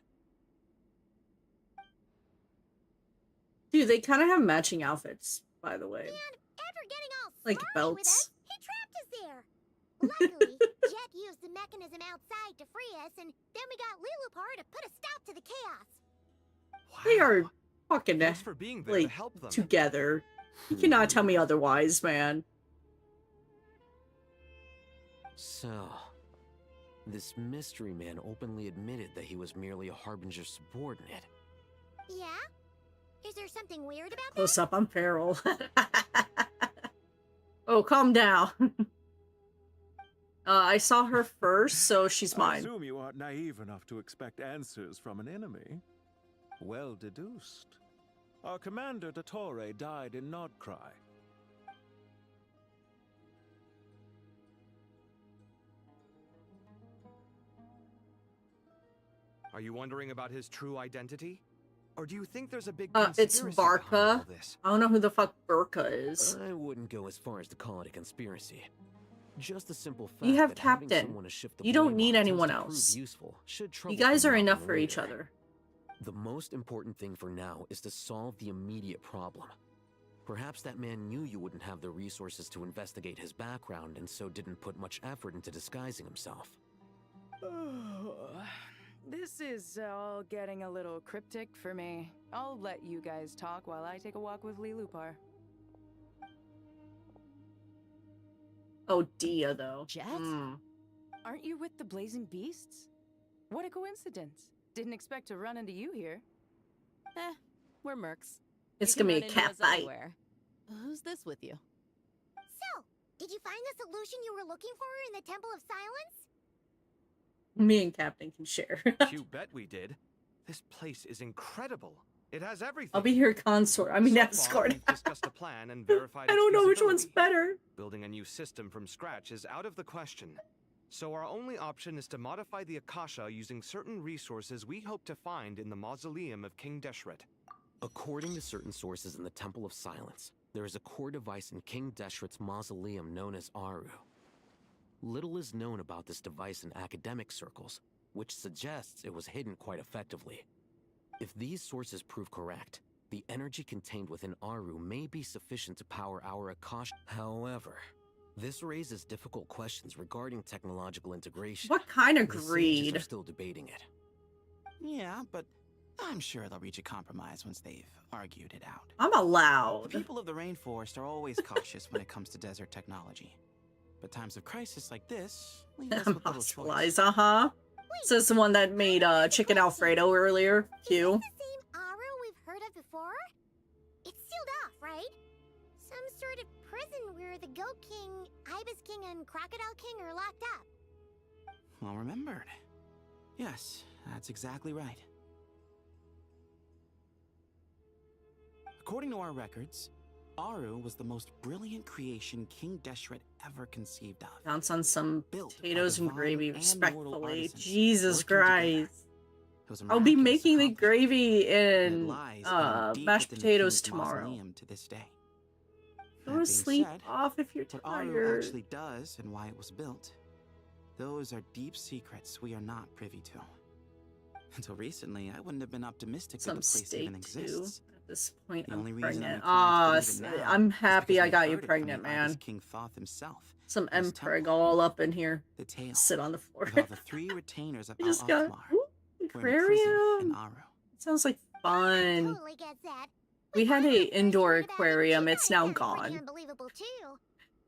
Dude, they kind of have matching outfits, by the way. And after getting all Like snarly with us, belts. he trapped us there. Luckily, Jet used the mechanism outside to free us, and then we got Lilupar to put a stop to the chaos. They are fucking Thanks for being there like to help them. together. You cannot tell me otherwise, man. So, this mystery man openly admitted that he was merely a Harbinger subordinate. Yeah? Is there something weird about Close up, I'm feral. Oh, calm down. I saw her first, so she's I mine. assume you aren't naive enough to expect answers from an enemy. Well deduced. Our commander, Dottore, died in Nodcry. Are you wondering about his true identity? Or do you think there's a big It's conspiracy behind all Barca. this? I don't know who the fuck Burka is. I wouldn't go as far as to call it a conspiracy. Just the simple fact You have that having Captain. someone to shift the You don't blame need on tends anyone to prove else. useful, should You trouble guys come are up enough for later. each other. The most important thing for now is to solve the immediate problem. Perhaps that man knew you wouldn't have the resources to investigate his background and so didn't put much effort into disguising himself. This is all getting a little cryptic for me. I'll let you guys talk while I take a walk with Lilupar. Oh, Dia, though. Jet? Mm. Aren't you with the Blazing Beasts? What a coincidence. Didn't expect to run into you here. We're mercs. It's You can gonna be run a into cat us fight. anywhere. Who's this with you? So, did you find the solution you were looking for in the Temple of Silence? Me and Captain can share. You bet we did. This place is incredible. It has everything. I'll be her consort. I mean, So far, escort. we've discussed a plan and verified I its don't know which one's feasibility. better. Building a new system from scratch is out of the question. So our only option is to modify the Akasha using certain resources we hope to find in the mausoleum of King Deshret. According to certain sources in the Temple of Silence, there is a core device in King Deshret's mausoleum known as Aru. little is known about this device in academic circles, which suggests it was hidden quite effectively. If these sources prove correct, the energy contained within Aru may be sufficient to power our Akasha. However, this raises difficult questions regarding technological integration. What kind of The sages greed? are still debating it. Yeah, but I'm sure they'll reach a compromise once they've argued it out. I'm allowed. The people of the rainforest are always cautious when it comes to desert technology. But times of crisis like this leave us I'm with little choice. hospitalized, This is the one that made chicken Alfredo earlier. Q. Aru we've heard of before? It's sealed off, right? Some sort of prison where the Goat King, Ibis King, and Crocodile King are locked up. Well remembered. Yes, that's exactly right. According to our records, Aru was the most brilliant creation King Deshret ever conceived of. Bounce on some Built by potatoes and divine gravy, and mortal respectfully. artisans Jesus working together. Christ. It was a I'll be miraculous making the accomplishment, gravy and it and lies hidden deep mashed within the potatoes king's tomorrow. mausoleum to this day. Go That to being sleep said, off if you're what Aru tired. actually does and why it was built, those are deep secrets we are not privy to. Until recently, I wouldn't have been optimistic that Some the place steak even too. exists. At this point, The I'm only reason pregnant. I'm inclined to believe it now I'm is happy because I we got you heard it from pregnant, the Ibis man. King Thoth himself. Some in his Empreg temple. all up in here. The tale Sit on the floor. of how the three retainers of We just Al got Athmar ooh, were in prison in aquarium. Aru. Sounds like fun. Totally gets that. We had a indoor aquarium. It's now gone.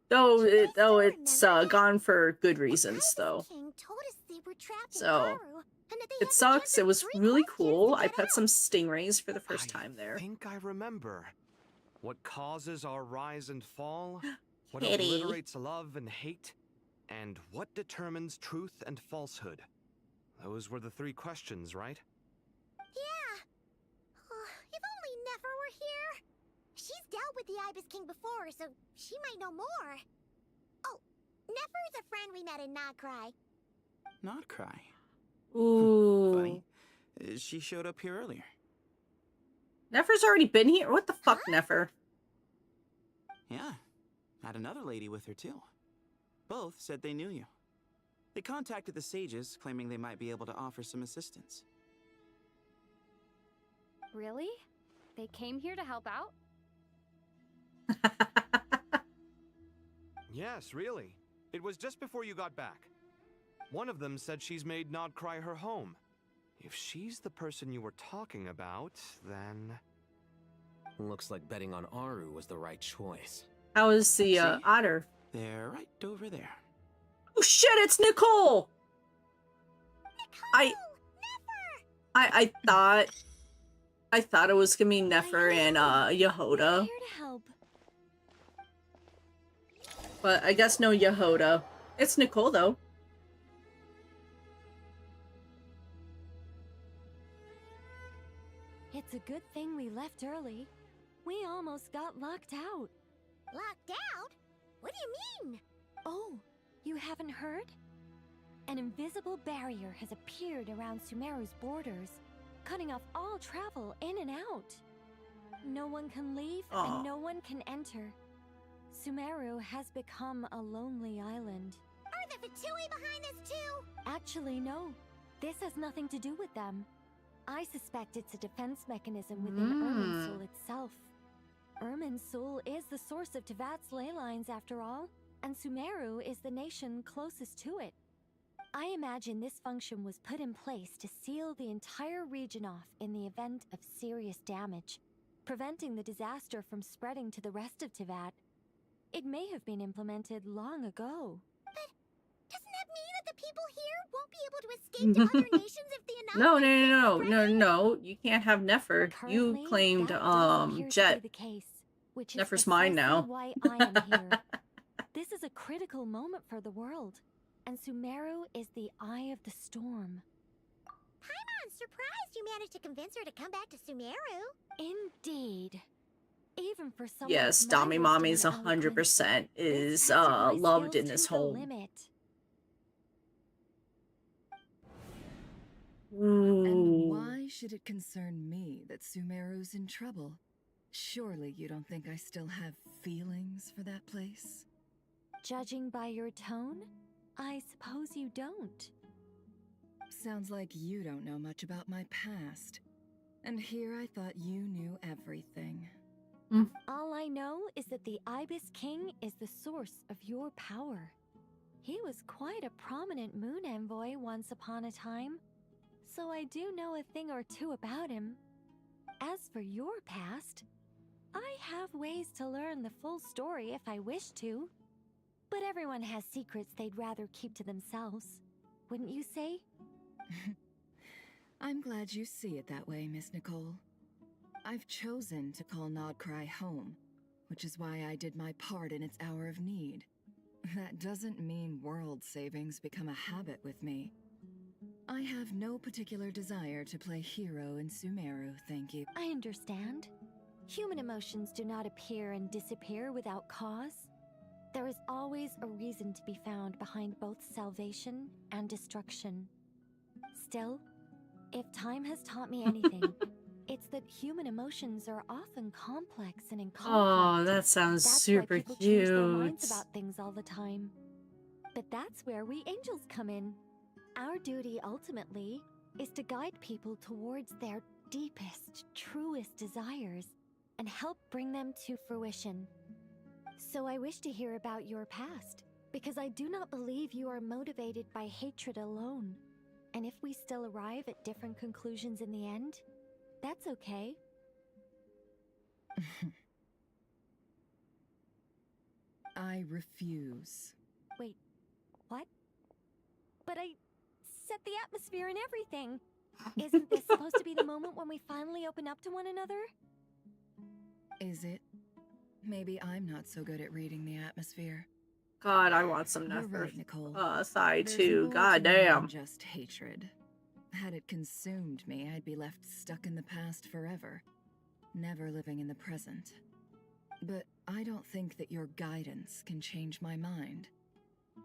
Though it's gone for good reasons though. King told us they were trapped in So Aru, and that they it sucks. It was really cool. I pet some stingrays for the first time there. I think I remember. What causes our rise and fall? What Kitty. obliterates love and hate? And what determines truth and falsehood? Those were the three questions, right? Yeah. If only Nefer were here. She's dealt with the Ibis King before, so she might know more. Oh, Nefer's a friend we met in Notcry. Not cry. Ooh. Funny. She showed up here earlier. Nefer's already been here? What the fuck, Nefer? Yeah. Had another lady with her too. Both said they knew you. They contacted the sages, claiming they might be able to offer some assistance. Really? They came here to help out? Yes, really. It was just before you got back. One of them said she's made Nodcry her home. If she's the person you were talking about, then... Looks like betting on Aru was the right choice. How is the otter? They're right over there. Oh shit, it's Nicole! I thought it was gonna be Nefer and Yehoda. But I guess no Yehoda. It's Nicole though. It's a good thing we left early. We almost got locked out. Locked out? What do you mean? Oh, you haven't heard? An invisible barrier has appeared around Sumeru's borders, cutting off all travel in and out. No one can leave and no one can enter. Sumeru has become a lonely island. Are the Fatui behind this too? Actually, no. This has nothing to do with them. I suspect it's a defense mechanism within Irminsul itself. Irminsul is the source of Tevat's ley lines after all, and Sumeru is the nation closest to it. I imagine this function was put in place to seal the entire region off in the event of serious damage, preventing the disaster from spreading to the rest of Tevat. It may have been implemented long ago. But doesn't that mean that the people here won't be able to escape to other nations if the No. You can't have Nefer. You claimed Jet. Nefer's mine now. Why I am here. This is a critical moment for the world, and Sumeru is the eye of the storm. Paimon's surprised you managed to convince her to come back to Sumeru. Indeed. Even for someone Yes, with my Dami wisdom Mommy's and eloquence, 100% is this has my loved in skills this to the home. limit. And why should it concern me that Sumeru's in trouble? Surely you don't think I still have feelings for that place? Judging by your tone, I suppose you don't. Sounds like you don't know much about my past. And here I thought you knew everything. All I know is that the Ibis King is the source of your power. He was quite a prominent moon envoy once upon a time, so I do know a thing or two about him. As for your past, I have ways to learn the full story if I wish to. But everyone has secrets they'd rather keep to themselves, wouldn't you say? I'm glad you see it that way, Miss Nicole. I've chosen to call Nodcry home, which is why I did my part in its hour of need. That doesn't mean world savings become a habit with me. I have no particular desire to play hero in Sumeru, thank you. I understand. Human emotions do not appear and disappear without cause. There is always a reason to be found behind both salvation and destruction. Still, if time has taught me anything, it's that human emotions are often complex and in conflict. Oh, that sounds That's super why people change their minds cute. about things all the time. But that's where we angels come in. Our duty, ultimately, is to guide people towards their deepest, truest desires and help bring them to fruition. So I wish to hear about your past, because I do not believe you are motivated by hatred alone. And if we still arrive at different conclusions in the end, that's okay. I refuse. Wait, what? But I set the atmosphere and everything. Isn't this supposed to be the moment when we finally open up to one another? Is it? Maybe I'm not so good at reading the atmosphere. God, I want some You're Nether. right, Nicole. Side There's too. more God to me than damn. just hatred. Had it consumed me, I'd be left stuck in the past forever, never living in the present. But I don't think that your guidance can change my mind.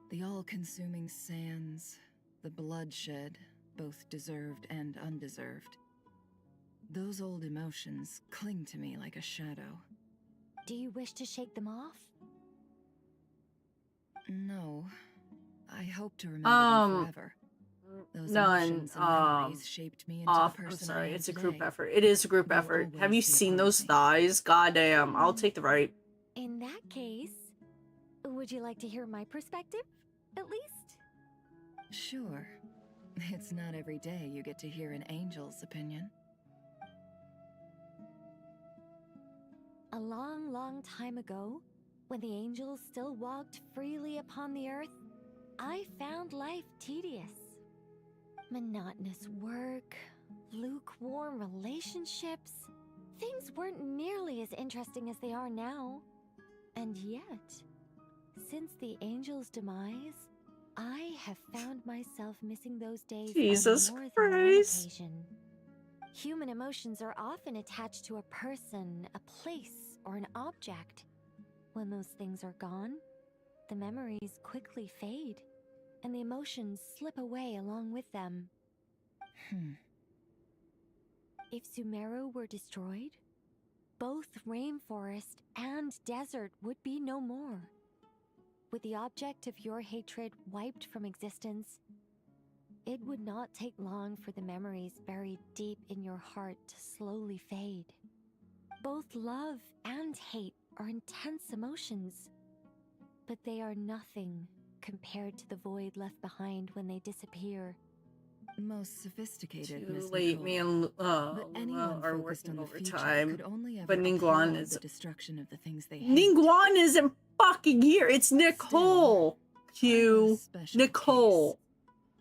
The all-consuming sands, the bloodshed, both deserved and undeserved. Those old emotions cling to me like a shadow. Do you wish to shake them off? No. I hope to remember them forever. Those emotions and memories shaped me into the person I'm I sorry, am it's a group today. effort. It is a group They'll effort. Have always you be a seen part of those me. thighs? God damn, I'll take the right. In that case, would you like to hear my perspective, at least? Sure. It's not every day you get to hear an angel's opinion. A long, long time ago, when the angels still walked freely upon the earth, I found life tedious. Monotonous work, lukewarm relationships. Things weren't nearly as interesting as they are now. And yet, since the angel's demise, I have found myself missing those days Jesus on more than one Christ. occasion. Human emotions are often attached to a person, a place, or an object. When those things are gone, the memories quickly fade, and the emotions slip away along with them. If Sumeru were destroyed, both rainforest and desert would be no more. With the object of your hatred wiped from existence, it would not take long for the memories buried deep in your heart to slowly fade. Both love and hate are intense emotions, but they are nothing compared to the void left behind when they disappear. Most sophisticated, Too Miss late. Nicole. Me and But Luma anyone are focused working on the future overtime. could only ever But Ningguan applaud is the destruction of the things they hate. Ningguan isn't fucking here. It's Nicole. Q. Nicole.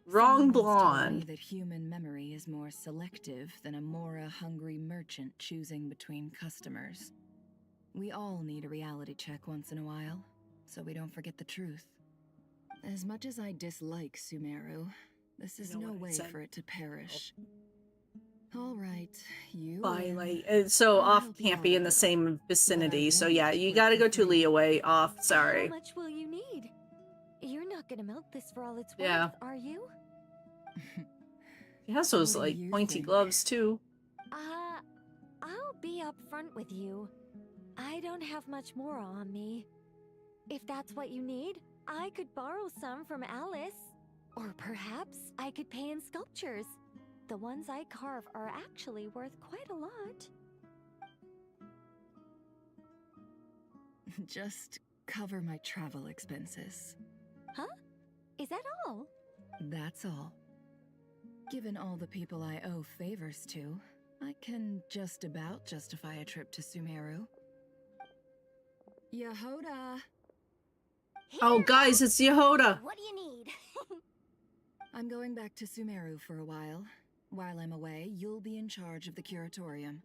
Wrong Someone once told me blonde. that human memory is more selective than a Mora-hungry merchant choosing between customers. We all need a reality check once in a while, so we don't forget the truth. As much as I dislike Sumeru, this is no way for it to perish. All right, you By win. like, so I'll off help you can't out be a in the little. same vicinity. So yeah, you work gotta for go to free. Leeway. Off. How Sorry. much will you need? You're not gonna milk this for all it's worth, Yeah. are you? He has those What do like you pointy think? gloves too. I'll be upfront with you. I don't have much more on me. If that's what you need, I could borrow some from Alice. Or perhaps I could pay in sculptures. The ones I carve are actually worth quite a lot. Just cover my travel expenses. Huh? Is that all? That's all. Given all the people I owe favors to, I can just about justify a trip to Sumeru. Yehoda! Oh, guys, it's Yehoda. What do you need? I'm going back to Sumeru for a while. While I'm away, you'll be in charge of the curatorium.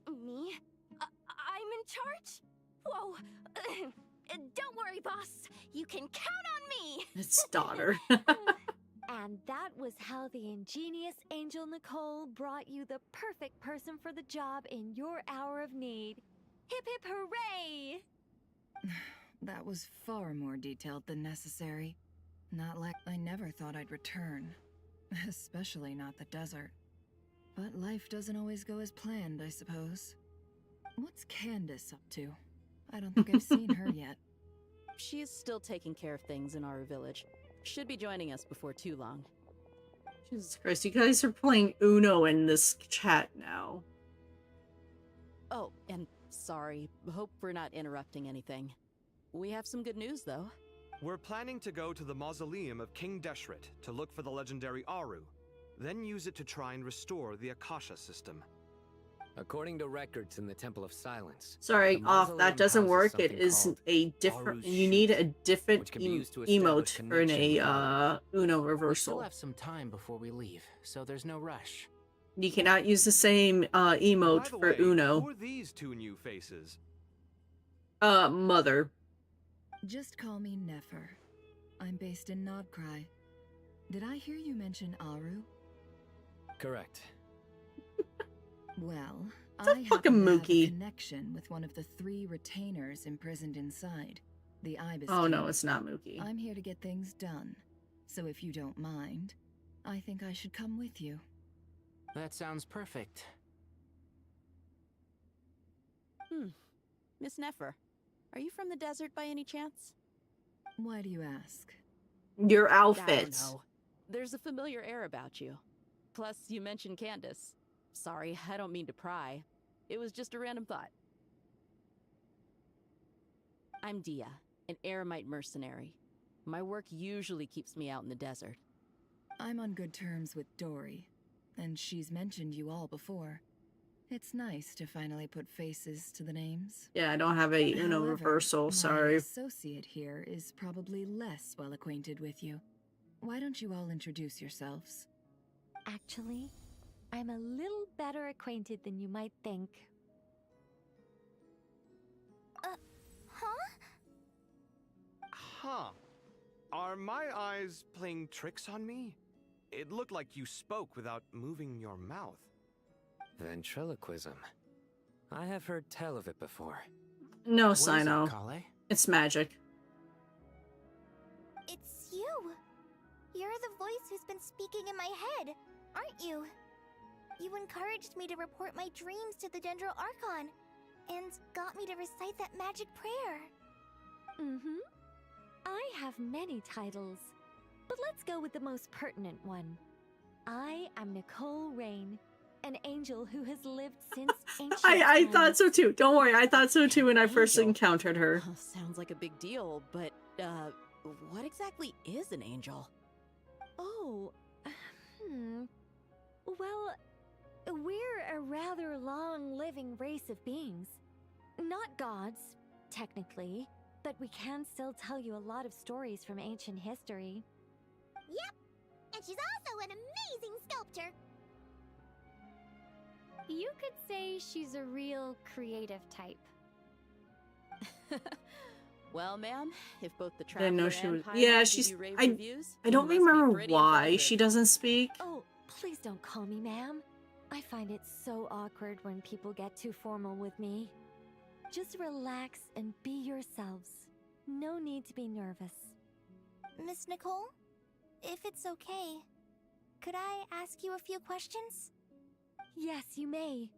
Me? I'm in charge? Whoa. Don't worry, boss. You can count on me. It's daughter. And that was how the ingenious Angel Nicole brought you the perfect person for the job in your hour of need. Hip hip hooray! That was far more detailed than necessary. Not like I never thought I'd return. Especially not the desert. But life doesn't always go as planned, I suppose. What's Candace up to? I don't think I've seen her yet. She is still taking care of things in our village. Should be joining us before too long. Jesus Christ, you guys are playing Uno in this chat now. Oh, and sorry. Hope we're not interrupting anything. We have some good news, though. We're planning to go to the mausoleum of King Deshret to look for the legendary Aru, then use it to try and restore the Akasha system. According to records in the Temple of Silence. Sorry, off. That doesn't work. It is a different. You need a different emote for a Uno We still reversal. have some time before we leave, so there's no rush. You cannot use the same emote By the for way, Uno. who are these two new faces? Mother. Just call me Nefer. I'm based in Nodcry. Did I hear you mention Aru? Correct. Well, It's a I fucking happen to have Mookie. a connection with one of the 3 retainers imprisoned inside, the Ibis. Oh no, King. it's not Mookie. I'm here to get things done. So if you don't mind, I think I should come with you. That sounds perfect. Miss Nefer, are you from the desert by any chance? Why do you ask? Your I outfit. don't know. There's a familiar air about you. Plus, you mentioned Candace. Sorry, I don't mean to pry. It was just a random thought. I'm Dia, an eremite mercenary. My work usually keeps me out in the desert. I'm on good terms with Dory, and she's mentioned you all before. It's nice to finally put faces to the names. Yeah, I don't have a Uno However, reversal. my Sorry. associate here is probably less well acquainted with you. Why don't you all introduce yourselves? Actually, I'm a little better acquainted than you might think. Huh. Are my eyes playing tricks on me? It looked like you spoke without moving your mouth. Ventriloquism. I have heard tell of it before. No, What is it, Sino. Kale? It's magic. It's you. You're the voice who's been speaking in my head, aren't you? You encouraged me to report my dreams to the Dendro Archon, and got me to recite that magic prayer. Mm-hmm. I have many titles, but let's go with the most pertinent one. I am Nicole Rain, an angel who has lived since ancient I times. thought so too. Don't worry, I thought so too when I first Angel. encountered her. Sounds like a big deal, but, what exactly is an angel? Oh, well, we're a rather long-living race of beings. Not gods, technically, but we can still tell you a lot of stories from ancient history. Yep, and she's also an amazing sculptor. You could say she's a real creative type. Well, ma'am, if both the I didn't know Traveler she and was. Pilot Yeah, give she's. you rave I reviews, I you don't must be remember pretty why impressive. she doesn't speak. Oh, please don't call me ma'am. I find it so awkward when people get too formal with me. Just relax and be yourselves. No need to be nervous. Miss Nicole, if it's okay, could I ask you a few questions? Yes, you may.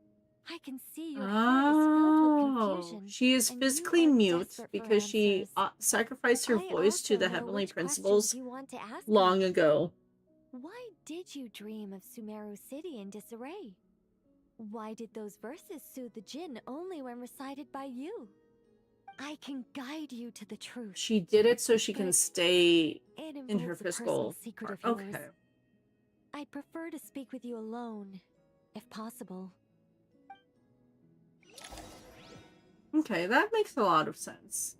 I can see your heart is filled with Oh, confusion. she is and physically you are mute desperate for because she answers. sacrificed her I voice to also the know heavenly which principles questions you want to ask long me. ago. Why did you dream of Sumeru City in disarray? Why did those verses soothe the Jinn only when recited by you? I can guide you to the truth. She did it so she can But stay it in her involves a personal physical secret part. of yours. Okay. I'd prefer to speak with you alone, if possible. Okay, that makes a lot of sense.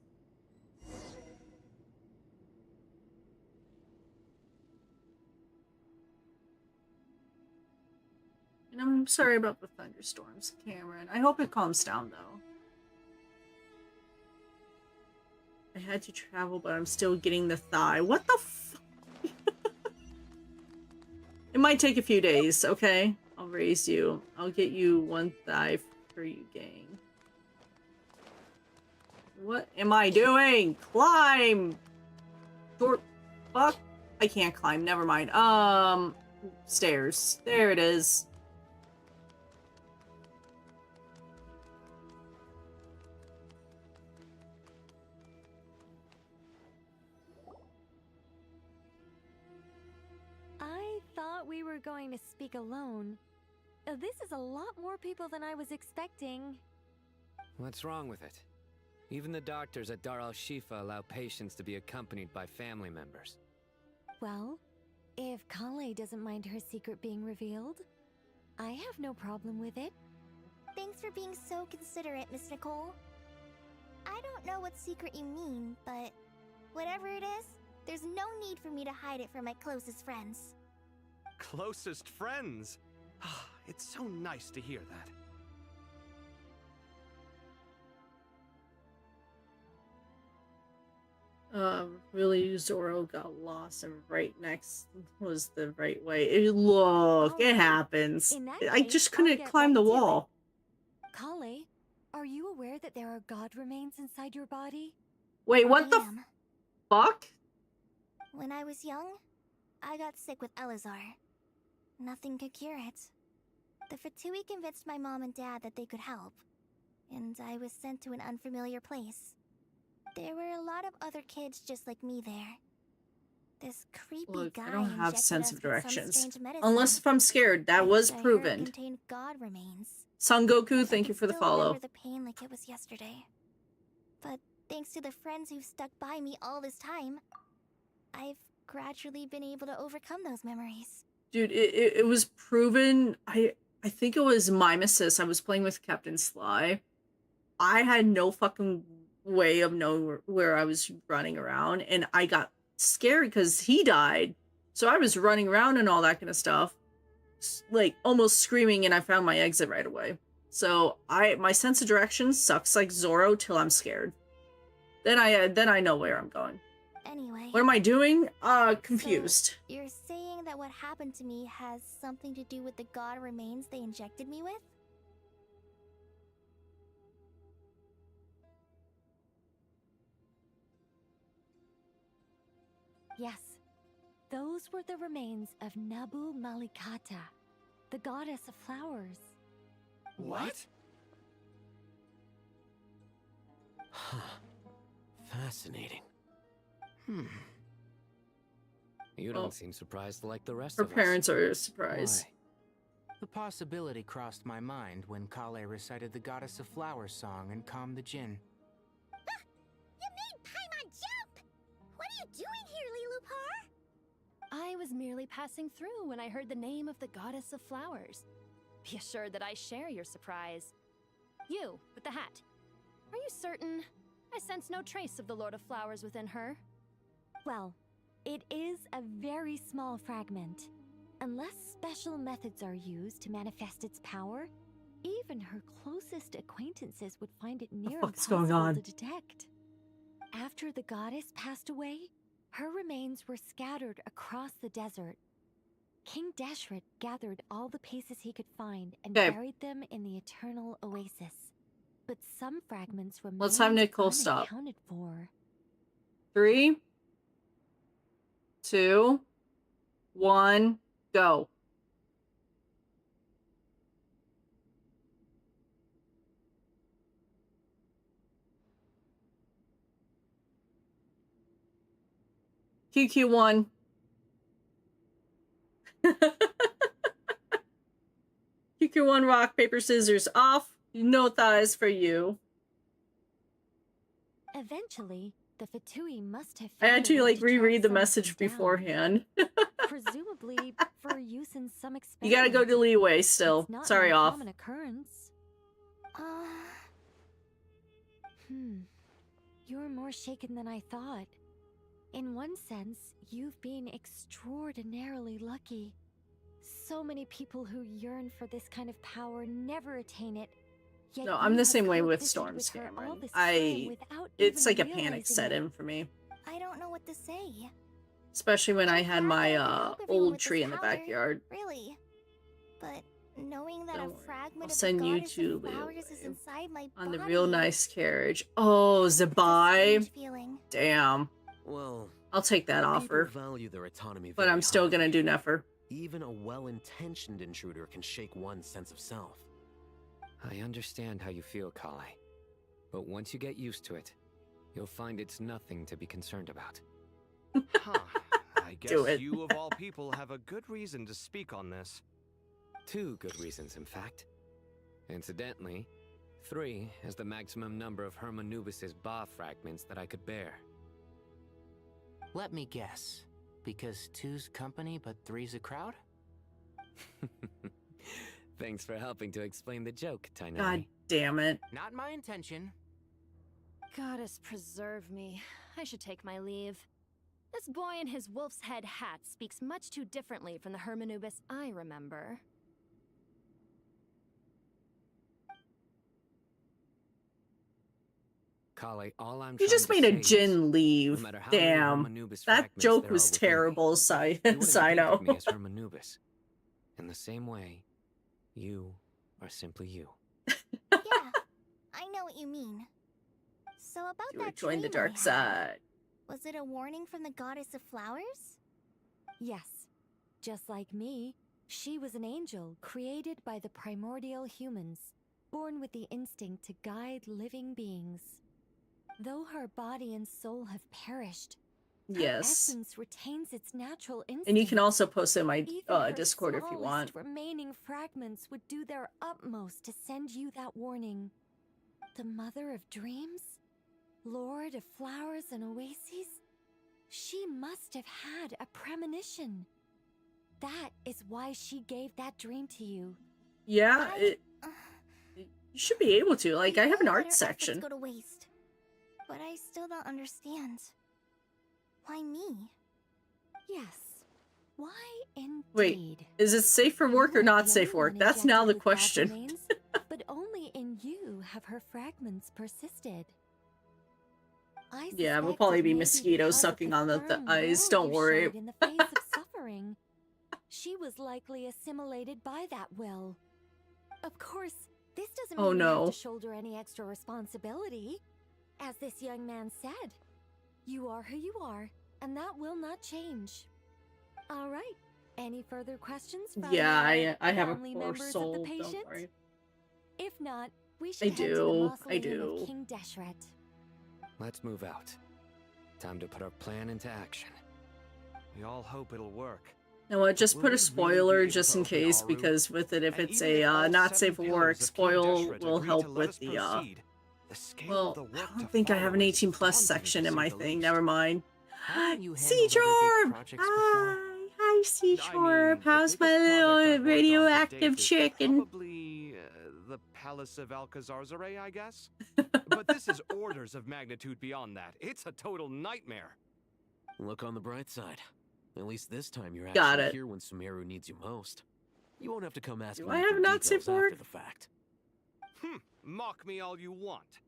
And I'm sorry about the thunderstorms, Cameron. I hope it calms down, though. I had to travel, but I'm still getting the thigh. What the f- It might take a few days, okay? I'll raise you. I'll get you one thigh for you, gang. What am I doing? Climb! Short fuck. I can't climb, never mind. Stairs. There it is. I thought we were going to speak alone. This is a lot more people than I was expecting. What's wrong with it? Even the doctors at Dar al-Shifa allow patients to be accompanied by family members. Well, if Kale doesn't mind her secret being revealed, I have no problem with it. Thanks for being so considerate, Miss Nicole. I don't know what secret you mean, but whatever it is, there's no need for me to hide it from my closest friends. Closest friends? It's so nice to hear that. Really, Zoro got lost and right next was the right way. Look, it happens. In that I case, just I'll couldn't get climb right the to it. wall. Kale, are you aware that there are god remains inside your body? Wait, what the fuck? When I was young, I got sick with Elazar. Nothing could cure it. The Fatui convinced my mom and dad that they could help, and I was sent to an unfamiliar place. There were a lot of other kids just like me there. This creepy Look, guy I don't have injected sense us of with some directions. strange medicine, Unless if I'm scared. That was which I heard proven. contained god remains. Son Goku, I thank you can for the still follow. remember the pain like it was yesterday. But thanks to the friends who've stuck by me all this time, I've gradually been able to overcome those memories. Dude, it was proven. I think it was Mimesis. I was playing with Captain Sly. I had no fucking way of knowing where I was running around, and I got scared because he died. So I was running around and all that kind of stuff, like almost screaming, and I found my exit right away. So my sense of direction sucks like Zoro till I'm scared. Then I know where I'm going. Anyway, What am I doing? Confused. So you're saying that what happened to me has something to do with the god remains they injected me with? Yes, those were the remains of Nabu Malikata, the goddess of flowers. What? Huh. Fascinating. You don't seem surprised like the rest Her of us. parents are surprised. The possibility crossed my mind when Kale recited the Goddess of Flowers song and calmed the Jinn. You made Paimon jump! What are you doing here, Lilupar? I was merely passing through when I heard the name of the Goddess of Flowers. Be assured that I share your surprise. You, with the hat. Are you certain? I sense no trace of the Lord of Flowers within her. Well, it is a very small fragment. Unless special methods are used to manifest its power, even her closest acquaintances would find it near fuck's impossible going on? to detect. After the goddess passed away, her remains were scattered across the desert. King Deshret gathered all the pieces he could find and Okay. buried them in the eternal oasis. But some fragments remained Let's have Nicole stop. unaccounted for. 3, 2, 1, go. QQ1. QQ1 rock, paper, scissors off. No thighs for you. Eventually, the Fatui must have I found had a to way like track reread the some of message them down. beforehand. Presumably for use in some experiment. You gotta go to Leeway still. It's not Sorry, an off. uncommon occurrence. You're more shaken than I thought. In one sense, you've been extraordinarily lucky. So many people who yearn for this kind of power never attain it. Yet No, I'm you the have same way with coexisted Storm's with her all Cameron. this time without It's even like a panic realizing set it. in for me. I don't know what to say. Especially when I had my everyone old with this tree in the power, backyard. Really. But knowing that Don't a worry. fragment I'll of the send you goddess to of flowers is Leeway inside my on the body. real nice carriage. Oh, Zabai. Strange feeling. Damn. Well, I'll take that offer. people value their autonomy But very I'm still highly. gonna do Nefer. Even a well-intentioned intruder can shake one's sense of self. I understand how you feel, Kale. But once you get used to it, you'll find it's nothing to be concerned about. Huh. I guess Do it. you, of all people, have a good reason to speak on this. 2 good reasons, in fact. Incidentally, 3 is the maximum number of Hermanubis's Ba fragments that I could bear. Let me guess. Because 2's company, but 3's a crowd? Thanks for helping to explain the joke, Tainari. God damn it. Not my intention. Goddess preserve me. I should take my leave. This boy in his wolf's head hat speaks much too differently from the Hermanubis I remember. Kale, all I'm You trying just to made a say is, Jin leave. no matter how many Damn. Hermanubis That fragments joke there was are within me, terrible, you wouldn't think of Sino. me as Hermanubis. In the same way, you are simply you. Yeah, I know what you mean. So about You that join the dream I dark had, side. was it a warning from the goddess of flowers? Yes. Just like me, she was an angel created by the primordial humans, born with the instinct to guide living beings. Though her body and soul have perished, her Yes. essence retains its natural instinct. And you can also post in my Even her Discord if you want. smallest remaining fragments would do their utmost to send you that warning. The mother of dreams? Lord of flowers and oases? She must have had a premonition. That is why she gave that dream to you. Yeah, you should be able to. Like, I have an Let her art efforts section. go to waste. But I still don't understand. Why me? Yes. Why indeed? Wait, is it safe for work or not safe for work? That's now the question. Remains, but only in you have her fragments persisted. I Yeah, it will suspect probably it be may mosquitoes because of sucking on the firm eyes. will Don't you worry. showed in the face of suffering. She was likely assimilated by that will. Of course, this doesn't Oh, mean you no. have to shoulder any extra responsibility. As this young man said, you are who you are, and that will not change. All right. Any further questions from Yeah, I have a family poor members soul. of the Don't patient? worry. If not, we should I head to the do. I mausoleum do. of King Deshret. Let's move out. Time to put our plan into action. We all hope it'll work. You know what? Just Will put we a spoiler really be just in able to open case, Aru? because with it, if And it's even if a all not 7 safe for pillars work, of King spoil Deshret will agree help to let with us the proceed, the scale Well, of the work I don't to think I have an follow is 18 plus daunting, section to in say my the thing. least. Never mind. Haven't you Sea handled other big Chorb! projects before? Hi, Sea I Chorb. mean, the How's my biggest project I've little worked on to radioactive date is chicken? Probably the Palace of Alcazarzare, I guess. But this is orders of magnitude beyond that. It's a total nightmare. Look on the bright side. At least this time you're Got actually it. here when Sumeru needs you most. You won't have to come asking I me have for not safe details for work? after the fact. Mock me all you want.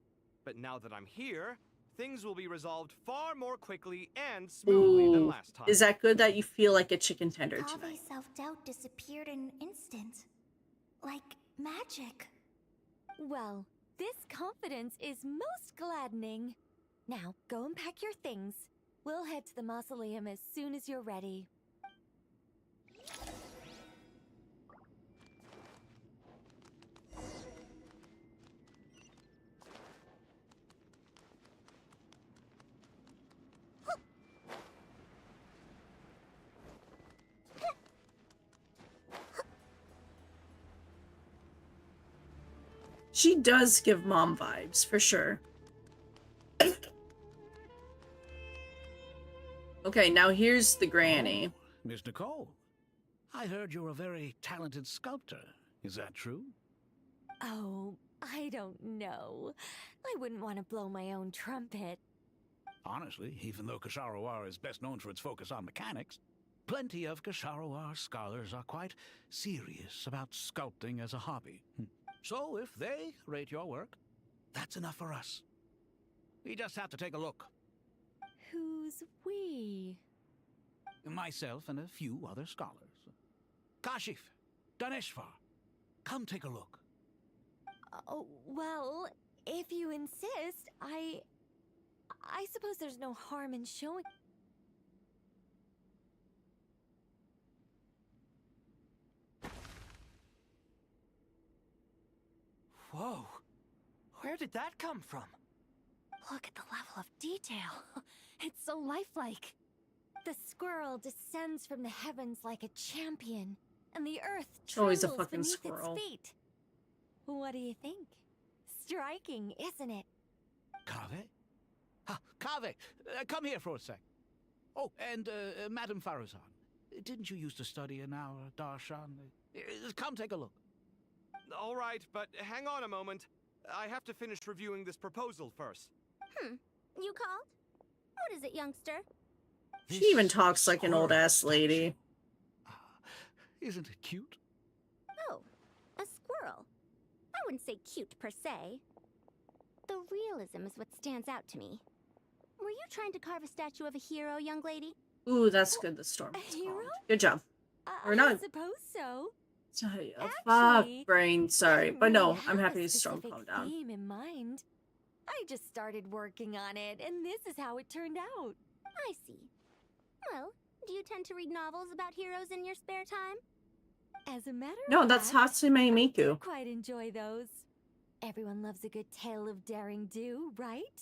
But now that I'm here, things will be resolved far more quickly and smoothly than Ooh, last time. is that good that you feel like a chicken tender tonight? Kave's self-doubt disappeared in an instant. Like magic. Well, this confidence is most gladdening. Now, go and pack your things. We'll head to the mausoleum as soon as you're ready. She does give mom vibes, for sure. Okay, now here's the granny. Oh, Miss Nicole, I heard you're a very talented sculptor. Is that true? Oh, I don't know. I wouldn't want to blow my own trumpet. Honestly, even though Kasharawar is best known for its focus on mechanics, plenty of Kasharawar scholars are quite serious about sculpting as a hobby. So if they rate your work, that's enough for us. We just have to take a look. Who's we? Myself and a few other scholars. Kashif, Daneshvar, come take a look. Oh, well, if you insist, I suppose there's no harm in showing... Whoa. Where did that come from? Look at the level of detail. It's so lifelike. The squirrel descends from the heavens like a champion, and the earth It's always a trembles fucking beneath squirrel. its feet. What do you think? Striking, isn't it? Kaveh? Ah, Kaveh, come here for a sec. Oh, and Madame Faruzan, didn't you used to study in our darshan? Come take a look. All right, but hang on a moment. I have to finish reviewing this proposal first. You called? What is it, youngster? She even talks like an old-ass lady. Isn't it cute? Oh, a squirrel. I wouldn't say cute per se. The realism is what stands out to me. Were you trying to carve a statue of a hero, young lady? Ooh, that's good, the storm. A hero? Good job. Or I not. suppose so. Sorry, fuck, Actually, brain, sorry. But no, we I'm have happy a to storm specific calm down. theme in mind. I just started working on it, and this is how it turned out. I see. Well, do you tend to read novels about heroes in your spare time? As a matter No, of that's fact, Hatsune I Miku. quite enjoy those. Everyone loves a good tale of daring do, right?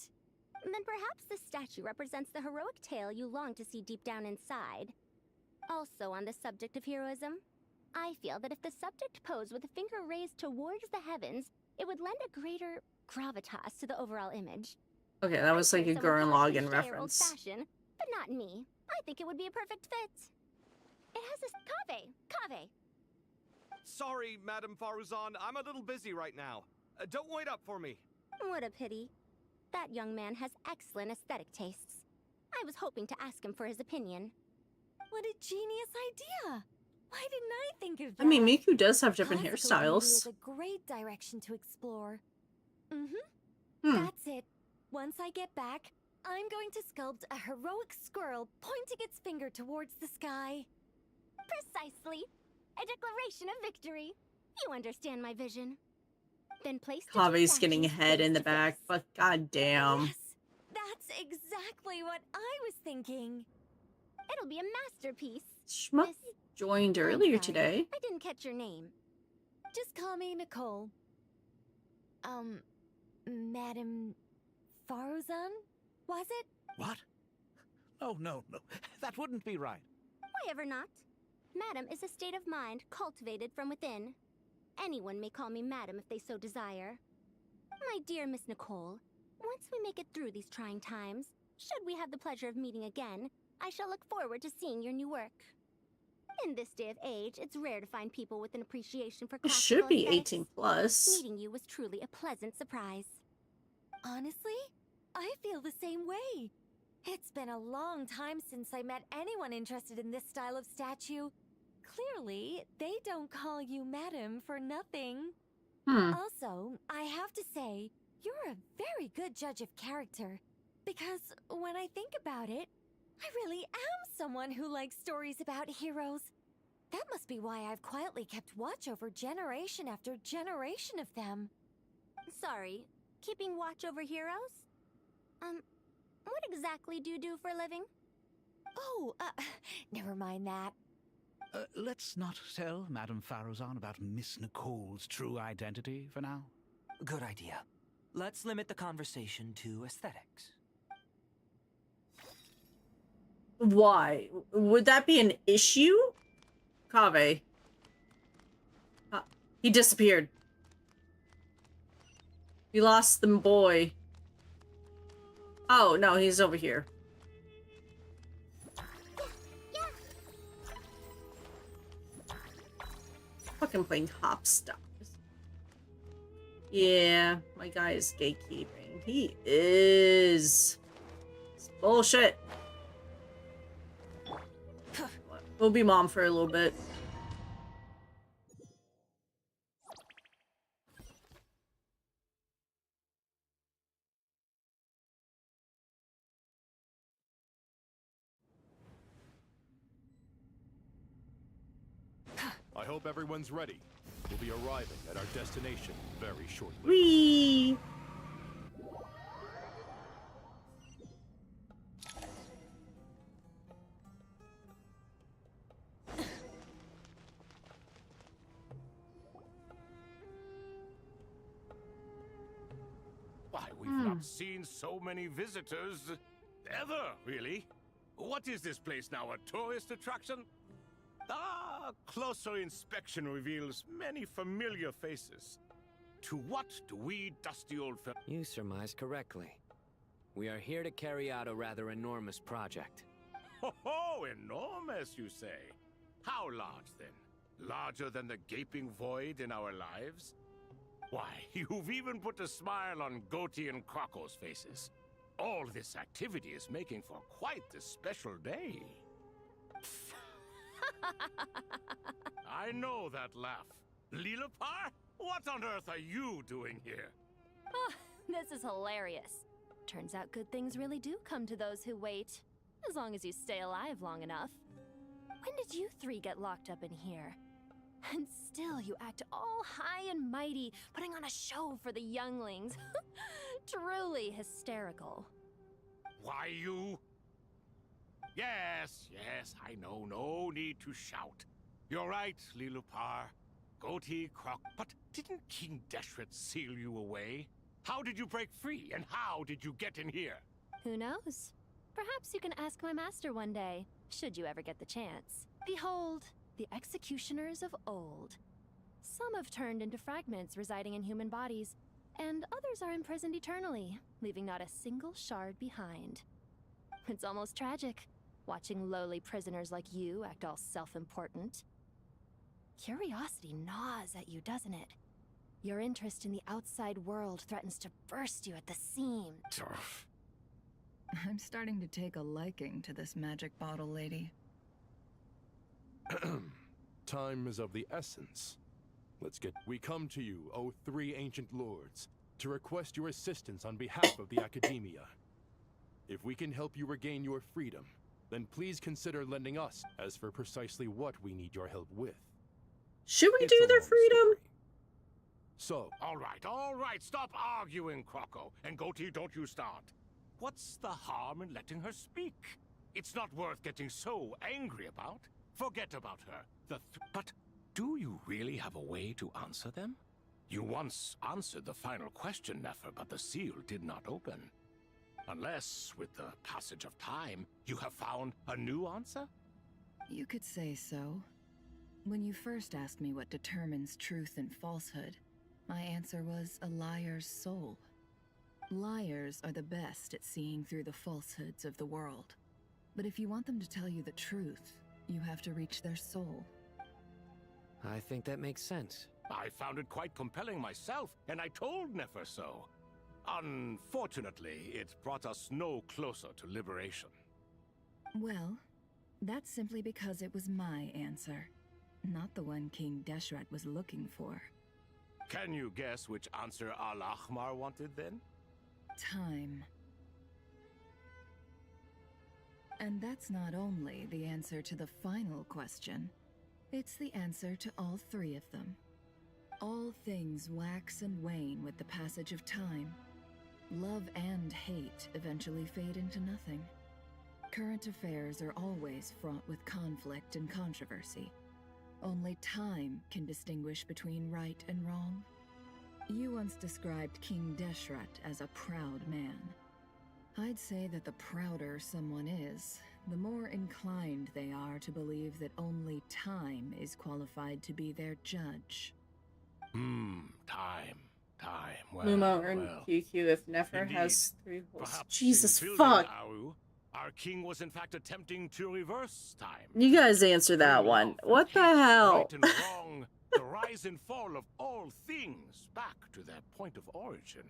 Then perhaps this statue represents the heroic tale you long to see deep down inside. Also on the subject of heroism, I feel that if the subject posed with a finger raised towards the heavens, it would lend a greater gravitas to the overall image. Okay, that was like a Someone Gurren called Lagann cliché or reference. old-fashioned, but not me. I think it would be a perfect fit. It has this Kaveh. Sorry, Madame Faruzan, I'm a little busy right now. Don't wait up for me. What a pity. That young man has excellent aesthetic tastes. I was hoping to ask him for his opinion. What a genius idea! Why didn't I think of that? I mean, Miku does have different Classical beauty hairstyles. is a great direction to explore. That's it. Once I get back, I'm going to sculpt a heroic squirrel pointing its finger towards the sky. Precisely. A declaration of victory. You understand my vision. Then place the Kave's two getting statues head in the face to back, face. but goddamn. Yes, that's exactly what I was thinking. It'll be a masterpiece. Schmuck joined earlier today. I didn't catch your name. Just call me Nicole. Madame Faruzan? Was it? What? Oh, no. That wouldn't be right. Why ever not? Madam is a state of mind cultivated from within. Anyone may call me Madam if they so desire. My dear Miss Nicole, once we make it through these trying times, should we have the pleasure of meeting again, I shall look forward to seeing your new work. In this day of age, it's rare to find people with an appreciation for It classical should be aesthetics. 18 plus. Meeting you was truly a pleasant surprise. Honestly, I feel the same way. It's been a long time since I met anyone interested in this style of statue. Clearly, they don't call you Madam for nothing. Also, I have to say, you're a very good judge of character. Because when I think about it, I really am someone who likes stories about heroes. That must be why I've quietly kept watch over generation after generation of them. Sorry, keeping watch over heroes? What exactly do you do for a living? Oh, never mind that. Let's not tell Madame Faruzan about Miss Nicole's true identity for now. Good idea. Let's limit the conversation to aesthetics. Why? Would that be an issue? Kaveh. He disappeared. We lost the boy. Oh, no, he's over here. Fucking playing hopstop. Yeah, my guy is gatekeeping. He is. It's bullshit. We'll be mom for a little bit. I hope everyone's ready. We'll be arriving at our destination very shortly. Whee! Why, we've not seen so many visitors ever, really. What is this place now, a tourist attraction? Ah, closer inspection reveals many familiar faces. To what do we dusty old fel- You surmise correctly. We are here to carry out a rather enormous project. Ho, enormous, you say? How large, then? Larger than the gaping void in our lives? Why, you've even put a smile on Goatee and Crocco's faces. All this activity is making for quite a special day. I know that laugh. Lilipar? What on earth are you doing here? Oh, this is hilarious. Turns out good things really do come to those who wait. As long as you stay alive long enough. When did you three get locked up in here? And still you act all high and mighty, putting on a show for the younglings. Truly hysterical. Why, you... Yes, I know. No need to shout. You're right, Lilipar. Goatee, Croc... But didn't King Deshret seal you away? How did you break free, and how did you get in here? Who knows? Perhaps you can ask my master one day, should you ever get the chance. Behold, the executioners of old. Some have turned into fragments residing in human bodies, and others are imprisoned eternally, leaving not a single shard behind. It's almost tragic, watching lowly prisoners like you act all self-important. Curiosity gnaws at you, doesn't it? Your interest in the outside world threatens to burst you at the seam. I'm starting to take a liking to this magic bottle lady. Time is of the essence. We come to you, O three ancient lords, to request your assistance on behalf of the Academia. If we can help you regain your freedom, then please consider lending us as for precisely what we need your help with. Should we do their freedom? So... All right, stop arguing, Crocco. And Goatee, don't you start. What's the harm in letting her speak? It's not worth getting so angry about. Forget about her. But do you really have a way to answer them? You once answered the final question, Nefer, but the seal did not open. Unless, with the passage of time, you have found a new answer? You could say so. When you first asked me what determines truth and falsehood, my answer was a liar's soul. Liars are the best at seeing through the falsehoods of the world. But if you want them to tell you the truth, you have to reach their soul. I think that makes sense. I found it quite compelling myself, and I told Nefer so. Unfortunately, it brought us no closer to liberation. Well, that's simply because it was my answer, not the one King Deshret was looking for. Can you guess which answer Al-Ahmar wanted then? Time. And that's not only the answer to the final question, it's the answer to all three of them. All things wax and wane with the passage of time. Love and hate eventually fade into nothing. Current affairs are always fraught with conflict and controversy. Only time can distinguish between right and wrong. You once described King Deshret as a proud man. I'd say that the prouder someone is, the more inclined they are to believe that only time is qualified to be their judge. Time. Mumo earned well. QQ if Nefer Indeed. has 3 holes. Perhaps Jesus in building fuck! Aru, our king was in fact attempting to reverse time. You guys answer that one. What the hell? Right and wrong, the rise and fall of all things back to their point of origin.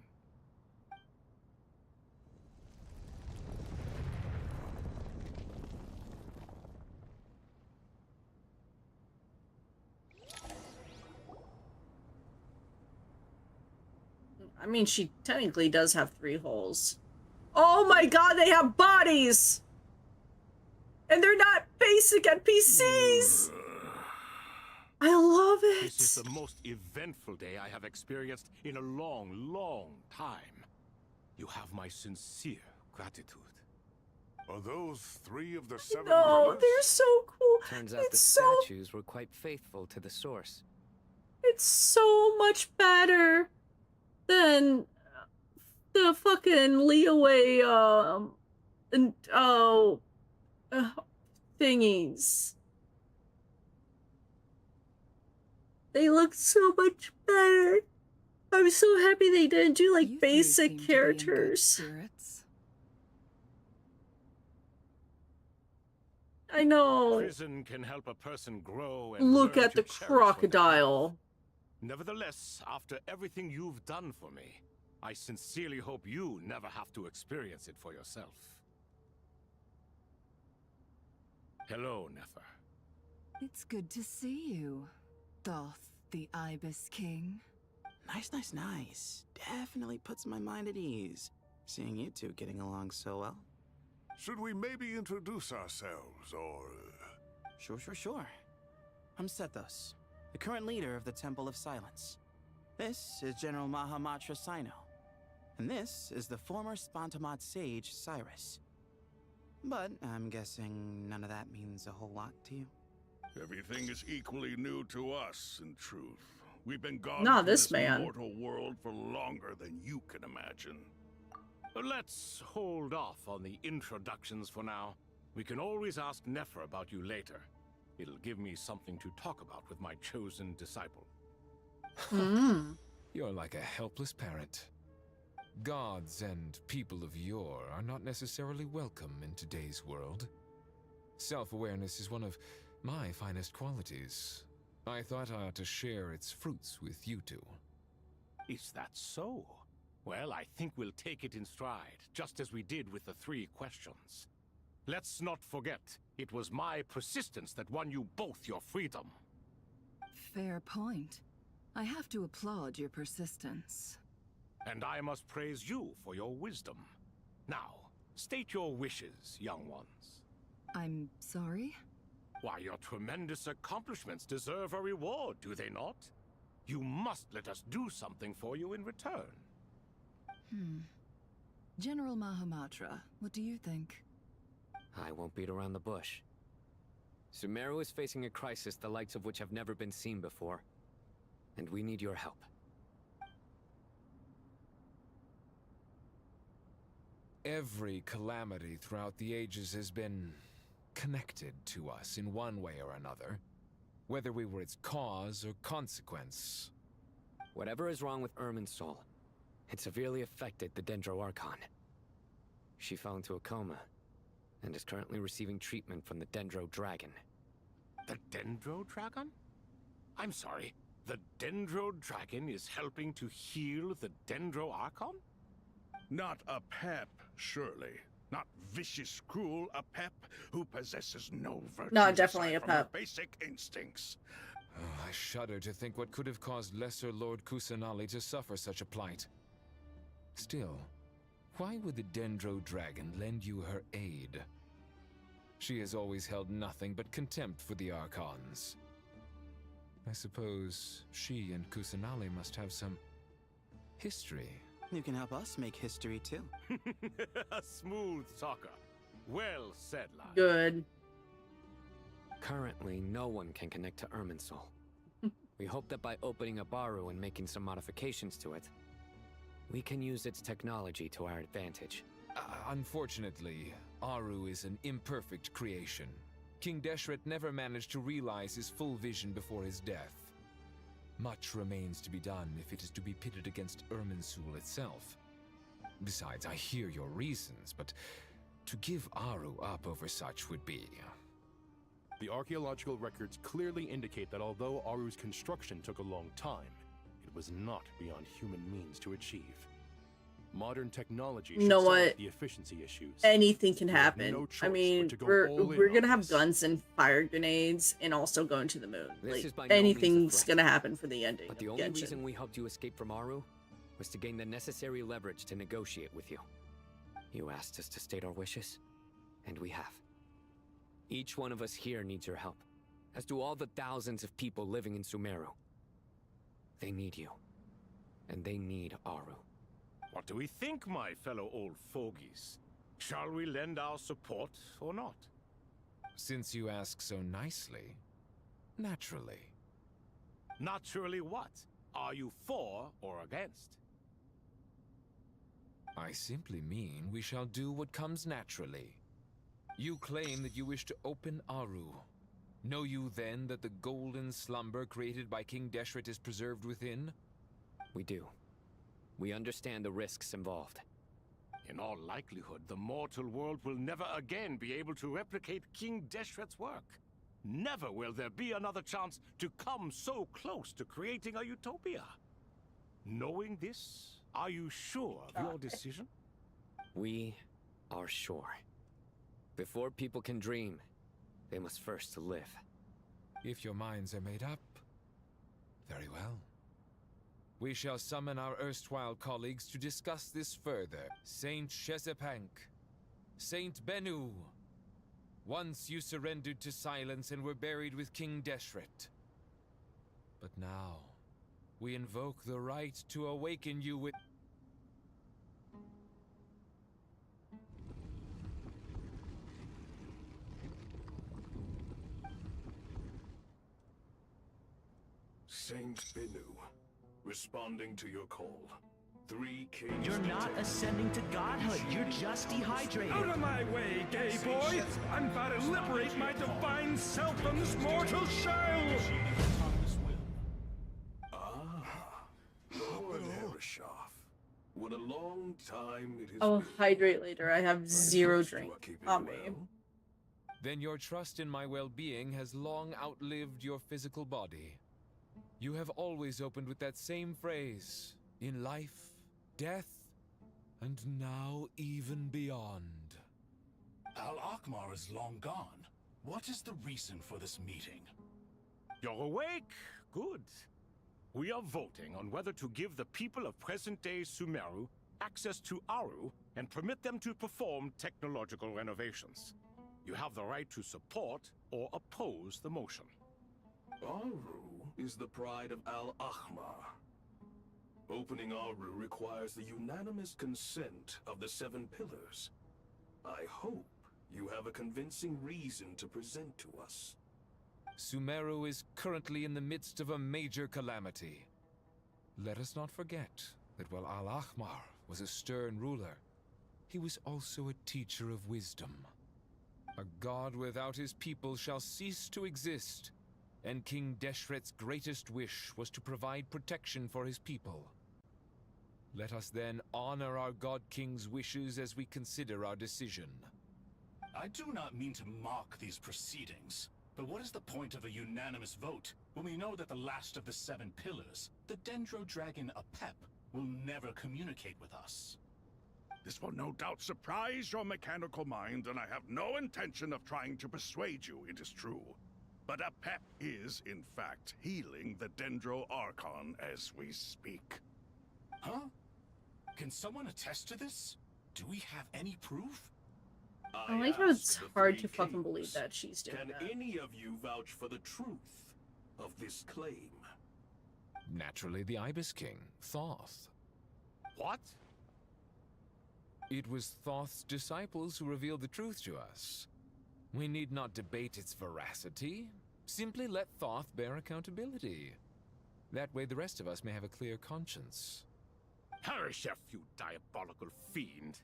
I mean, she technically does have 3 holes. Oh my god, they have bodies! And they're not basic NPCs! I love it! This is the most eventful day I have experienced in a long, long time. You have my sincere gratitude. Are those 3 of the 7 No, rivers? they're so cool. Turns out It's the so- statues were quite faithful to the source. It's so much better than the fucking leeway, thingies. They look so much better. I'm so happy they didn't do like basic characters. I know. Prison can help a person grow and Look learn at to the cherish what they have. crocodile. Nevertheless, after everything you've done for me, I sincerely hope you never have to experience it for yourself. Hello, Nefer. It's good to see you, Thoth, the Ibis King. Nice. Definitely puts my mind at ease, seeing you two getting along so well. Should we maybe introduce ourselves, or... Sure. I'm Sethos, the current leader of the Temple of Silence. This is General Mahamatra Sino, and this is the former Spantamat sage, Cyrus. But I'm guessing none of that means a whole lot to you. Everything is equally new to us, in truth. We've been gone Nah, from this man. mortal world for longer than you can imagine. Let's hold off on the introductions for now. We can always ask Nefer about you later. It'll give me something to talk about with my chosen disciple. You're like a helpless parent. Gods and people of yore are not necessarily welcome in today's world. Self-awareness is one of my finest qualities. I thought I ought to share its fruits with you two. Is that so? Well, I think we'll take it in stride, just as we did with the 3 questions. Let's not forget, it was my persistence that won you both your freedom. Fair point. I have to applaud your persistence. And I must praise you for your wisdom. Now, state your wishes, young ones. I'm sorry? Why, your tremendous accomplishments deserve a reward, do they not? You must let us do something for you in return. General Mahamatra, what do you think? I won't beat around the bush. Sumeru is facing a crisis the likes of which have never been seen before. And we need your help. Every calamity throughout the ages has been connected to us in one way or another, whether we were its cause or consequence. Whatever is wrong with Irminsul, it severely affected the Dendro Archon. She fell into a coma, and is currently receiving treatment from the Dendro Dragon. The Dendro Dragon? I'm sorry, the Dendro Dragon is helping to heal the Dendro Archon? Not a pep, surely. Not vicious, cruel, a pep who possesses no virtues No, definitely aside a from her pep. basic instincts. Oh, I shudder to think what could have caused Lesser Lord Kusanali to suffer such a plight. Still, why would the Dendro Dragon lend you her aid? She has always held nothing but contempt for the Archons. I suppose she and Kusanali must have some history. You can help us make history too. A smooth talker. Well said, lad. Good. Currently, no one can connect to Irminsul. We hope that by opening up Aru and making some modifications to it, we can use its technology to our advantage. Unfortunately, Aru is an imperfect creation. King Deshret never managed to realize his full vision before his death. Much remains to be done if it is to be pitted against Irminsul itself. Besides, I hear your reasons, but to give Aru up over such would be... The archaeological records clearly indicate that although Aru's construction took a long time, it was not beyond human means to achieve. Modern technology should solve the efficiency issues. Anything can We have happen. no I choice mean, but to go all in we're on gonna have this. guns and fire grenades, and also going to the moon. This is by Like no means a anything's threat. gonna happen for the ending. But the of only Genshin. reason we helped you escape from Aru was to gain the necessary leverage to negotiate with you. You asked us to state our wishes, and we have. Each one of us here needs your help, as do all the thousands of people living in Sumeru. They need you, and they need Aru. What do we think, my fellow old fogies? Shall we lend our support or not? Since you ask so nicely, naturally. Naturally what? Are you for or against? I simply mean we shall do what comes naturally. You claim that you wish to open Aru. Know you then that the golden slumber created by King Deshret is preserved within? We do. We understand the risks involved. In all likelihood, the mortal world will never again be able to replicate King Deshret's work. Never will there be another chance to come so close to creating a utopia. Knowing this, are you sure of your decision? We are sure. Before people can dream, they must first live. If your minds are made up, very well. We shall summon our erstwhile colleagues to discuss this further. Saint Shezepank, Saint Bennu. Once you surrendered to silence and were buried with King Deshret. But now, we invoke the right to awaken you with... Saint Bennu, responding to your call. 3 kings... You're not ascending to godhood, you're just dehydrated. Out of my way, gay boy! I'm about to liberate my divine self from this mortal shell! Lord Ereshaf. What a long time it has I'll been. hydrate later. I have zero drink on me. Then your trust in my well-being has long outlived your physical body. You have always opened with that same phrase, in life, death, and now even beyond. Al-Akmar is long gone. What is the reason for this meeting? You're awake? Good. We are voting on whether to give the people of present-day Sumeru access to Aru and permit them to perform technological renovations. You have the right to support or oppose the motion. Aru is the pride of Al-Ahmar. Opening Aru requires the unanimous consent of the 7 pillars. I hope you have a convincing reason to present to us. Sumeru is currently in the midst of a major calamity. Let us not forget that while Al-Ahmar was a stern ruler, he was also a teacher of wisdom. A god without his people shall cease to exist, and King Deshret's greatest wish was to provide protection for his people. Let us then honor our God King's wishes as we consider our decision. I do not mean to mock these proceedings, but what is the point of a unanimous vote when we know that the last of the 7 pillars, the Dendro Dragon Apep, will never communicate with us? This will no doubt surprise your mechanical mind, and I have no intention of trying to persuade you it is true. But Apep is, in fact, healing the Dendro Archon as we speak. Huh? Can someone attest to this? Do we have any proof? I like how it's hard to fucking believe that she's doing Can that. any of you vouch for the truth of this claim? Naturally, the Ibis King, Thoth. What? It was Thoth's disciples who revealed the truth to us. We need not debate its veracity. Simply let Thoth bear accountability. That way the rest of us may have a clear conscience. Harishef, you diabolical fiend.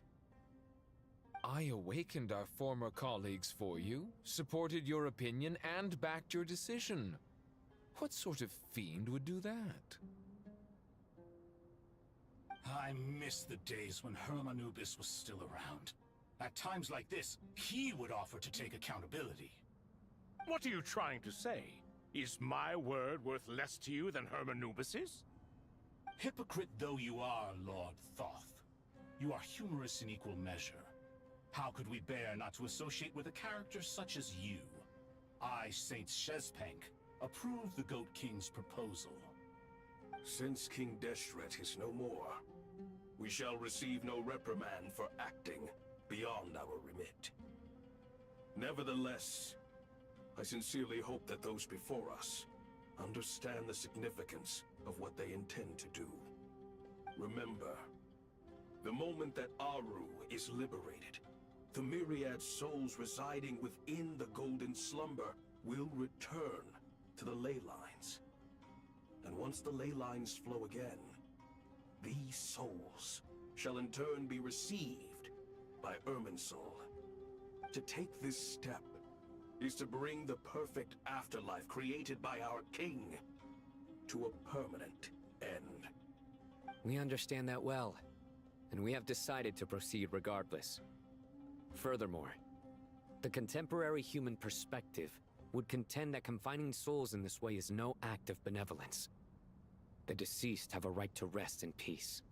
I awakened our former colleagues for you, supported your opinion, and backed your decision. What sort of fiend would do that? I miss the days when Hermanubis was still around. At times like this, he would offer to take accountability. What are you trying to say? Is my word worth less to you than Hermanubis's? Hypocrite though you are, Lord Thoth, you are humorous in equal measure. How could we bear not to associate with a character such as you? I, Saint Shezpank, approve the Goat King's proposal. Since King Deshret is no more, we shall receive no reprimand for acting beyond our remit. Nevertheless, I sincerely hope that those before us understand the significance of what they intend to do. Remember, the moment that Aru is liberated, the myriad souls residing within the Golden Slumber will return to the ley lines. And once the ley lines flow again, these souls shall in turn be received by Irminsul. To take this step is to bring the perfect afterlife created by our king to a permanent end. We understand that well, and we have decided to proceed regardless. Furthermore, the contemporary human perspective would contend that confining souls in this way is no act of benevolence. The deceased have a right to rest in peace.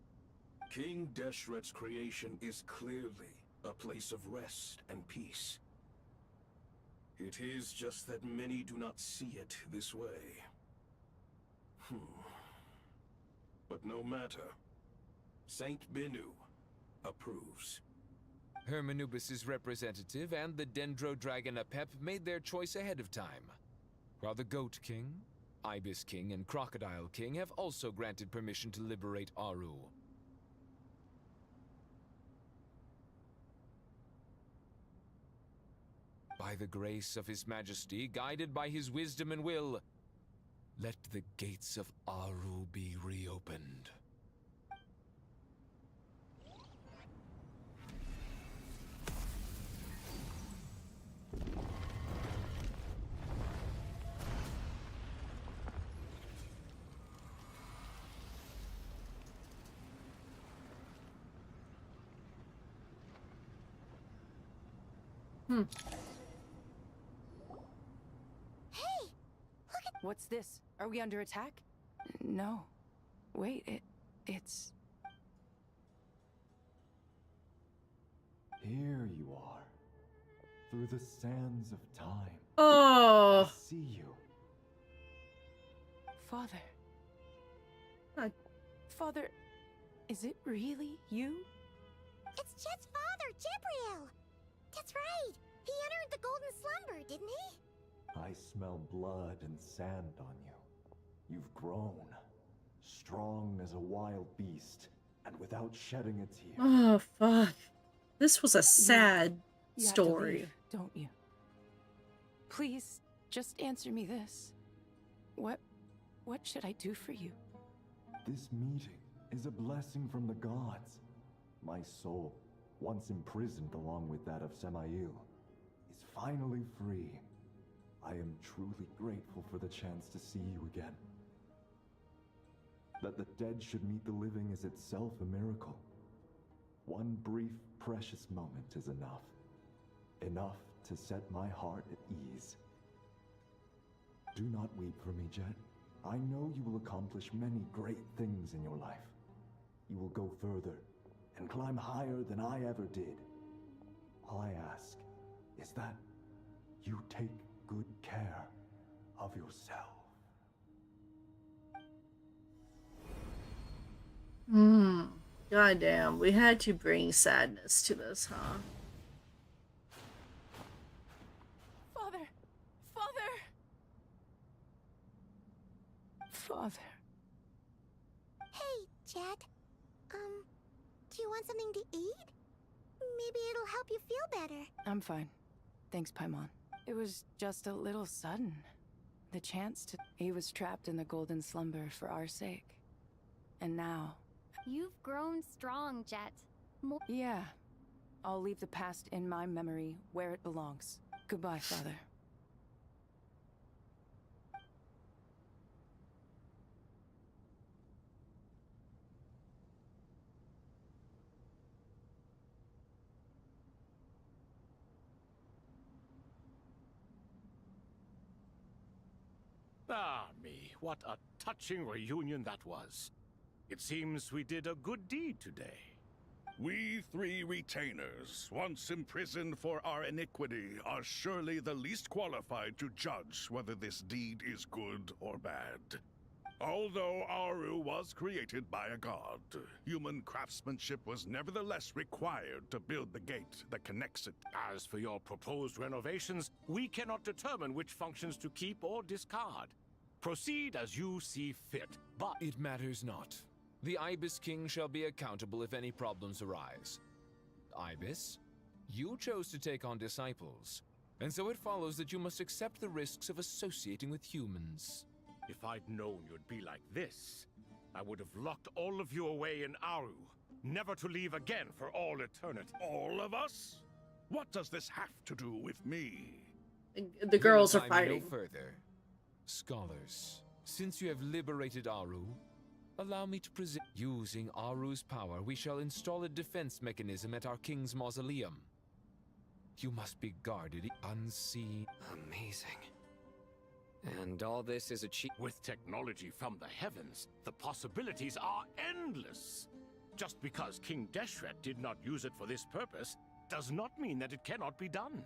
King Deshret's creation is clearly a place of rest and peace. It is just that many do not see it this way. But no matter. Saint Binu approves. Hermanubis' representative and the Dendro Dragon Apep made their choice ahead of time, while the Goat King, Ibis King, and Crocodile King have also granted permission to liberate Aru. By the grace of His Majesty, guided by his wisdom and will, let the gates of Aru be reopened. What's this? Are we under attack? No. Wait, it's... Here you are. Through the sands of time. Oh. I see you. Father. Father, is it really you? It's Jet's father, Jibriel! That's right! He entered the Golden Slumber, didn't he? I smell blood and sand on you. You've grown. Strong as a wild beast, and without shedding a tear. Oh, fuck. This was a sad You have to story. leave, don't you? Please, just answer me this. What should I do for you? This meeting is a blessing from the gods. My soul, once imprisoned along with that of Semail, is finally free. I am truly grateful for the chance to see you again. That the dead should meet the living is itself a miracle. One brief, precious moment is enough. Enough to set my heart at ease. Do not weep for me, Jet. I know you will accomplish many great things in your life. You will go further and climb higher than I ever did. All I ask is that you take good care of yourself. Goddamn, we had to bring sadness to this, huh? Father! Father! Father. Hey, Jet. Do you want something to eat? Maybe it'll help you feel better. I'm fine. Thanks, Paimon. It was just a little sudden. The chance to... He was trapped in the Golden Slumber for our sake. And now... You've grown strong, Jet. Yeah. I'll leave the past in my memory where it belongs. Goodbye, Father. Ah, me, what a touching reunion that was. It seems we did a good deed today. We three retainers, once imprisoned for our iniquity, are surely the least qualified to judge whether this deed is good or bad. Although Aru was created by a god, human craftsmanship was nevertheless required to build the gate that connects it. As for your proposed renovations, we cannot determine which functions to keep or discard. Proceed as you see fit, but... It matters not. The Ibis King shall be accountable if any problems arise. Ibis, you chose to take on disciples, and so it follows that you must accept the risks of associating with humans. If I'd known you'd be like this, I would have locked all of you away in Aru, never to leave again for all eternity. All of us? What does this have to do with me? The girls are Time fighting. No further. Scholars, since you have liberated Aru, allow me to present. Using Aru's power, we shall install a defense mechanism at our king's mausoleum. You must be guarded, unseen. Amazing. And all this is achieved with technology from the heavens. The possibilities are endless. Just because King Deshret did not use it for this purpose does not mean that it cannot be done.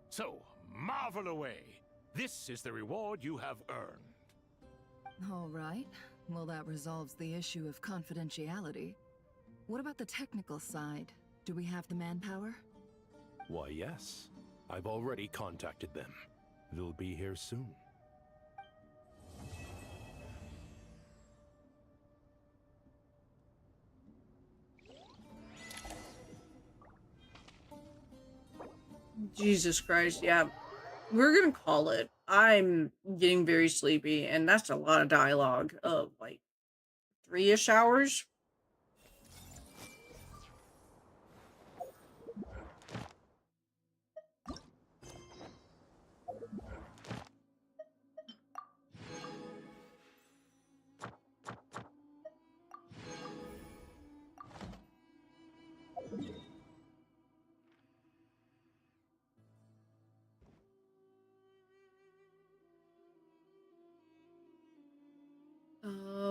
So, marvel away. This is the reward you have earned. All right. Well, that resolves the issue of confidentiality. What about the technical side? Do we have the manpower? Why, yes. I've already contacted them. They'll be here soon. Jesus Christ, yeah. We're gonna call it. I'm getting very sleepy, and that's a lot of dialogue of like 3-ish hours.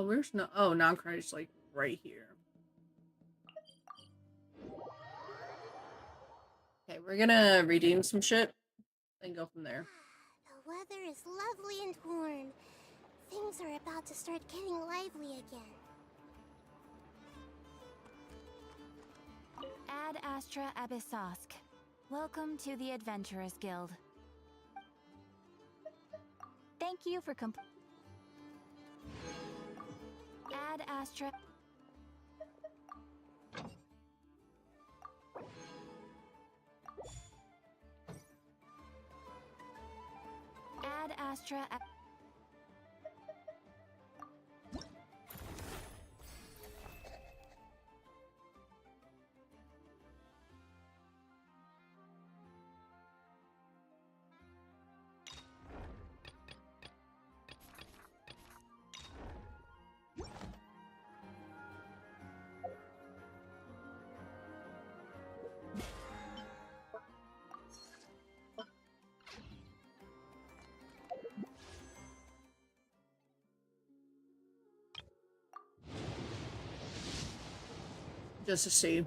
Where's no? Oh, non-credit's like right here. Okay, we're gonna redeem some shit and go from there. The weather is lovely in Torn. Things are about to start getting lively again. Ad Astra Abyssosk. Welcome to the Adventurers Guild. Thank you for Ad Astra. Ad Astra. Just to see.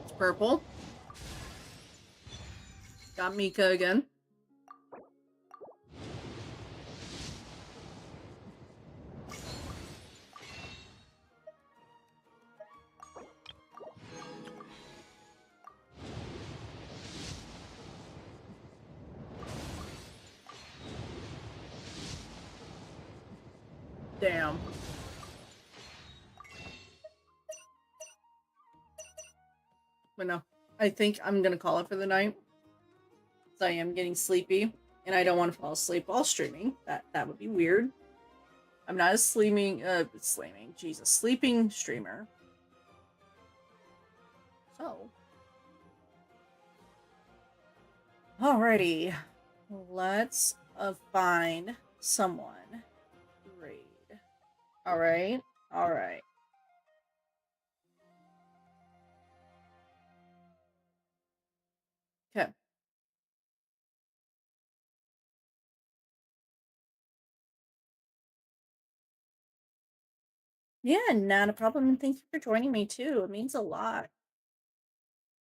It's purple. Got Mika again. Damn. But no, I think I'm gonna call it for the night. So I am getting sleepy, and I don't want to fall asleep while streaming. That would be weird. I'm not a sleeping streamer. So. Alrighty. Let's find someone. Raid. Alright. Alright. Okay. Yeah, not a problem. And thank you for joining me too. It means a lot.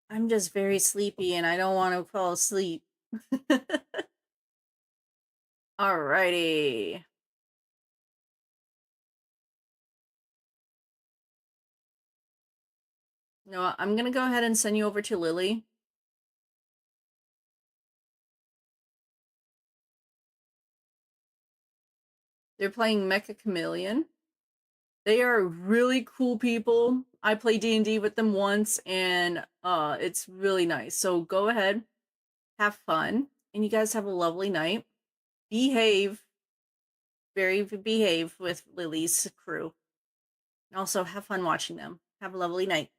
I'm just very sleepy and I don't want to fall asleep. Alrighty. You know what? I'm gonna go ahead and send you over to Lily. They're playing Mecha Chameleon. They are really cool people. I play D&D with them once and it's really nice. So go ahead, have fun, and you guys have a lovely night. Behave. Behave with Lily's crew. Also have fun watching them. Have a lovely night.